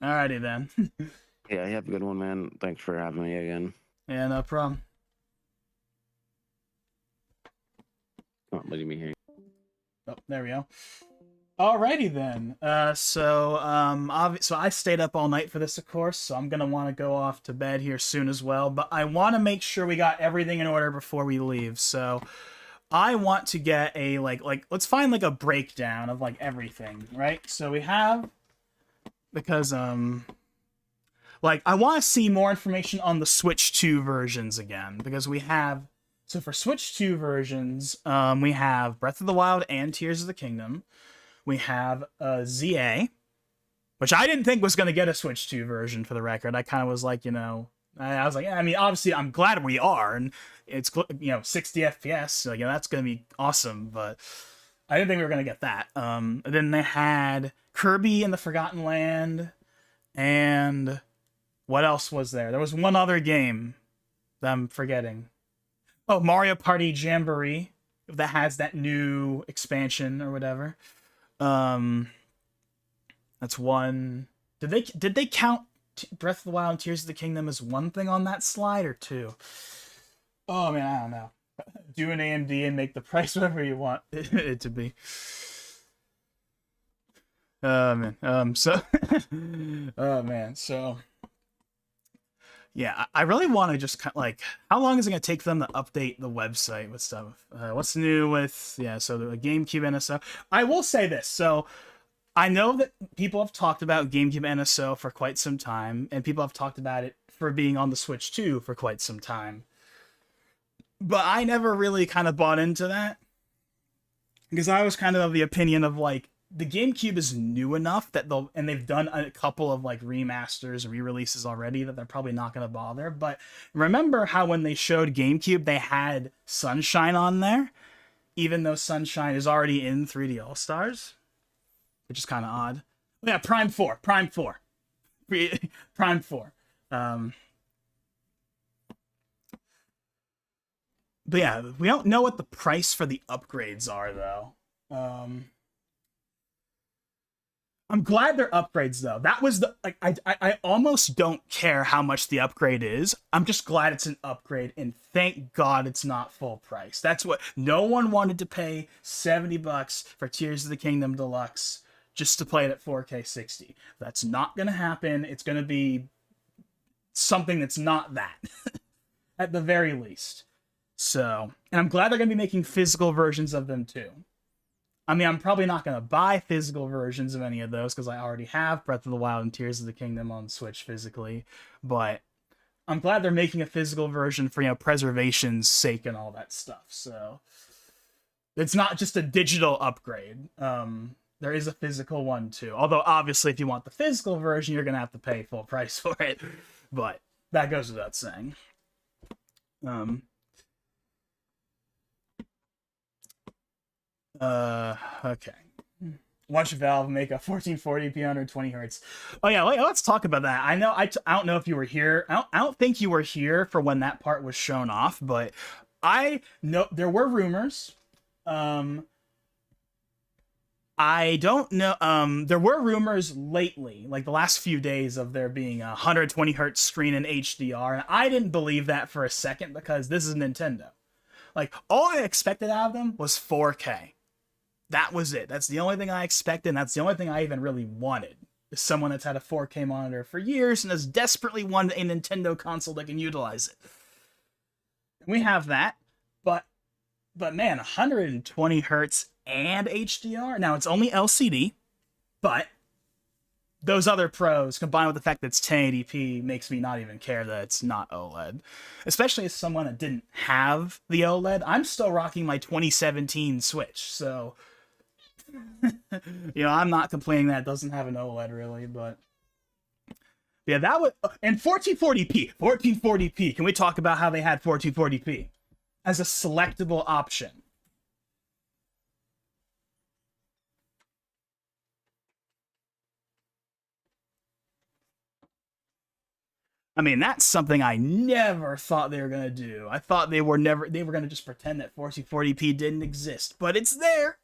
Alrighty then. Yeah, you have a good one, man. Thanks for having me again. Yeah, no problem. Not letting me hear. Oh, there we go. Alrighty then. So I stayed up all night for this, of course, so I'm gonna want to go off to bed here soon as well. But I want to make sure we got everything in order before we leave. So I want to get a like let's find like a breakdown of like everything, right? So we have, because Like, I want to see more information on the Switch 2 versions again, because we have... So for Switch 2 versions, we have Breath of the Wild and Tears of the Kingdom. We have ZA, which I didn't think was going to get a Switch 2 version, for the record. I kind of was like, I was like, I mean, obviously, I'm glad we are, and it's, 60 FPS, so, that's going to be awesome, but I didn't think we were going to get that. And then they had Kirby and the Forgotten Land, and what else was there? There was one other game that I'm forgetting. Oh, Mario Party Jamboree, that has that new expansion or whatever. That's one. Did they count Breath of the Wild and Tears of the Kingdom as one thing on that slide or two? Oh man, I don't know. Do an AMD and make the price whatever you want it to be. Oh man. So yeah, I really want to just how long is it going to take for them to update the website with stuff? What's new with, so the GameCube NSO. I will say this. So I know that people have talked about GameCube NSO for quite some time, and people have talked about it for being on the Switch 2 for quite some time. But I never really kind of bought into that, because I was kind of the opinion of the GameCube is new enough that they've done a couple of remasters and re-releases already that they're probably not going to bother. But remember how when they showed GameCube, they had Sunshine on there, even though Sunshine is already in 3D All-Stars, which is kind of odd. Yeah, Prime 4. Prime 4. But yeah, we don't know what the price for the upgrades are, though. I'm glad they're upgrades, though. That was I almost don't care how much the upgrade is. I'm just glad it's an upgrade, and thank God it's not full price. That's what no one wanted to pay $70 for Tears of the Kingdom Deluxe just to play it at 4K 60. That's not gonna happen. It's gonna be something that's not that, at the very least. So, and I'm glad they're gonna be making physical versions of them too. I mean, I'm probably not going to buy physical versions of any of those because I already have Breath of the Wild and Tears of the Kingdom on Switch physically. But I'm glad they're making a physical version for, preservation's sake and all that stuff. So it's not just a digital upgrade. There is a physical one too. Although, obviously, if you want the physical version, you're going to have to pay full price for it. But that goes without saying. Okay. Watch Valve make a 1440p 120 hertz. Oh yeah, let's talk about that. I know I don't know if you were here. I don't think you were here for when that part was shown off, but I know there were rumors. I don't know. There were rumors lately, like the last few days, of there being a 120 hertz screen in HDR, and I didn't believe that for a second because this is Nintendo. All I expected out of them was 4K. That was it. That's the only thing I expected, and that's the only thing I even really wanted. Is someone that's had a 4K monitor for years and has desperately wanted a Nintendo console that can utilize it. We have that, but man, 120 hertz and HDR. Now it's only LCD, but those other pros, combined with the fact that it's 1080p, makes me not even care that it's not OLED. Especially as someone that didn't have the OLED. I'm still rocking my 2017 Switch, so I'm not complaining that it doesn't have an OLED really, but yeah, that was, and 1440p. Can we talk about how they had 1440p as a selectable option? I mean, that's something I never thought they were going to do. I thought they were going to just pretend that 1440p didn't exist, but it's there.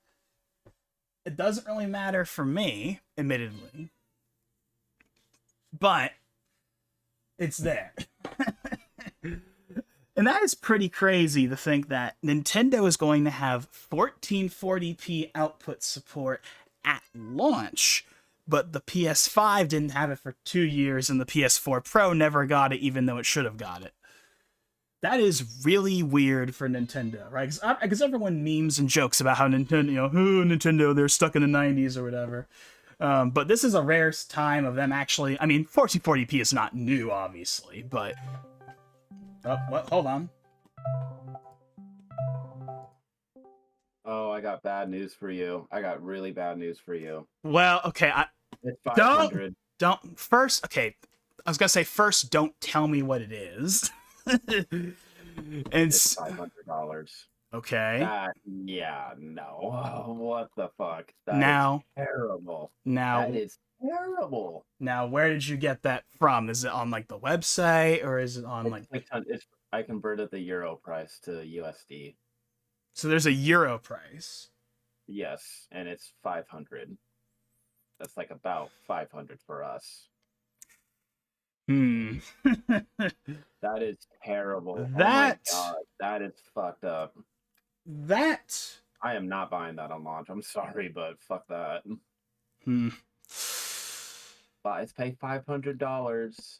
It doesn't really matter for me, admittedly, but it's there. And that is pretty crazy to think that Nintendo is going to have 1440p output support at launch, but the PS5 didn't have it for 2 years, and the PS4 Pro never got it, even though it should have got it. That is really weird for Nintendo, right? Because everyone memes and jokes about how Nintendo, Nintendo, they're stuck in the 90s or whatever. But this is a rare time of them actually. I mean, 1440p is not new, obviously, but oh, what? Hold on. Oh, I got bad news for you. I got really bad news for you. Well, okay, It's 500. don't first. Okay, I was gonna say first. Don't tell me what it is. It's $500. Okay. Yeah, no. What the fuck? Now, terrible. Now, that is terrible. Now, where did you get that from? Is it on like the website or is it on like? I converted the euro price to USD. So there's a euro price. Yes, and it's 500. That's like about 500 for us. That is terrible. That oh my God, that is fucked up. That I am not buying that on launch. I'm sorry, but fuck that. But pay $500.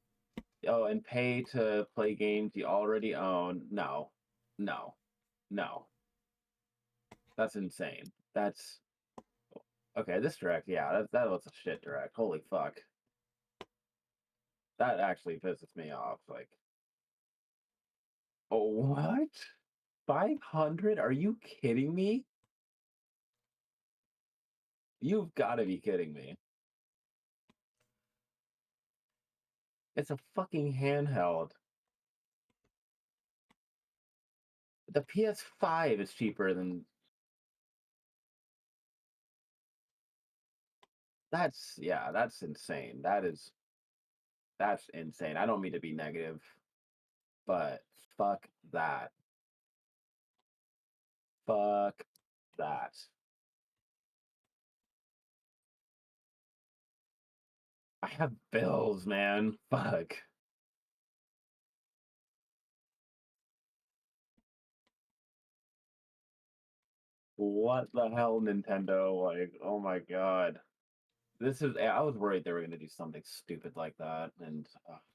Oh, and pay to play games you already own. No. That's insane. That's okay. This direct, yeah, that was a shit direct. Holy fuck. That actually pisses me off. Like, oh, what? 500? Are you kidding me? You've got to be kidding me. It's a fucking handheld. The PS5 is cheaper than... That's insane. That's insane. I don't mean to be negative, but fuck that. Fuck that. I have bills, man. Fuck. What the hell, Nintendo? Like, oh my God. I was worried they were going to do something stupid like that, and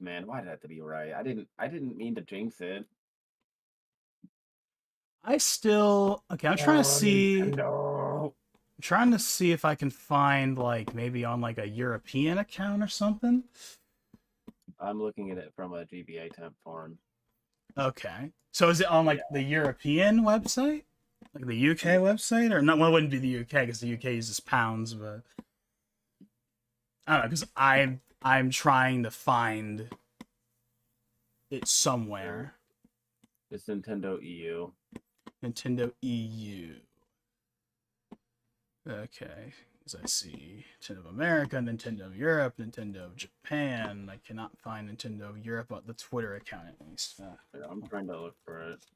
man, why did it have to be right? I didn't mean to jinx it. I'm trying to see. I'm trying to see if I can find like maybe on like a European account or something. I'm looking at it from a GBA temp form. Okay, so is it on like the European website, like the UK website, or no? Well, it wouldn't be the UK because the UK uses pounds, but. I don't know, because I'm trying to find it somewhere. It's Nintendo EU. Nintendo EU. Okay, as I see Nintendo America, Nintendo Europe, Nintendo Japan. I cannot find Nintendo Europe on the Twitter account at least. Yeah, I'm trying to look for it.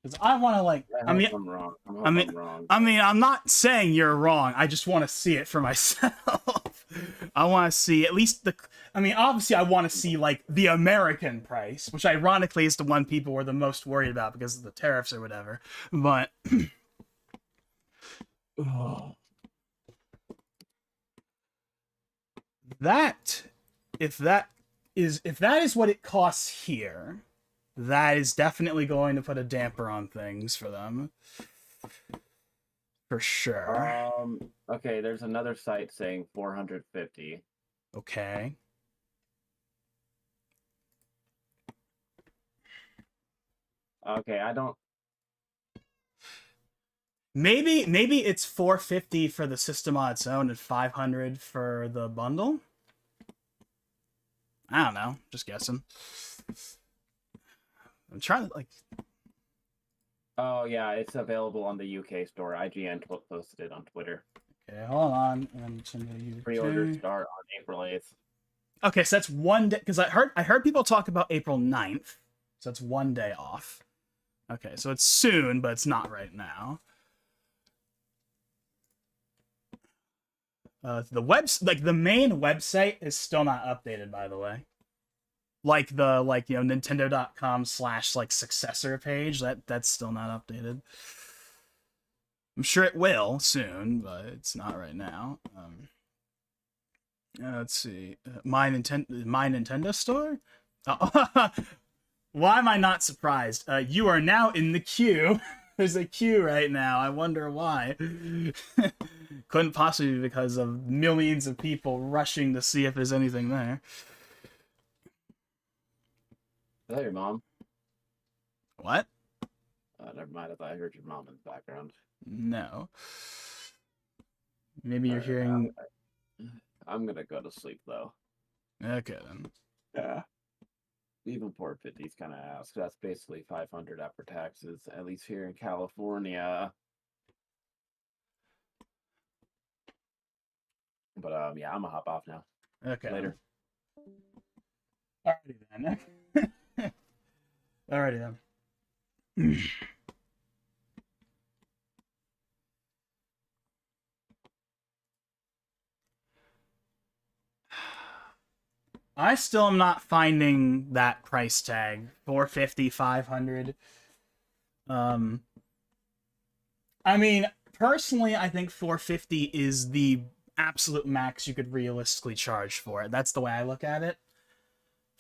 Because I want to like. I'm wrong. I'm wrong. I mean, I'm not saying you're wrong. I just want to see it for myself. I want to see at least the. I mean, obviously, I want to see like the American price, which ironically is the one people were the most worried about because of the tariffs or whatever. But if that is what it costs here. That is definitely going to put a damper on things for them. For sure. Okay, there's another site saying 450. Okay. Okay, I don't... Maybe it's 450 for the system on its own and 500 for the bundle? I don't know. Just guessing. I'm trying to, like... Oh, yeah, it's available on the UK store. IGN posted it on Twitter. Okay, hold on. Pre-orders start on April 8th. Okay, so that's one day... Because I heard people talk about April 9th. So that's one day off. Okay, so it's soon, but it's not right now. The main website is still not updated, by the way. Nintendo.com/successor page, that's still not updated. I'm sure it will soon, but it's not right now. Let's see. My Nintendo store? Oh, why am I not surprised? You are now in the queue. There's a queue right now. I wonder why. couldn't possibly be because of millions of people rushing to see if there's anything there. Is that your mom? What? Never mind. I thought I heard your mom in the background. No. Maybe you're Alright, hearing. I'm gonna go to sleep though. Okay then. Yeah. Even 450 is kind of ass. That's basically 500 after taxes, at least here in California. But yeah, I'm gonna hop off now. Okay. Later. Alrighty then. Alrighty then. I still am not finding that price tag. 450, 500. I mean, personally, I think 450 is the absolute max you could realistically charge for it. That's the way I look at it.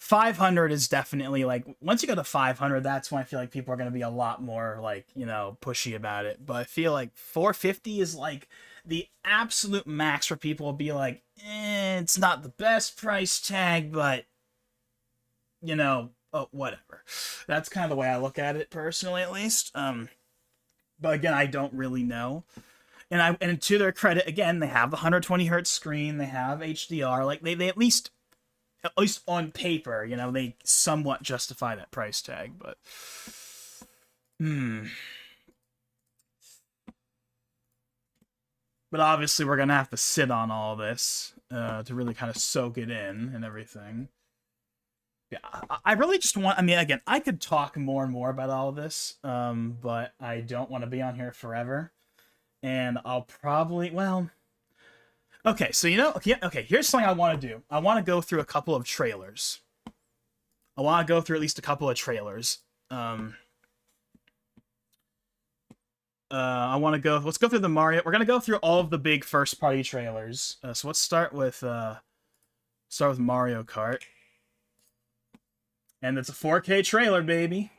500 is definitely like, once you go to 500, that's when I feel like people are going to be a lot more like, you know, pushy about it. But I feel like 450 is like the absolute max for people to be like, it's not the best price tag, but you know, whatever. That's kind of the way I look at it personally, at least. But again, I don't really know. And to their credit, again, they have the 120 hertz screen, they have HDR, like they at least on paper, you know, they somewhat justify that price tag, but But obviously we're gonna have to sit on all this to really kind of soak it in and everything. Yeah, I really just want, I mean, again, I could talk more and more about all of this, but I don't want to be on here forever. And I'll probably, well, okay, so you know, okay, here's something I want to do. I want to go through a couple of trailers. I want to go through at least a couple of trailers. I want to go, let's go through the Mario, we're going to go through all of the big first-party trailers. So let's start with Mario Kart. And it's a 4K trailer, baby.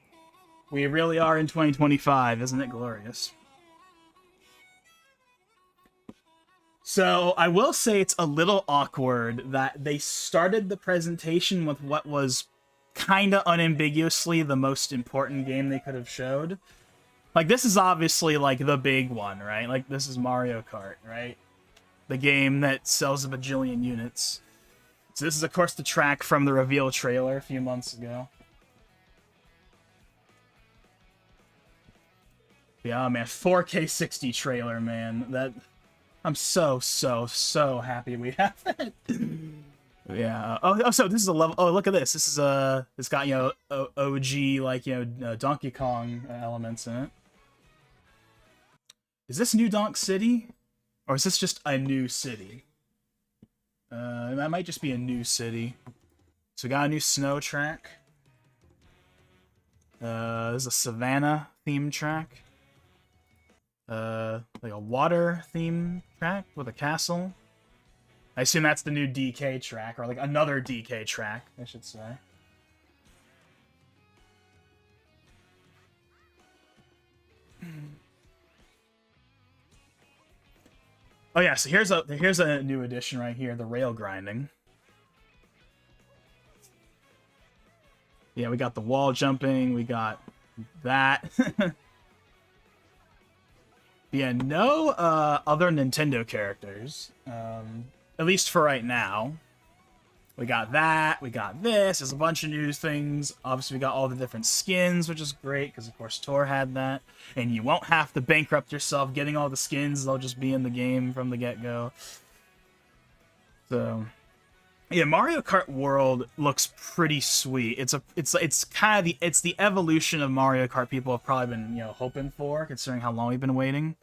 We really are in 2025, isn't it glorious? So, I will say it's a little awkward that they started the presentation with what was kinda unambiguously the most important game they could have showed. Like, this is obviously, like, the big one, right? Like, this is Mario Kart, right? The game that sells a bajillion units. So this is, of course, the track from the reveal trailer a few months ago. Yeah, man, 4K 60 trailer, man. That I'm so happy we have that. Yeah. Oh, so this is a level. Oh, look at this. This is it's got, you know, OG, like, you know, Donkey Kong elements in it. Is this New Donk City, or is this just a new city? That might just be a new city. So we got a new snow track. There's a Savannah theme track. Like a water theme track with a castle. I assume that's the new DK track, or like another DK track, I should say. Oh yeah, so here's a new addition right here, the rail grinding. Yeah, we got the wall jumping, we got that. Yeah, no other Nintendo characters, at least for right now. We got that, we got this, there's a bunch of new things. Obviously, we got all the different skins, which is great, because of course Tor had that. And you won't have to bankrupt yourself getting all the skins, they'll just be in the game from the get-go. So, yeah, Mario Kart World looks pretty sweet. It's kind of the evolution of Mario Kart people have probably been, you know, hoping for, considering how long we've been waiting.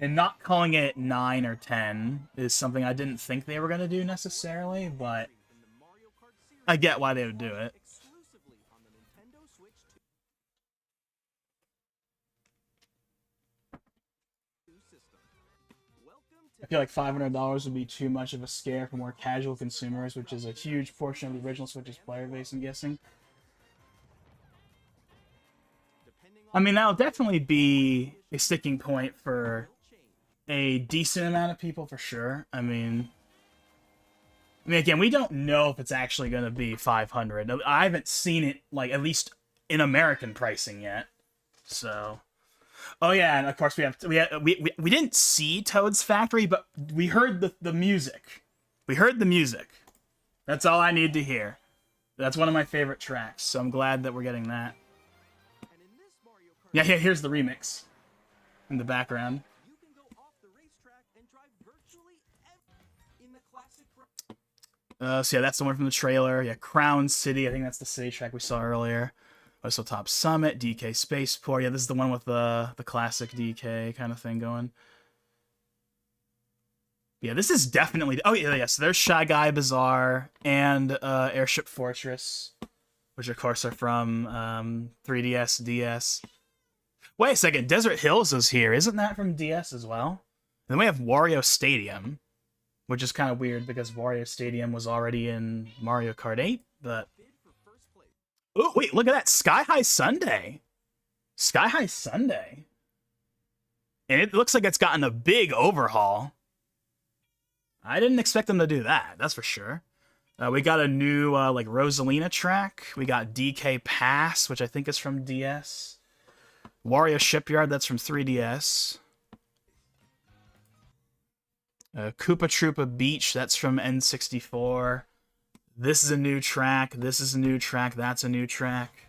And not calling it 9 or 10 is something I didn't think they were going to do necessarily, but I get why they would do it. I feel like $500 would be too much of a scare for more casual consumers, which is a huge portion of the original Switch's player base, I'm guessing. I mean, that'll definitely be a sticking point for a decent amount of people for sure. I mean, again, we don't know if it's actually going to be 500. I haven't seen it, like, at least in American pricing yet. So, oh yeah, and of course we didn't see Toad's Factory, but we heard the music. We heard the music. That's all I need to hear. That's one of my favorite tracks, so I'm glad that we're getting that. Yeah, here's the remix in the background. So yeah, that's the one from the trailer. Yeah, Crown City, I think that's the city track we saw earlier. Also Top Summit, DK Spaceport. Yeah, this is the one with the classic DK kind of thing going. Yeah, this is definitely... Oh, yeah, so there's Shy Guy Bazaar and Airship Fortress, which, of course, are from 3DS, DS. Wait a second, Desert Hills is here. Isn't that from DS as well? Then we have Wario Stadium, which is kind of weird because Wario Stadium was already in Mario Kart 8, but... Oh, wait, look at that. Sky High Sundae. Sky High Sundae. And it looks like it's gotten a big overhaul. I didn't expect them to do that, that's for sure. We got a new, like, Rosalina track. We got DK Pass, which I think is from DS. Wario Shipyard, that's from 3DS. Koopa Troopa Beach, that's from N64. This is a new track, this is a new track, that's a new track.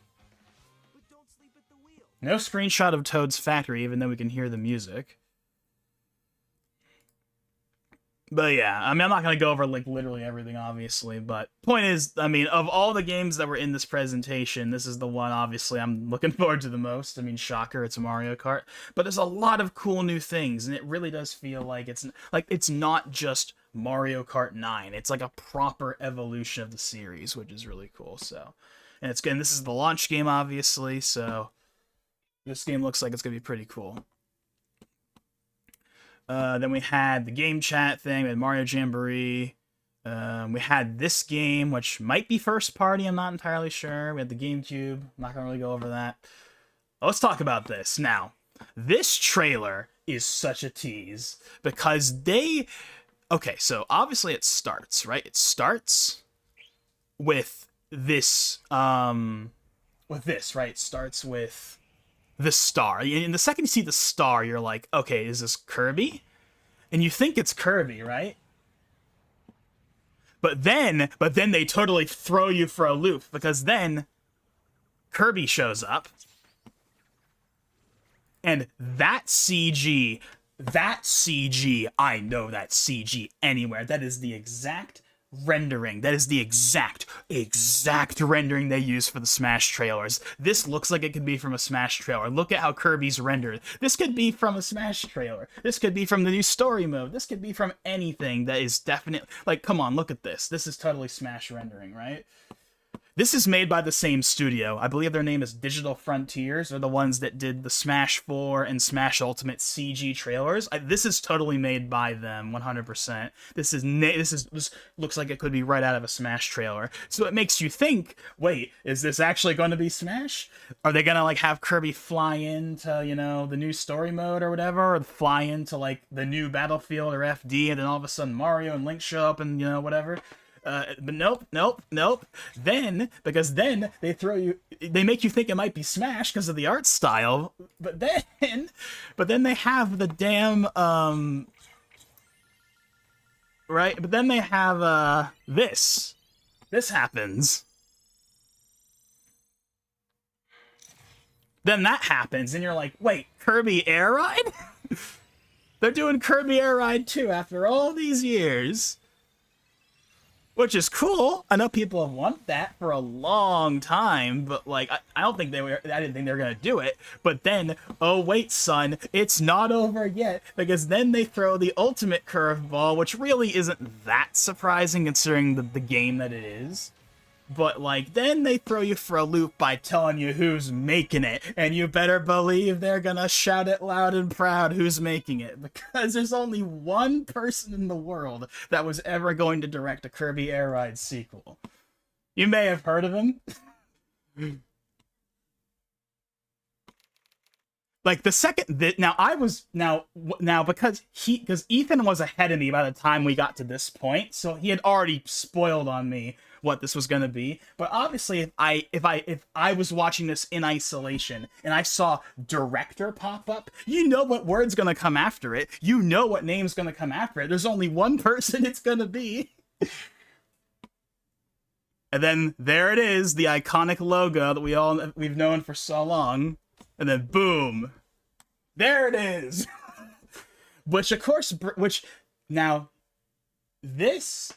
No screenshot of Toad's Factory, even though we can hear the music. But yeah, I mean, I'm not going to go over, like, literally everything, obviously, but point is, I mean, of all the games that were in this presentation, this is the one, obviously, I'm looking forward to the most. I mean, shocker, it's Mario Kart, but there's a lot of cool new things, and it really does feel like it's not just Mario Kart 9, it's like a proper evolution of the series, which is really cool, so, and it's good, and this is the launch game, obviously, so this game looks like it's going to be pretty cool. Then we had the game chat thing, we had Mario Jamboree. We had this game, which might be first party, I'm not entirely sure. We had the GameCube, I'm not going to really go over that. Let's talk about this. Now, this trailer is such a tease, because they... Okay, so obviously it starts, right? It starts with this, right? It starts with the star. And the second you see the star, you're like, okay, is this Kirby? And you think it's Kirby, right? But then they totally throw you for a loop, because then Kirby shows up. And that CG, I know that CG anywhere. That is the exact rendering. That is the exact rendering they use for the Smash trailers. This looks like it could be from a Smash trailer. Look at how Kirby's rendered. This could be from a Smash trailer. This could be from the new story mode. This could be from anything that is definitely... Like, come on, look at this. This is totally Smash rendering, right? This is made by the same studio. I believe their name is Digital Frontiers. They're the ones that did the Smash 4 and Smash Ultimate CG trailers. This is totally made by them, 100%. This looks like it could be right out of a Smash trailer. So it makes you think, wait, is this actually going to be Smash? Are they going to, like, have Kirby fly into, you know, the new story mode or whatever? Or fly into, like, the new Battlefield or FD, and then all of a sudden Mario and Link show up and, you know, whatever? But nope. Then, because then they make you think it might be Smash because of the art style. But then they have the damn, right? But then they have, this. This happens. Then that happens, and you're like, wait, Kirby Air Ride? They're doing Kirby Air Ride 2 after all these years. Which is cool. I know people have wanted that for a long time, but like I didn't think they were gonna do it. But then, oh wait, son, it's not over yet, because then they throw the ultimate curveball, which really isn't that surprising considering the game that it is. But like then they throw you for a loop by telling you who's making it, and you better believe they're gonna shout it loud and proud who's making it, because there's only one person in the world that was ever going to direct a Kirby Air Ride sequel. You may have heard of him. Like the second that now I was now because Ethan was ahead of me by the time we got to this point, so he had already spoiled on me what this was gonna be. But obviously, if I was watching this in isolation and I saw director pop up, you know what word's gonna come after it. You know what name's gonna come after it. There's only one person it's gonna be. And then there it is, the iconic logo that we've known for so long. And then boom, there it is. Which of course, now this,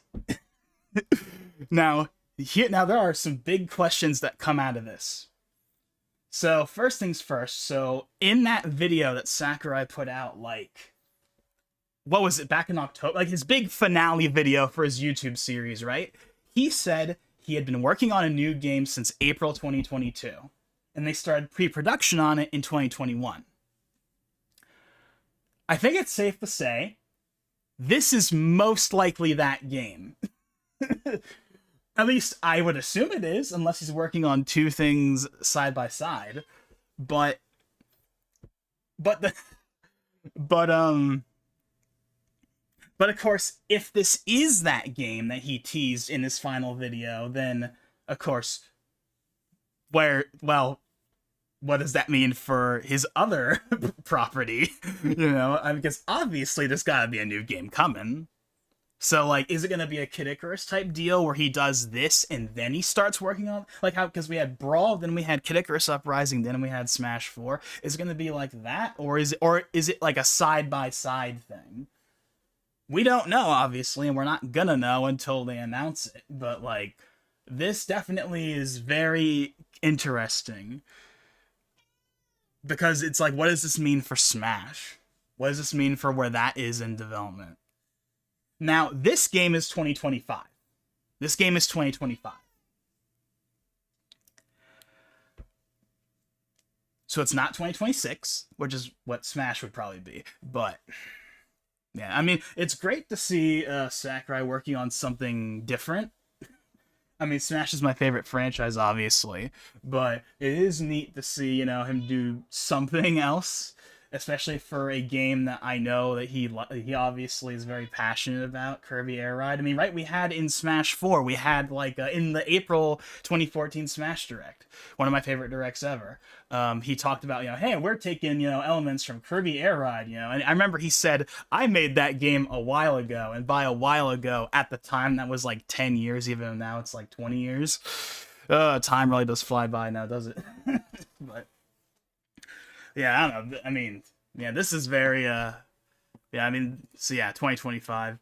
now there are some big questions that come out of this. So first things first. So in that video that Sakurai put out, like, what was it, back in October, like his big finale video for his YouTube series, right? He said he had been working on a new game since April 2022. And they started pre-production on it in 2021. I think it's safe to say this is most likely that game. At least I would assume it is, unless he's working on two things side by side. But of course, if this is that game that he teased in his final video, then of course, what does that mean for his other property? You know, because obviously there's gotta be a new game coming. So, like, is it gonna be a Kid Icarus type deal where he does this and then he starts working on, like, how, because we had Brawl, then we had Kid Icarus Uprising, then we had Smash 4. Is it gonna be like that, or is it like a side by side thing? We don't know, obviously, and we're not gonna know until they announce it. But like, this definitely is very interesting. Because it's like, what does this mean for Smash? What does this mean for where that is in development? Now, this game is 2025. This game is 2025. So it's not 2026, which is what Smash would probably be. But, yeah, I mean, it's great to see Sakurai working on something different. I mean, Smash is my favorite franchise, obviously, but it is neat to see, you know, him do something else, especially for a game that I know that he obviously is very passionate about, Kirby Air Ride. I mean, right, we had in Smash 4, we had, like, in the April 2014 Smash Direct, one of my favorite directs ever, he talked about, you know, hey, we're taking, you know, elements from Kirby Air Ride, you know, and I remember he said, I made that game a while ago, and by a while ago, at the time, that was like 10 years, even now it's like 20 years. Time really does fly by now, does it? But yeah, I don't know. I mean, yeah, this is very, yeah, I mean, so yeah, 2025.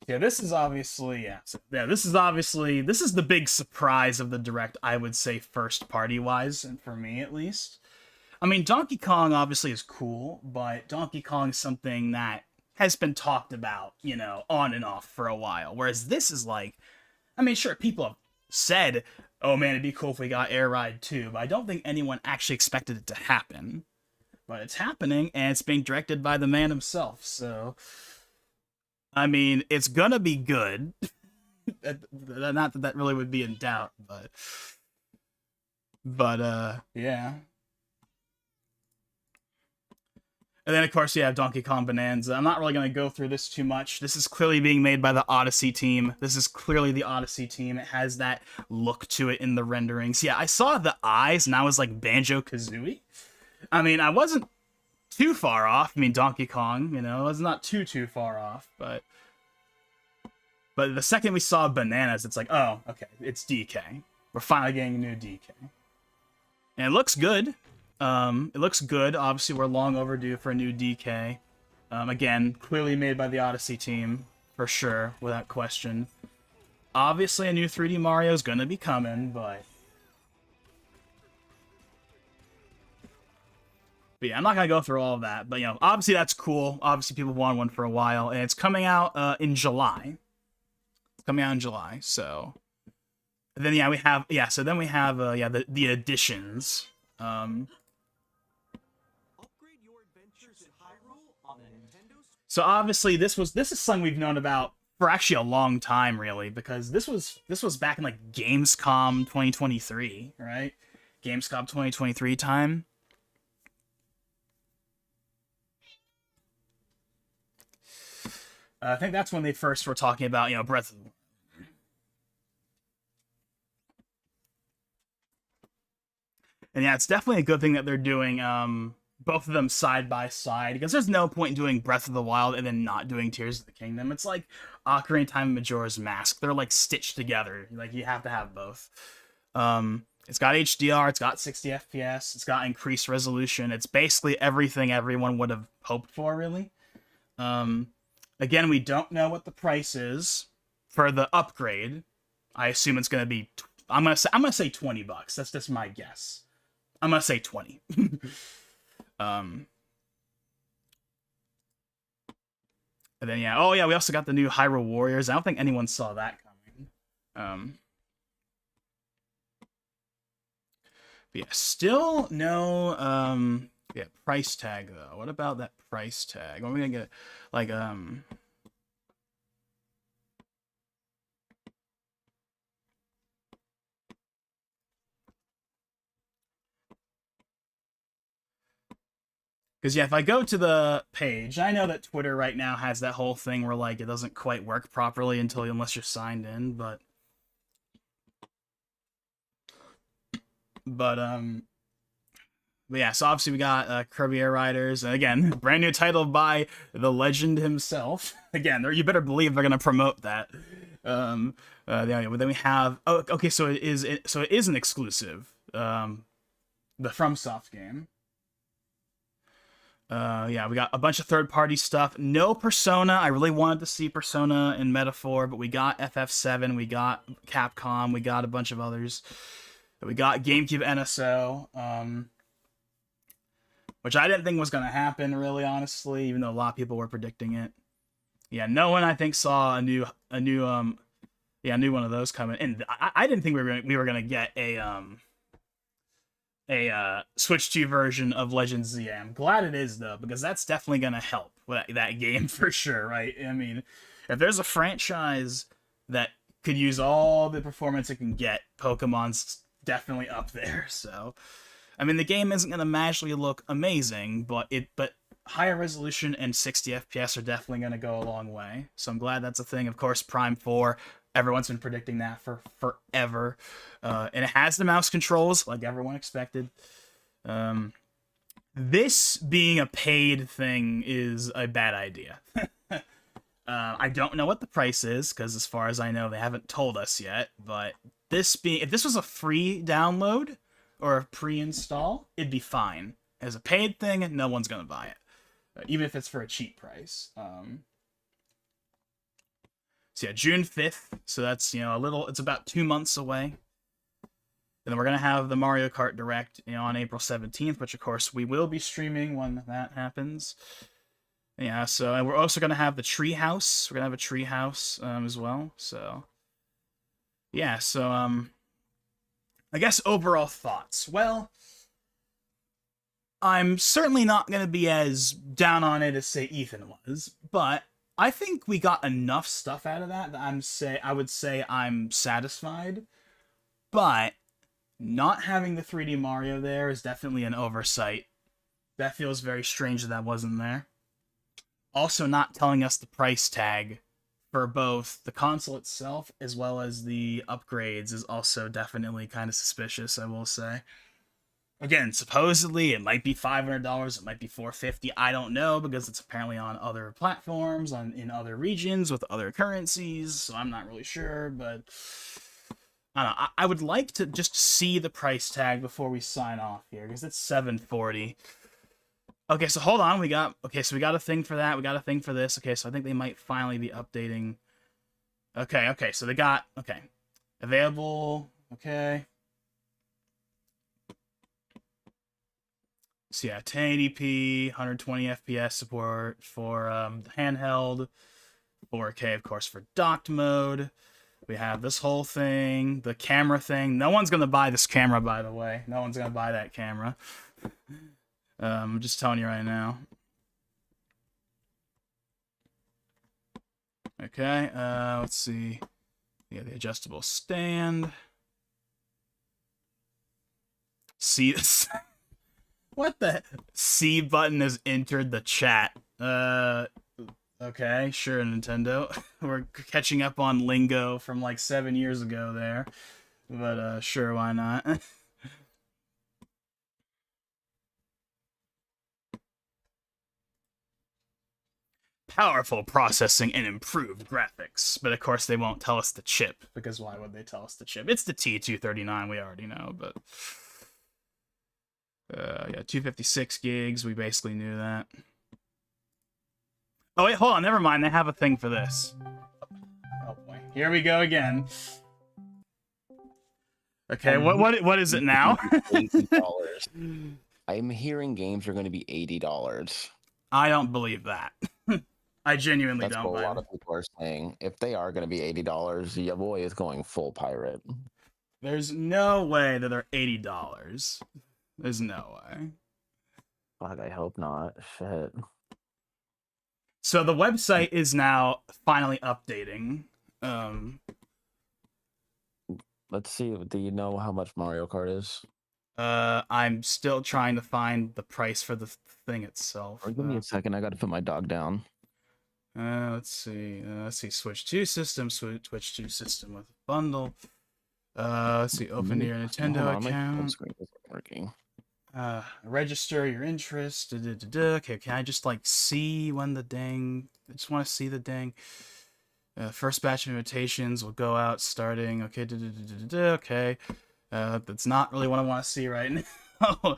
Yeah, this is obviously, yeah, so, yeah, this is the big surprise of the Direct, I would say, first party-wise, and for me, at least. I mean, Donkey Kong obviously is cool, but Donkey Kong is something that has been talked about, you know, on and off for a while, whereas this is like, I mean, sure, people have said, oh man, it'd be cool if we got Air Ride 2, but I don't think anyone actually expected it to happen. But it's happening, and it's being directed by the man himself, so I mean, it's gonna be good. Not that really would be in doubt, but yeah. And then, of course, you have Donkey Kong Bonanza. I'm not really going to go through this too much. This is clearly being made by the Odyssey team. This is clearly the Odyssey team. It has that look to it in the renderings. Yeah, I saw the eyes, and I was like, Banjo-Kazooie? I mean, I wasn't too far off. I mean, Donkey Kong, you know, I was not too far off, but the second we saw Bananas, it's like, oh, okay, it's DK. We're finally getting a new DK. And it looks good. It looks good. Obviously, we're long overdue for a new DK. Again, clearly made by the Odyssey team, for sure, without question. Obviously, a new 3D Mario is gonna be coming, but yeah, I'm not gonna go through all of that. But, you know, obviously that's cool. Obviously, people wanted one for a while, and it's coming out in July. It's coming out in July, so. And then, yeah, we have, yeah, so then we have, yeah, the additions. So obviously this is something we've known about for actually a long time, really, because this was back in like Gamescom 2023, right? Gamescom 2023 time. I think that's when they first were talking about, Breath of the Wild. And yeah, it's definitely a good thing that they're doing both of them side by side, because there's no point in doing Breath of the Wild and then not doing Tears of the Kingdom. It's like Ocarina of Time and Majora's Mask. They're like stitched together. Like you have to have both. It's got HDR, it's got 60 FPS, it's got increased resolution. It's basically everything everyone would have hoped for, really. Again, we don't know what the price is for the upgrade. I assume it's going to be I'm going to say $20. That's just my guess. I'm going to say 20. And then yeah, oh yeah, we also got the new Hyrule Warriors. I don't think anyone saw that coming. But yeah, still no price tag though. What about that price tag? What are we gonna get? Like because yeah, if I go to the page, I know that Twitter right now has that whole thing where like it doesn't quite work properly unless you're signed in, but yeah, so obviously we got Kirby Air Riders, and again, brand new title by the legend himself. Again, you better believe they're gonna promote that. But then we have so it is an exclusive, the FromSoft game. Yeah, we got a bunch of third-party stuff. No Persona. I really wanted to see Persona in Metaphor, but we got FF7, we got Capcom, we got a bunch of others. We got GameCube NSO, which I didn't think was going to happen, really, honestly, even though a lot of people were predicting it. Yeah, no one, I think, saw a new one of those coming. And I didn't think we were gonna get a Switch 2 version of Legends Z. I'm glad it is, though, because that's definitely gonna help with that game for sure, right? I mean, if there's a franchise that could use all the performance it can get, Pokemon's definitely up there. So, I mean, the game isn't gonna magically look amazing, but higher resolution and 60 FPS are definitely gonna go a long way. So I'm glad that's a thing. Of course, Prime 4. Everyone's been predicting that for forever. And it has the mouse controls, like everyone expected. This being a paid thing is a bad idea. I don't know what the price is, because as far as I know, they haven't told us yet. But if this was a free download or a pre-install, it'd be fine. As a paid thing, no one's going to buy it, even if it's for a cheap price. So yeah, June 5th. So that's, it's about 2 months away. And then we're going to have the Mario Kart Direct, on April 17th, which of course we will be streaming when that happens. Yeah, so, and we're also going to have the Treehouse. We're going to have a Treehouse as well. So, yeah, so, I guess overall thoughts. Well, I'm certainly not going to be as down on it as, say, Ethan was, but I think we got enough stuff out of that I would say I'm satisfied. But not having the 3D Mario there is definitely an oversight. That feels very strange that wasn't there. Also, not telling us the price tag for both the console itself as well as the upgrades is also definitely kind of suspicious, I will say. Again, supposedly it might be $500, it might be $450. I don't know, because it's apparently on other platforms, in other regions with other currencies. So I'm not really sure, but I don't know. I would like to just see the price tag before we sign off here, because it's $740. Okay, so hold on. We got a thing for that. We got a thing for this. Okay, so I think they might finally be updating. Okay, so they got available. Okay. So yeah, 1080p, 120 FPS support for handheld, 4K of course for docked mode. We have this whole thing, the camera thing. No one's gonna buy this camera, by the way. No one's gonna buy that camera. I'm just telling you right now. Okay, let's see. Yeah, the adjustable stand. See this. What the C button has entered the chat. Okay, sure, Nintendo. We're catching up on lingo from like 7 years ago there. But sure, why not? Powerful processing and improved graphics. But of course they won't tell us the chip, because why would they tell us the chip? It's the T239, we already know, but yeah, 256 gigs, we basically knew that. Oh wait, hold on, never mind, they have a thing for this. Oh boy, here we go again. Okay, what is it now? $80. I'm hearing games are going to be $80. I don't believe that. I genuinely That's don't. what a lot of people are saying. If they are going to be $80, your boy is going full pirate. There's no way that they're $80. There's no way. Fuck, I hope not. Shit. So the website is now finally updating. Let's see. Do you know how much Mario Kart is? I'm still trying to find the price for the thing itself. Or give me a second. I got to put my dog down. Let's see. Switch 2 system. Switch 2 system with a bundle. Let's see. Open your Nintendo account. My screen isn't working. Register your interest. Okay, can I just like see when the dang? I just want to see the dang. First batch of invitations will go out starting. Okay, okay. That's not really what I want to see right now.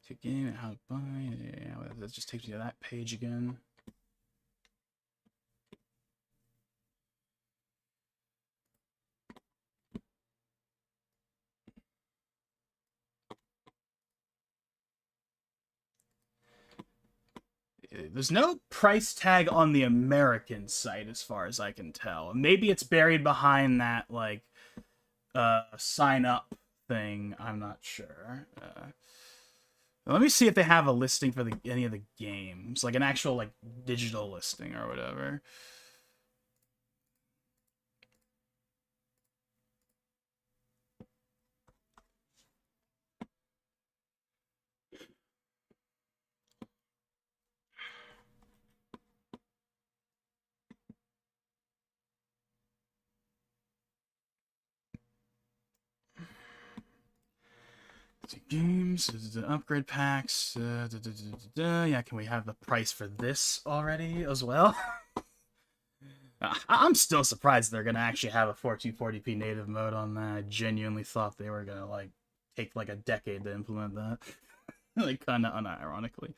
To game it, how to buy it. Yeah, that just takes me to that page again. There's no price tag on the American site as far as I can tell. Maybe it's buried behind that like sign up thing. I'm not sure. Let me see if they have a listing for any of the games, like an actual like digital listing or whatever. Games, upgrade packs. Yeah, can we have the price for this already as well? I'm still surprised they're gonna actually have a 1440p native mode on that. I genuinely thought they were gonna like take like a decade to implement that, like kind of unironically.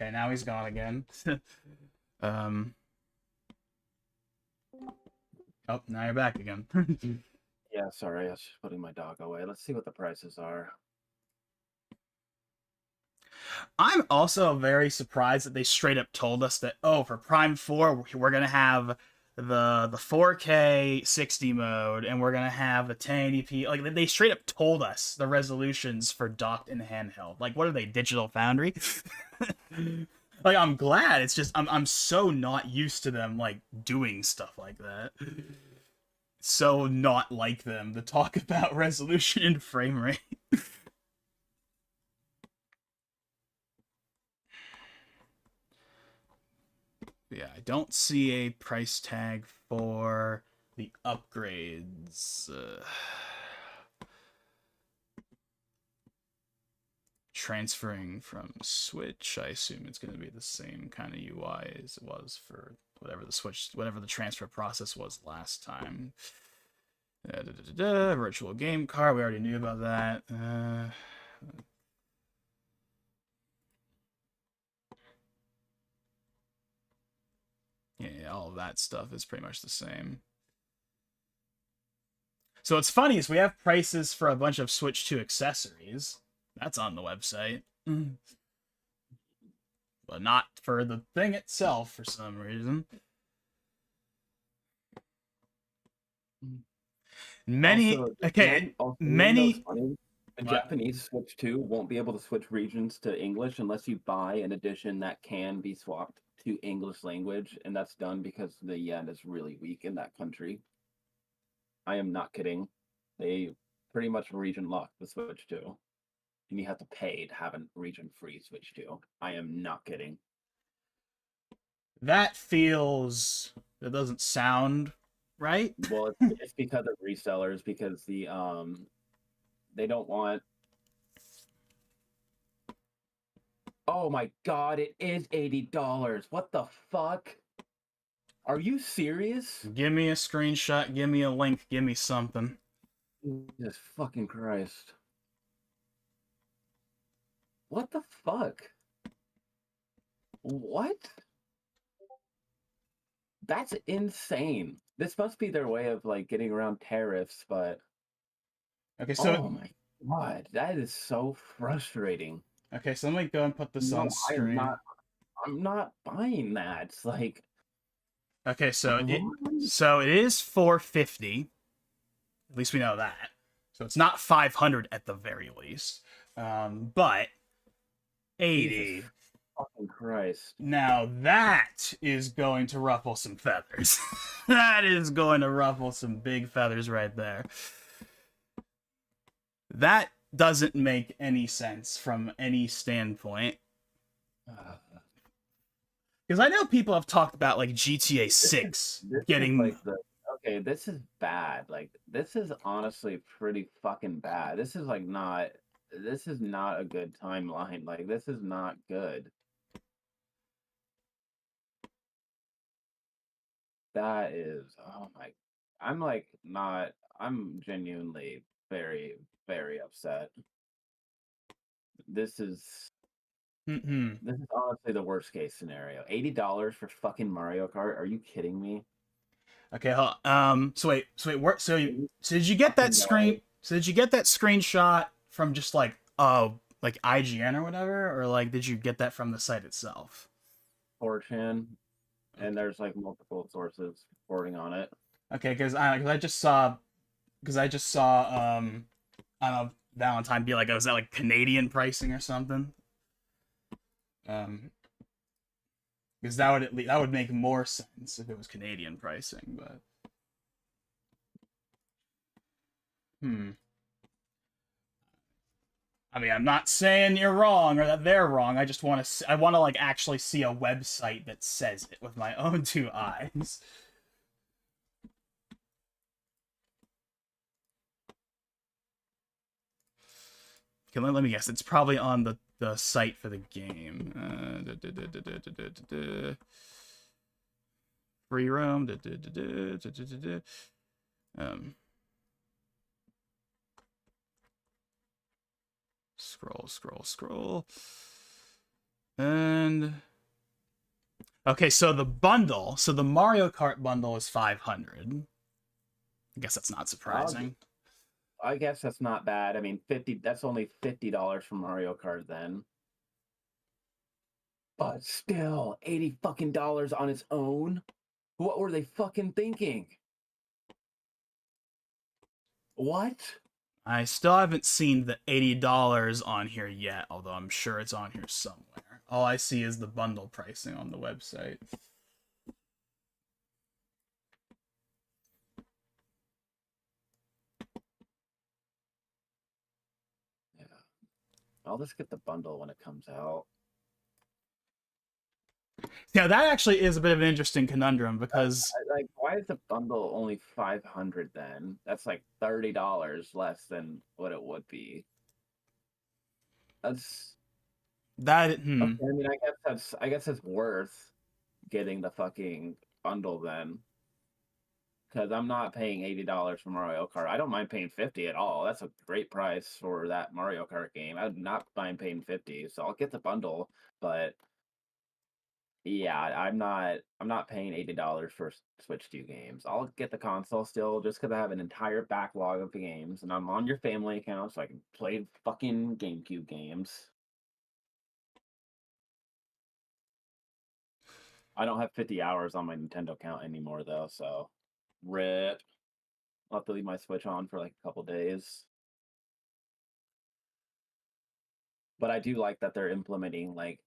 Okay, now he's gone again. Oh, now you're back again. Yeah, sorry, I was just putting my dog away. Let's see what the prices are. I'm also very surprised that they straight up told us that, oh, for Prime 4, we're going to have the 4K 60 mode, and we're going to have the 1080p. Like, they straight up told us the resolutions for docked and handheld. Like, what are they, Digital Foundry? Like, I'm glad. It's just, I'm so not used to them, like, doing stuff like that. So not like them to talk about resolution and frame rate. Yeah, I don't see a price tag for the upgrades. Transferring from Switch, I assume it's going to be the same kind of UI as it was for whatever the transfer process was last time. Virtual game card, we already knew about that. Yeah, all of that stuff is pretty much the same. So what's funny is we have prices for a bunch of Switch 2 accessories. That's on the website. But not for the thing itself for some reason. Many Also, okay, also, many. funny? The What? Japanese Switch 2 won't be able to switch regions to English unless you buy an edition that can be swapped to English language, and that's done because the yen is really weak in that country. I am not kidding. They pretty much region lock the Switch 2, and you have to pay to have a region-free Switch 2. I am not kidding. That doesn't sound right. Well, it's because of resellers, because they don't want. Oh my god, it is $80. What the fuck? Are you serious? Give me a screenshot, give me a link, give me something. Jesus fucking Christ. What the fuck? What? That's insane. This must be their way of like getting around tariffs, but Okay, so oh my god, that is so frustrating. okay, so let me go and put this on screen. I'm not buying that. It's like Okay, so it what? is $450. At least we know that. So it's not $500 at the very least. But $80. Jesus fucking Christ. Now that is going to ruffle some feathers. That is going to ruffle some big feathers right there. That doesn't make any sense from any standpoint. Because I know people have talked about like GTA 6 This getting is like okay, this is bad. Like this is honestly pretty fucking bad. This is not a good timeline. Like this is not good. That is oh my I'm genuinely very, very upset. This is this is honestly the worst case scenario. $80 for fucking Mario Kart? Are you kidding me? Okay, so wait, so did you get that screenshot from just like IGN or whatever, or like did you get that from the site itself? 4chan, and there's like multiple sources reporting on it. Okay, because I just saw I don't know, Valentine be like, oh, is that like Canadian pricing or something? Because that would make more sense if it was Canadian pricing, but I mean, I'm not saying you're wrong or that they're wrong. I just want to like actually see a website that says it with my own two eyes. Okay, let me guess. It's probably on the site for the game. Free roam. Scroll. And okay, so the bundle, so the Mario Kart bundle is $500. I guess that's not surprising. I guess that's not bad. I mean, that's only $50 for Mario Kart then. But still, $80 fucking on its own? What were they fucking thinking? What? I still haven't seen the $80 on here yet, although I'm sure it's on here somewhere. All I see is the bundle pricing on the website. Yeah. I'll just get the bundle when it comes out. Yeah, that actually is a bit of an interesting conundrum because like, why is the bundle only $500 then? That's like $30 less than what it would be. That's that. Okay, I mean, I guess it's worth getting the fucking bundle then, because I'm not paying $80 for Mario Kart. I don't mind paying $50 at all. That's a great price for that Mario Kart game. I'd not mind paying $50, so I'll get the bundle. But yeah, I'm not paying $80 for Switch 2 games. I'll get the console still, just because I have an entire backlog of games, and I'm on your family account, so I can play fucking GameCube games. I don't have 50 hours on my Nintendo account anymore, though, so RIP. I'll have to leave my Switch on for like a couple days. But I do like that they're implementing, like,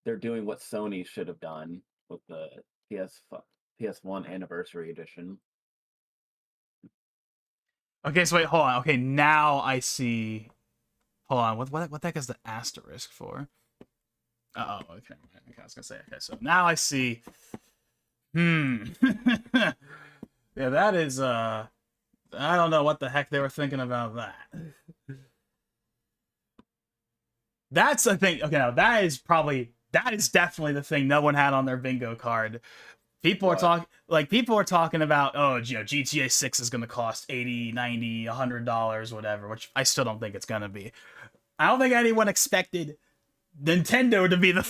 they're doing what Sony should have done with the PS1 Anniversary Edition. Okay, so wait, hold on. Okay, now I see. Hold on. What the heck is the asterisk for? Oh, okay. I was gonna say. Okay, so now I see. Yeah, that is. I don't know what the heck they were thinking about that. That's the thing. Okay, now that is definitely the thing no one had on their bingo card. People are talking about, oh, you know, GTA 6 is going to cost $80, $90, $100, whatever, which I still don't think it's going to be. I don't think anyone expected Nintendo to be the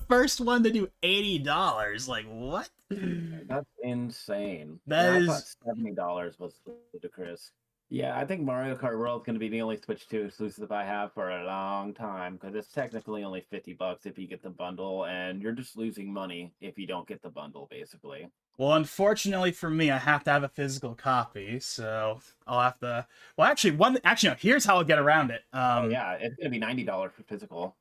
first one to do $80. Like, what? That's insane. That is... I thought $70 was ludicrous. Yeah, I think Mario Kart World is going to be the only Switch 2 exclusive I have for a long time, because it's technically only $50 if you get the bundle, and you're just losing money if you don't get the bundle, basically. Well, unfortunately for me, I have to have a physical copy, so I'll have to... Well, actually, no, here's how I'll get around it. Yeah, it's going to be $90 for physical.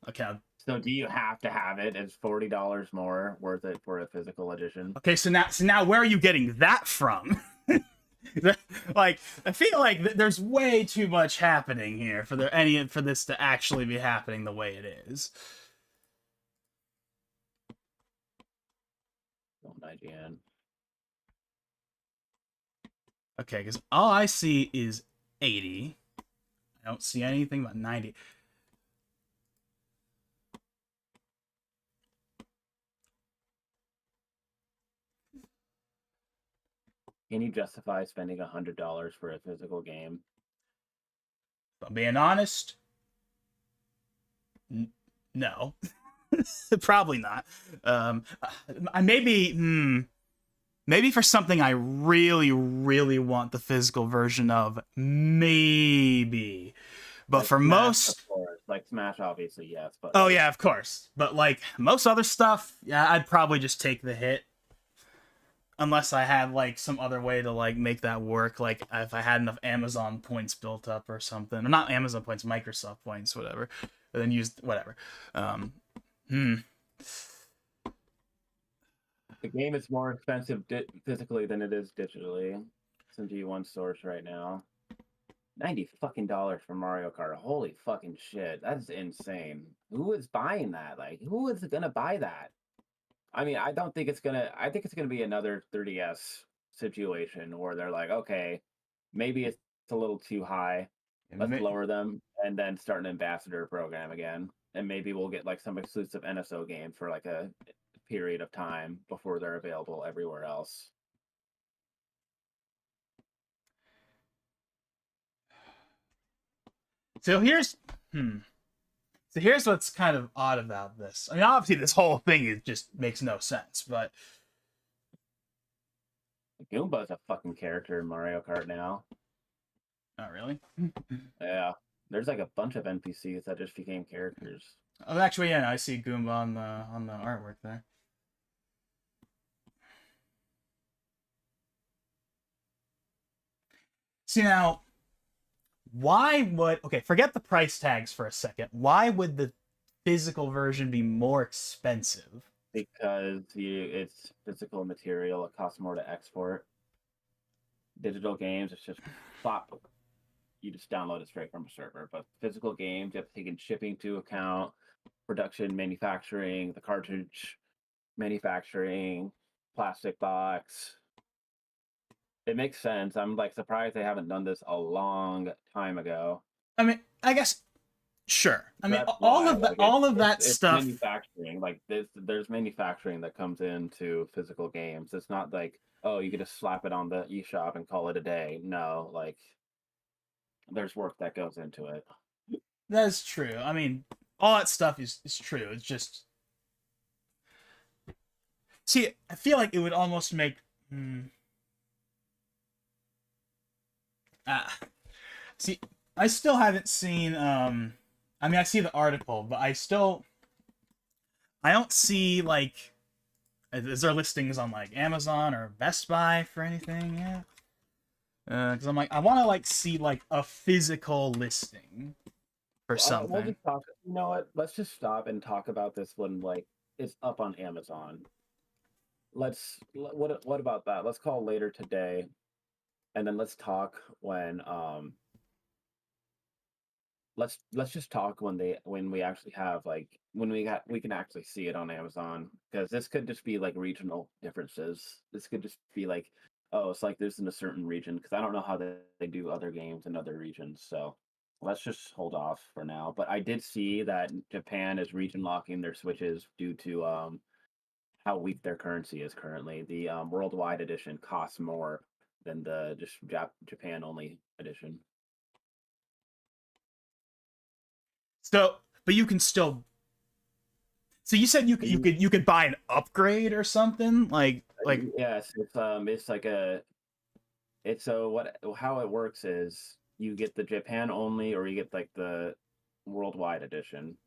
Okay. So do you have to have it? It's $40 more worth it for a physical edition. Okay, so now where are you getting that from? Like, I feel like there's way too much happening here for this to actually be happening the way it is. IGN. Okay, because all I see is 80. I don't see anything but 90. Can you justify spending $100 for a physical game? If I'm being honest, no. Probably not. Maybe for something I really, really want the physical version of, maybe. But like for Smash, most... of course. Like Smash, obviously, yes. But oh, yeah, of course. But, like, most other stuff, yeah, I'd probably just take the hit. Unless I had, like, some other way to, like, make that work. Like, if I had enough Amazon points built up or something. Or not Amazon points, Microsoft points, whatever. And then use whatever. The game is more expensive physically than it is digitally. It's in G1 source right now. $90 fucking for Mario Kart. Holy fucking shit. That's insane. Who is buying that? Like, who is gonna buy that? I mean, I think it's gonna be another 3DS situation where they're like, okay, maybe it's a little too high. Let's lower them and then start an ambassador program again. And maybe we'll get like some exclusive NSO game for like a period of time before they're available everywhere else. So here's what's kind of odd about this. I mean, obviously this whole thing just makes no sense, but Goomba's a fucking character in Mario Kart now. Oh, really? Yeah. There's like a bunch of NPCs that just became characters. Oh, actually, yeah, I see Goomba on the artwork there. See, now, forget the price tags for a second. Why would the physical version be more expensive? Because it's physical material, it costs more to export. Digital games, it's just plop. You just download it straight from a server. But physical games, you have to take in shipping to account, production, manufacturing, the cartridge manufacturing, plastic box. It makes sense. I'm like surprised they haven't done this a long time ago. I mean, I guess, sure. I mean, all of that stuff. Manufacturing, like there's manufacturing that comes into physical games. It's not like, oh, you can just slap it on the eShop and call it a day. No, like there's work that goes into it. That's true. I mean, all that stuff is true. It's just, see, I feel like it would almost make. See, I still haven't seen. I mean, I see the article, but I don't see like. Is there listings on like Amazon or Best Buy for anything yet? Because I'm like, I want to like see like a physical listing for We'll something. just talk. You know what? Let's just stop and talk about this when like it's up on Amazon. What about that? Let's call later today, and then let's talk when let's just talk when we actually have like when we can actually see it on Amazon, because this could just be like regional differences. This could just be like, oh, it's like this in a certain region, because I don't know how they do other games in other regions. So let's just hold off for now. But I did see that Japan is region locking their switches due to how weak their currency is currently. The worldwide edition costs more than the just Japan only edition. So, but you can still. So you said you could buy an upgrade or something like Yes, it's like a it's so what how it works is you get the Japan only or you get like the worldwide edition.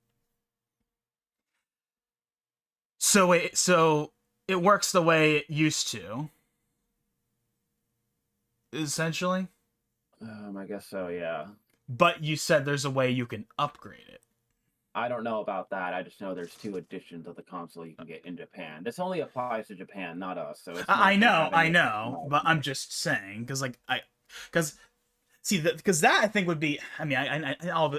so it works the way it used to. Essentially. I guess so, yeah. But you said there's a way you can upgrade it. I don't know about that. I just know there's 2 editions of the console you can get in Japan. This only applies to Japan, not us. So it's I know, but I'm just saying because because that I think would be. I mean, all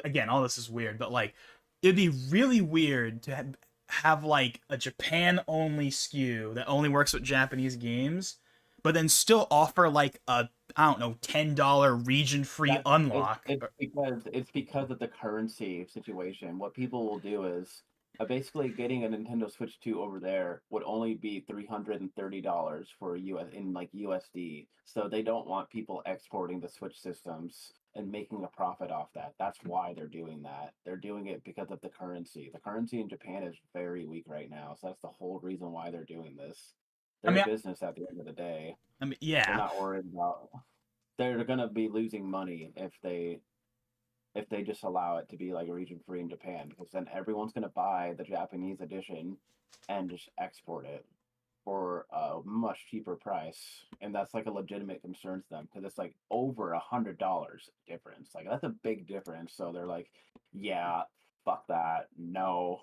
this is weird, but like it'd be really weird to have like a Japan only SKU that only works with Japanese games, but then still offer like a I don't know $10 region free unlock. It's because of the currency situation. What people will do is basically getting a Nintendo Switch 2 over there would only be $330 for US in like USD. So they don't want people exporting the Switch systems and making a profit off that. That's why they're doing that. They're doing it because of the currency. The currency in Japan is very weak right now. So that's the whole reason why they're doing this. They're a business at the end of the day. I mean, yeah. They're not worried about. They're gonna be losing money if they just allow it to be like region free in Japan, because then everyone's gonna buy the Japanese edition and just export it for a much cheaper price, and that's like a legitimate concern to them because it's like over $100 difference. Like that's a big difference. So they're like, yeah, fuck that. No,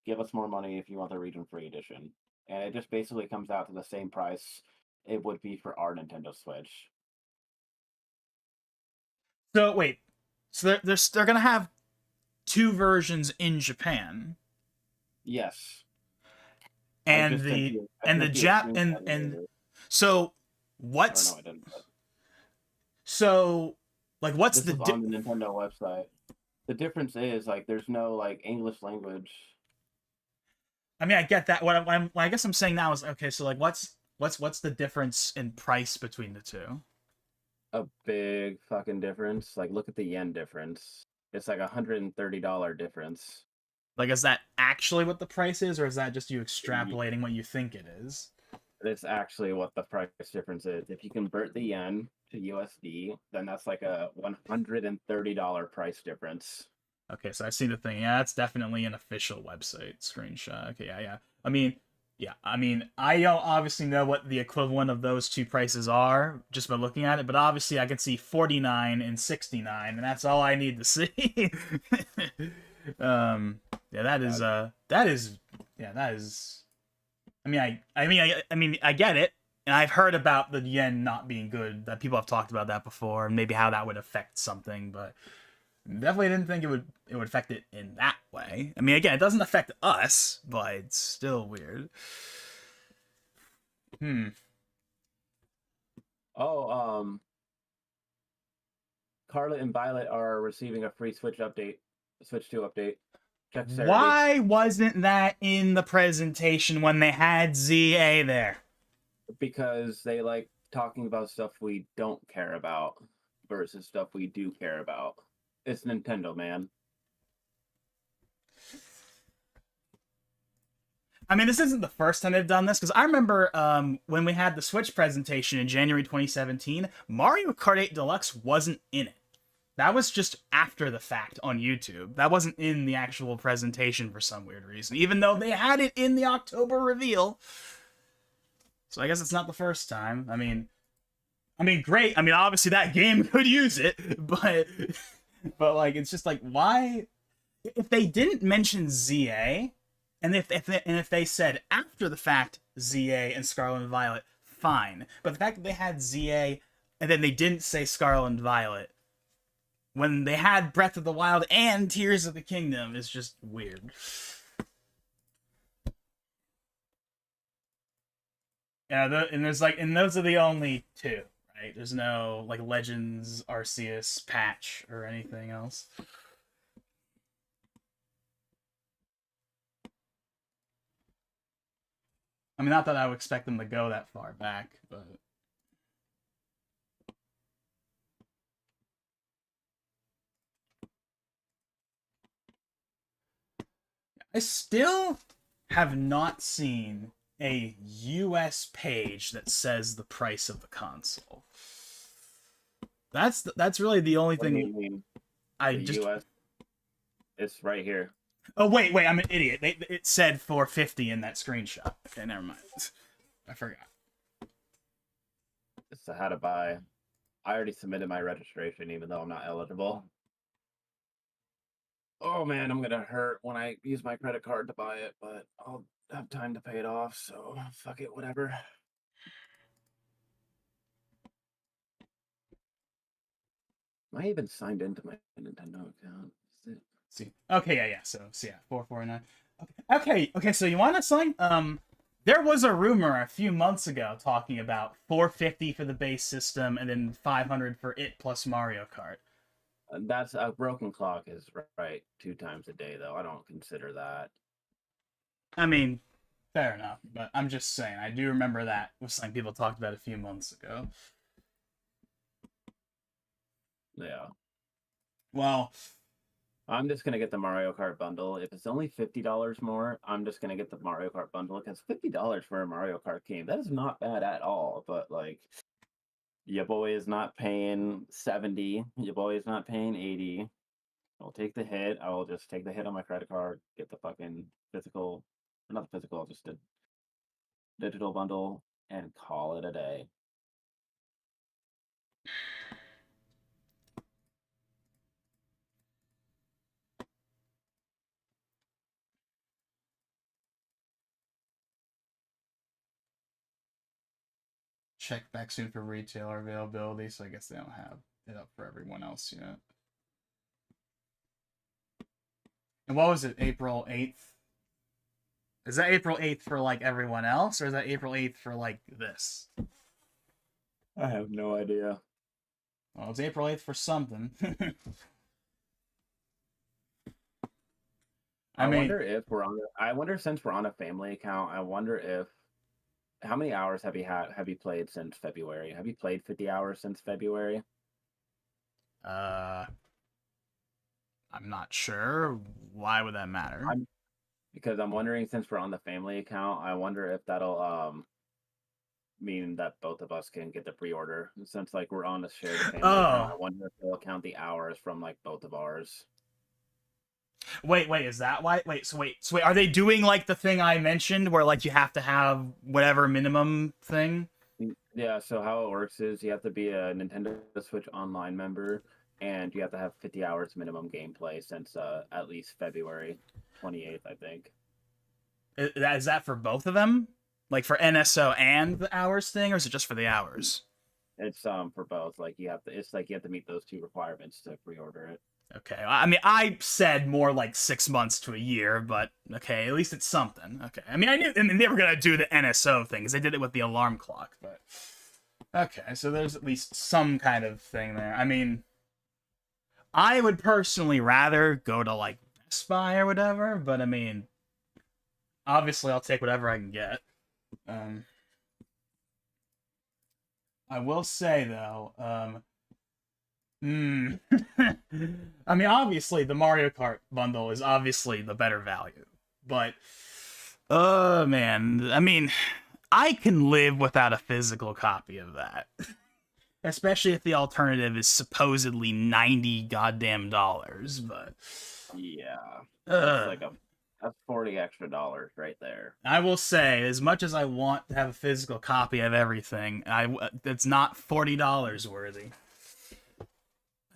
give us more money if you want the region free edition. And it just basically comes out to the same price it would be for our Nintendo Switch. So wait, so they're gonna have 2 versions in Japan. Yes. And so what's so like what's this the on the Nintendo website? The difference is like there's no like English language. I mean, I get that. What I guess I'm saying now is okay. So like, what's the difference in price between the 2? A big fucking difference. Like, look at the yen difference. It's like $130 difference. Like, is that actually what the price is, or is that just you extrapolating what you think it is? It's actually what the price difference is. If you convert the yen to USD, then that's like a $130 price difference. Okay, so I see the thing. Yeah, that's definitely an official website screenshot. Okay, yeah. I mean, I don't obviously know what the equivalent of those 2 prices are just by looking at it, but obviously I can see 49 and 69, and that's all I need to see. That is. I mean, I get it, and I've heard about the yen not being good. That people have talked about that before, and maybe how that would affect something, but definitely didn't think it would affect it in that way. I mean, again, it doesn't affect us, but it's still weird. Scarlet and Violet are receiving a free Switch 2 update. Check Saturday. Why wasn't that in the presentation when they had ZA there? Because they like talking about stuff we don't care about versus stuff we do care about. It's Nintendo, man. I mean, this isn't the first time they've done this, because I remember when we had the Switch presentation in January 2017, Mario Kart 8 Deluxe wasn't in it. That was just after the fact on YouTube. That wasn't in the actual presentation for some weird reason, even though they had it in the October reveal. So I guess it's not the first time. I mean, I mean, great. I mean, obviously that game could use it, but like, it's just like, why? If they didn't mention ZA, and if they said after the fact ZA and Scarlet and Violet, fine. But the fact that they had ZA and then they didn't say Scarlet and Violet when they had Breath of the Wild and Tears of the Kingdom is just weird. Yeah, and there's like, and those are the only two, right? There's no like Legends Arceus patch or anything else. I mean, not that I would expect them to go that far back, but I still have not seen a US page that says the price of the console. That's really the only What do you thing mean? I The just. US? It's right here. Oh wait, I'm an idiot. It said 450 in that screenshot. Okay, never mind. I forgot. This is how to buy. I already submitted my registration, even though I'm not eligible. Oh man, I'm gonna hurt when I use my credit card to buy it, but I'll have time to pay it off, so fuck it, whatever. Am I even signed into my Nintendo account? Is it? See. Okay, yeah. So yeah, 449. Okay. So you want to sign? There was a rumor a few months ago talking about 450 for the base system and then 500 for it plus Mario Kart. That's a broken clock is right 2 times a day, though. I don't consider that. I mean, fair enough, but I'm just saying, I do remember that was something people talked about a few months ago. Yeah. Well, I'm just gonna get the Mario Kart bundle. If it's only $50 more, I'm just gonna get the Mario Kart bundle because $50 for a Mario Kart game, that is not bad at all. But like, your boy is not paying 70. Your boy is not paying 80. I'll take the hit. I will just take the hit on my credit card, get the fucking physical, or not the physical, just a digital bundle, and call it a day. check back soon for retailer availability, so I guess they don't have it up for everyone else yet. And what was it, April 8th? Is that April 8th for, like, everyone else, or is that April 8th for, like, this? I have no idea. Well, it's April 8th for something. I wonder if we're on. I wonder since we're on a family account. I wonder if how many hours have you played since February? Have you played 50 hours since February? I'm not sure. Why would that matter? Because I'm wondering since we're on the family account. I wonder if that'll mean that both of us can get the pre-order since like we're on a shared family account. I wonder if they'll count the hours from like both of ours. Wait, is that why? So wait, are they doing like the thing I mentioned where like you have to have whatever minimum thing? Yeah, so how it works is you have to be a Nintendo Switch Online member and you have to have 50 hours minimum gameplay since at least February 28th, I think. Is that for both of them? Like for NSO and the hours thing, or is it just for the hours? It's for both. Like you have to meet those two requirements to pre-order it. Okay, I mean, I said more like 6 months to a year, but okay, at least it's something. Okay, I mean, I knew they were gonna do the NSO thing because they did it with the alarm clock, but okay, so there's at least some kind of thing there. I mean, I would personally rather go to like Best Buy or whatever, but I mean, obviously, I'll take whatever I can get. I will say though, I mean, obviously, the Mario Kart bundle is obviously the better value, but, man, I mean, I can live without a physical copy of that, especially if the alternative is supposedly $90 goddamn dollars. But yeah, it's like That's $40 extra right there. I will say, as much as I want to have a physical copy of everything, it's not $40 worthy.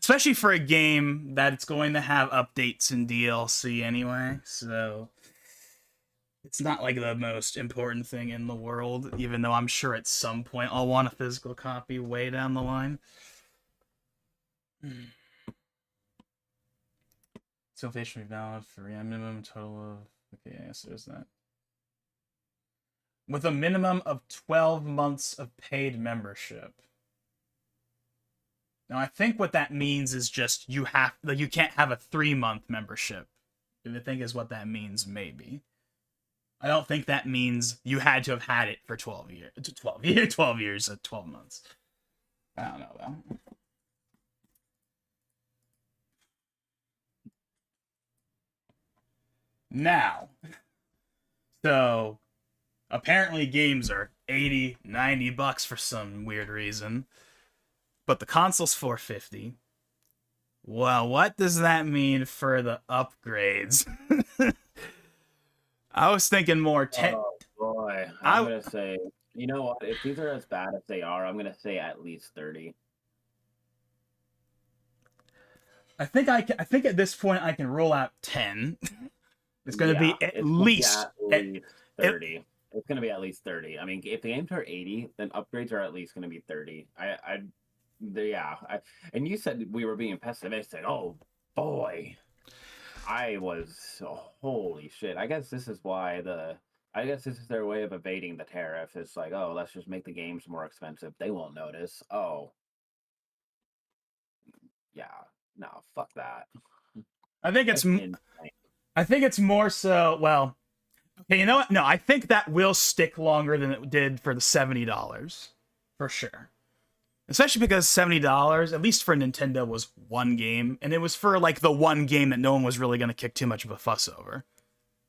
Especially for a game that's going to have updates and DLC anyway, so it's not like the most important thing in the world, even though I'm sure at some point I'll want a physical copy way down the line. Salvation will be valid for a minimum total of... Okay, yes, there's that. With a minimum of 12 months of paid membership. Now, I think what that means is just you can't have a 3-month membership. I think is what that means, maybe. I don't think that means you had to have had it for 12 years, 12 months. I don't know, though. Now, so apparently games are $80, $90 for some weird reason, but the console's $450. Well, what does that mean for the upgrades? I was thinking more. Oh boy, I'm gonna say, you know what? If these are as bad as they are, I'm gonna say at least 30. I think at this point I can roll out 10. It's going to be at least 30. It's going to be at least 30. I mean, if the games are 80, then upgrades are at least going to be 30. And you said we were being pessimistic. Oh boy, I was. Holy shit! I guess this is their way of evading the tariff. It's like, oh, let's just make the games more expensive. They won't notice. Oh, yeah. No, fuck that. I think it's more so, well, okay, you know what? No, I think that will stick longer than it did for the $70, for sure. Especially because $70, at least for Nintendo, was one game, and it was for, like, the one game that no one was really going to kick too much of a fuss over.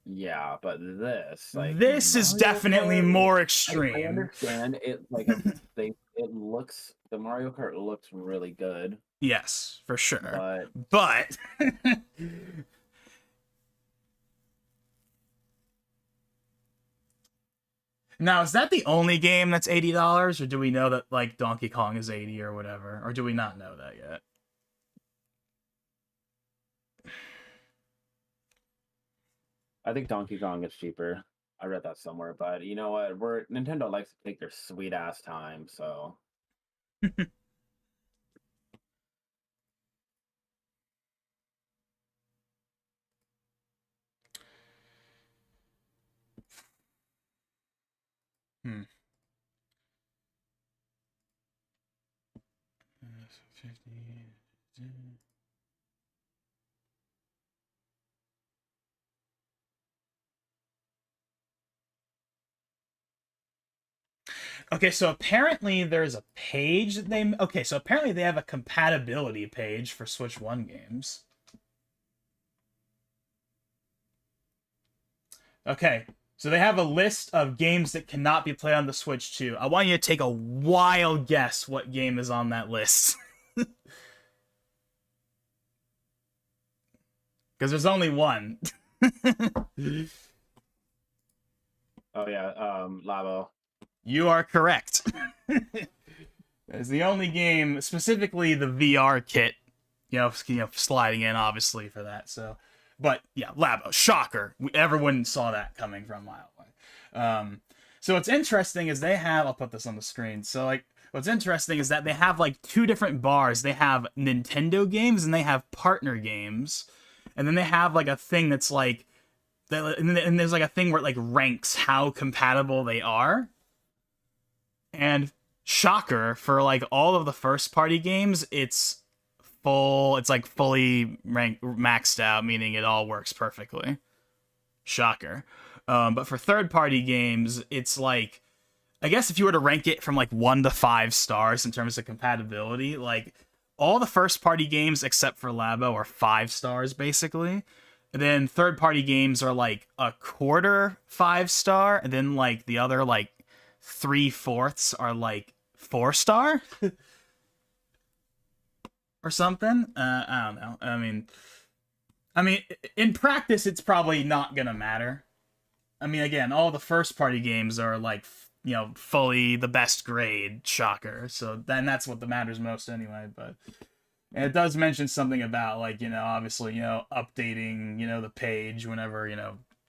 Yeah, but this is definitely more extreme. I understand it. Like the Mario Kart looks really good. Yes, for sure. But now, is that the only game that's $80, or do we know that like Donkey Kong is 80 or whatever, or do we not know that yet? I think Donkey Kong is cheaper. I read that somewhere, but you know what? Nintendo likes to take their sweet ass time, so. Okay, so apparently there's a page that they... Okay, so apparently they have a compatibility page for Switch 1 games. Okay, so they have a list of games that cannot be played on the Switch 2. I want you to take a wild guess what game is on that list. Because there's only one. Oh yeah, Labo. You are correct. It's the only game, specifically the VR kit, sliding in obviously for that. So, but yeah, Labo, shocker. Everyone saw that coming from a mile away. So what's interesting is they have, I'll put this on the screen. So like, what's interesting is that they have like two different bars. They have Nintendo games and they have partner games, and then they have like a thing that's like, and there's like a thing where it like ranks how compatible they are. And shocker, for like all of the first party games, it's like fully maxed out, meaning it all works perfectly. Shocker. But for third party games, it's like, I guess if you were to rank it from like 1 to 5 stars in terms of compatibility, like all the first party games except for Labo are 5 stars basically. And then third party games are like a quarter 5 star, and then like the other like 3/4 are like 4 star or something. I don't know. I mean, I mean, in practice, it's probably not gonna matter. I mean, again, all the first party games are like, fully the best grade. Shocker. So then that's what matters most anyway. But and it does mention something about like, obviously, updating, the page whenever,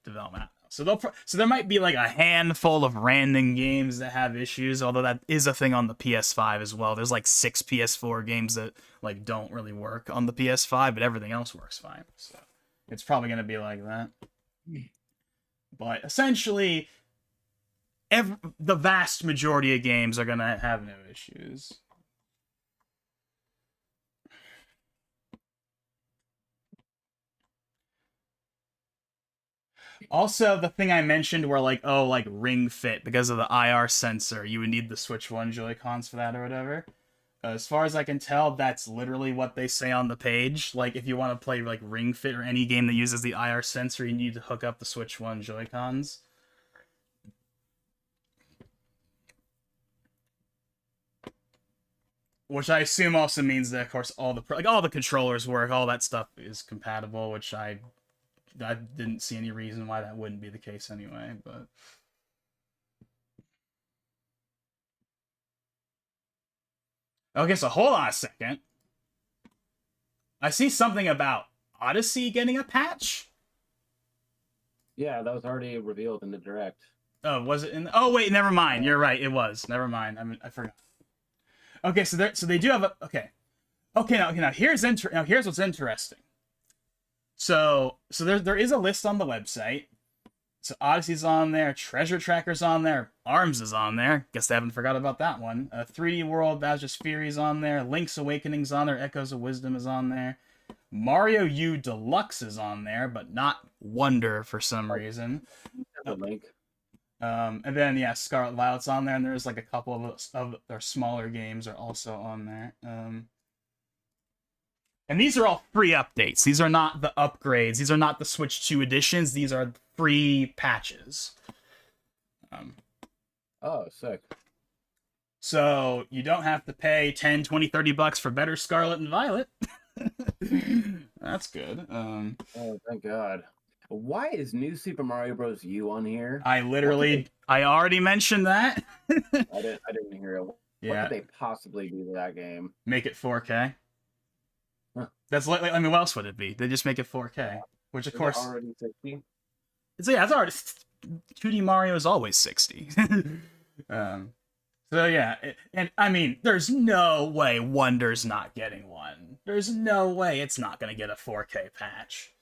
development. So so there might be like a handful of random games that have issues, although that is a thing on the PS5 as well. There's like 6 PS4 games that like don't really work on the PS5, but everything else works fine. So it's probably going to be like that. But essentially, the vast majority of games are going to have no issues. Also, the thing I mentioned where like, oh, like Ring Fit, because of the IR sensor, you would need the Switch 1 Joy-Cons for that or whatever. As far as I can tell, that's literally what they say on the page. Like, if you want to play like Ring Fit or any game that uses the IR sensor, you need to hook up the Switch 1 Joy-Cons. Which I assume also means that, of course, all the controllers work, all that stuff is compatible, which I didn't see any reason why that wouldn't be the case anyway, but... Okay, so hold on a second. I see something about Odyssey getting a patch? Yeah, that was already revealed in the Direct. Oh, was it in... Oh, wait, never mind. You're right, it was. Never mind. I forgot. Okay, so they do have a... Okay. Okay, now here's what's interesting. So there is a list on the website. So Odyssey's on there, Treasure Tracker's on there, ARMS is on there. Guess they haven't forgot about that one. 3D World, Bowser's Fury's on there, Link's Awakening's on there, Echoes of Wisdom is on there. Mario U Deluxe is on there, but not Wonder for some reason. Link. And then yeah, Scarlet Violet's on there, and there's like a couple of their smaller games are also on there. And these are all free updates. These are not the upgrades. These are not the Switch 2 editions. These are free patches. Oh, sick. So you don't have to pay 10, 20, 30 bucks for better Scarlet and Violet. That's good. Oh, thank God. Why is New Super Mario Bros. U on here? I already mentioned that. I didn't hear it. Yeah. What could they possibly do to that game? Make it 4K. Huh. That's like, I mean, what else would it be? They just make it 4K, which of course already 60. It's already 2D Mario is always 60. So yeah, and I mean, there's no way Wonder's not getting one. There's no way it's not gonna get a 4K patch.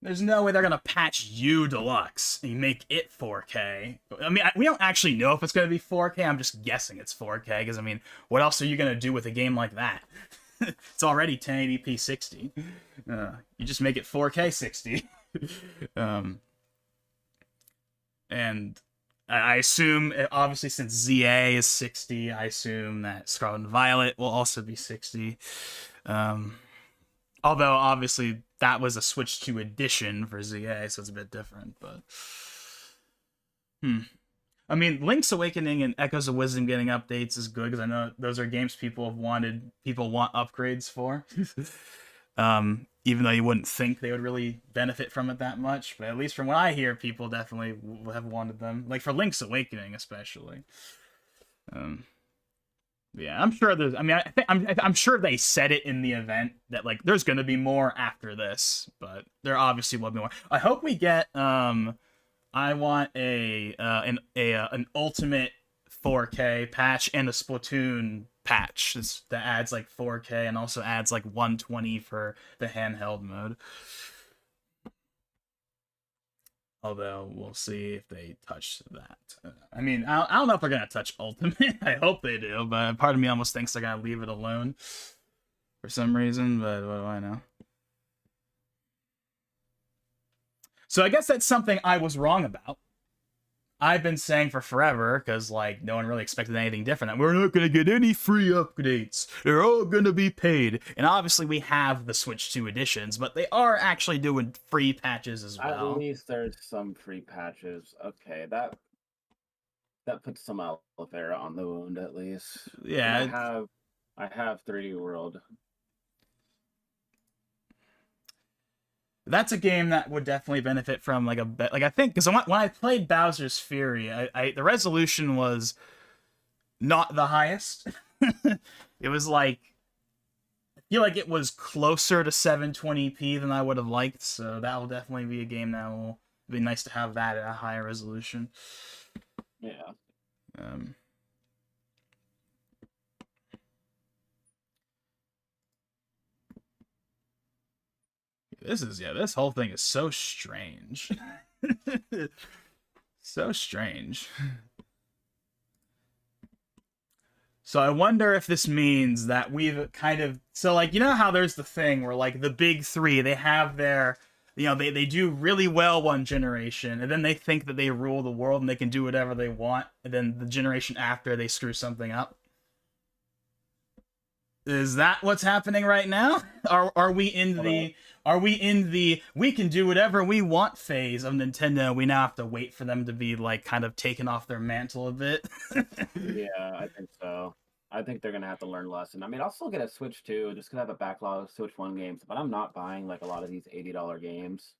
There's no way they're gonna patch U Deluxe and make it 4K. I mean, we don't actually know if it's gonna be 4K. I'm just guessing it's 4K because I mean, what else are you gonna do with a game like that? It's already 1080p 60. You just make it 4K 60. And I assume, obviously, since ZA is 60, I assume that Scarlet and Violet will also be 60. Although, obviously, that was a Switch 2 edition for ZA, so it's a bit different, but... I mean, Link's Awakening and Echoes of Wisdom getting updates is good, because I know those are games people want upgrades for. Even though you wouldn't think they would really benefit from it that much, but at least from what I hear, people definitely have wanted them. Like for Link's Awakening, especially. Yeah, I'm sure there's. I mean, I'm sure they said it in the event that like there's going to be more after this, but there obviously will be more. I hope we get. I want an Ultimate 4K patch and a Splatoon patch that adds like 4K and also adds like 120 for the handheld mode. Although we'll see if they touch that. I mean, I don't know if they're gonna touch Ultimate. I hope they do, but part of me almost thinks they're gonna leave it alone for some reason. But what do I know? So I guess that's something I was wrong about. I've been saying for forever, because like no one really expected anything different. We're not going to get any free updates. They're all going to be paid. And obviously we have the Switch 2 editions, but they are actually doing free patches as well. At least there's some free patches. Okay, that puts some aloe vera on the wound at least. Yeah. I have 3D World. That's a game that would definitely benefit from like like I think because when I played Bowser's Fury, the resolution was not the highest. It was like I feel like it was closer to 720p than I would have liked, so that will definitely be a game that will be nice to have that at a higher resolution. Yeah. This whole thing is so strange. So strange. So I wonder if this means that we've kind of... So, like, you know how there's the thing where, like, the big three, they have their... You know, they do really well one generation, and then they think that they rule the world and they can do whatever they want, and then the generation after, they screw something up. Is that what's happening right now? Are we in the we can do whatever we want phase of Nintendo? We now have to wait for them to be like kind of taken off their mantle a bit. Yeah, I think so. I think they're gonna have to learn a lesson. I mean, I'll still get a Switch 2 just because I have a backlog of Switch 1 games, but I'm not buying like a lot of these $80 games.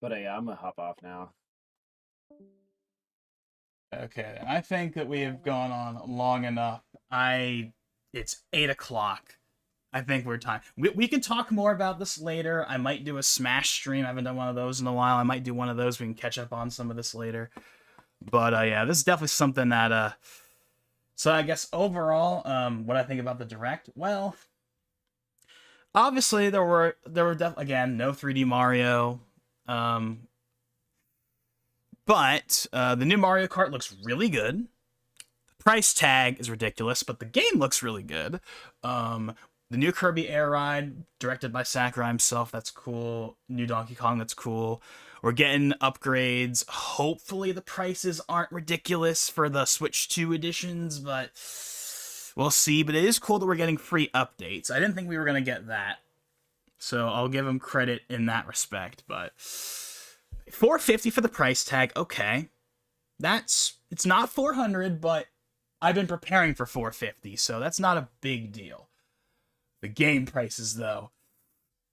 But yeah, I'm gonna hop off now. Okay, I think that we have gone on long enough. It's 8 o'clock. I think we're time. We can talk more about this later. I might do a Smash stream. I haven't done one of those in a while. I might do one of those. We can catch up on some of this later. But yeah, this is definitely something that so I guess overall, what I think about the Direct, well, obviously there were again no 3D Mario. But the new Mario Kart looks really good. The price tag is ridiculous, but the game looks really good. The new Kirby Air Ride, directed by Sakurai himself, that's cool. New Donkey Kong, that's cool. We're getting upgrades. Hopefully the prices aren't ridiculous for the Switch 2 editions, but we'll see. But it is cool that we're getting free updates. I didn't think we were going to get that. So I'll give them credit in that respect, but $450 for the price tag, okay. It's not $400, but I've been preparing for $450, so that's not a big deal. The game prices, though.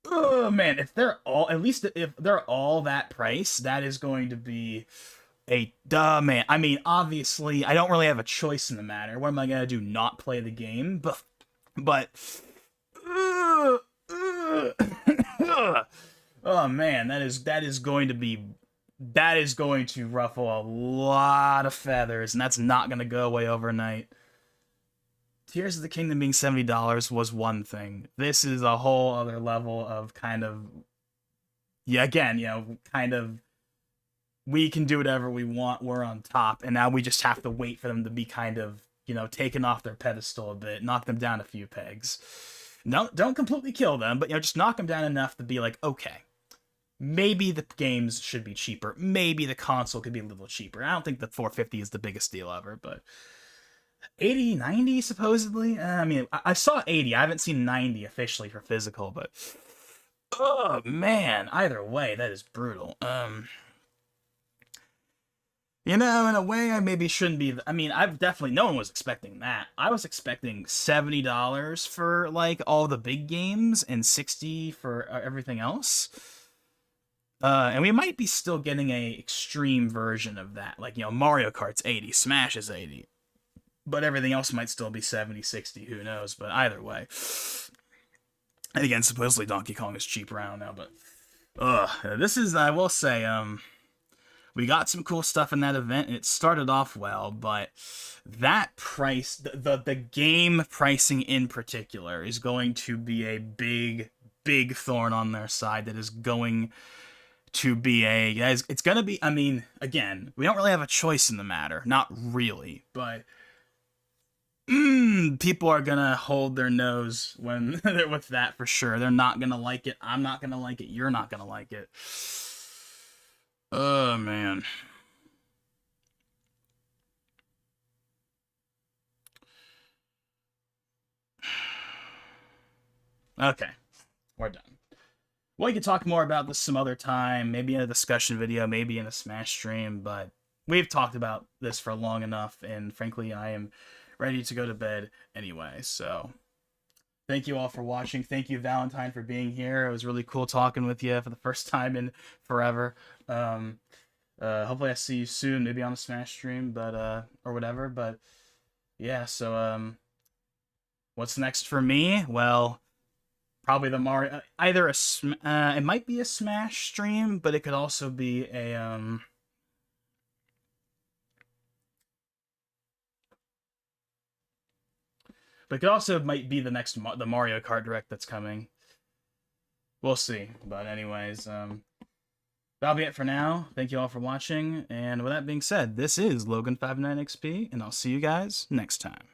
Oh, man, if they're all that price, that is going to be a duh, man. I mean, obviously, I don't really have a choice in the matter. What am I gonna do? Not play the game? But oh man, that is going to ruffle a lot of feathers, and that's not going to go away overnight. Tears of the Kingdom being $70 was one thing. This is a whole other level of kind of, yeah, again, you know, kind of, we can do whatever we want, we're on top, and now we just have to wait for them to be kind of, you know, taken off their pedestal a bit, knock them down a few pegs. No, don't completely kill them, but, you know, just knock them down enough to be like, okay, maybe the games should be cheaper. Maybe the console could be a little cheaper. I don't think the $450 is the biggest deal ever, but 80, 90 supposedly? I mean, I saw 80. I haven't seen 90 officially for physical, but oh man, either way, that is brutal. You know, in a way, I maybe shouldn't be. I mean, no one was expecting that. I was expecting $70 for like all the big games and $60 for everything else. And we might be still getting a extreme version of that. Like, you know, Mario Kart's 80, Smash is 80. But everything else might still be 70, 60, who knows. But either way. And again, supposedly Donkey Kong is cheaper, I don't know. But this is, I will say, we got some cool stuff in that event, and it started off well, but that price, the game pricing in particular, is going to be a big thorn on their side that is going to BA, guys. It's gonna be. I mean, again, we don't really have a choice in the matter. Not really, but people are gonna hold their nose when they're with that for sure. They're not gonna like it. I'm not gonna like it. You're not gonna like it. Oh man. Okay, we're done. We could talk more about this some other time, maybe in a discussion video, maybe in a Smash stream, but we've talked about this for long enough, and frankly, I am ready to go to bed anyway, so thank you all for watching. Thank you, Valentine, for being here. It was really cool talking with you for the first time in forever. Hopefully I see you soon, maybe on a Smash stream, but or whatever, but yeah, so what's next for me? Well, probably the Mario, either it might be a Smash stream, but it could also be a but it could also might be the next the Mario Kart Direct that's coming. We'll see. But anyways, that'll be it for now. Thank you all for watching, and with that being said, this is Logan59XP, and I'll see you guys next time.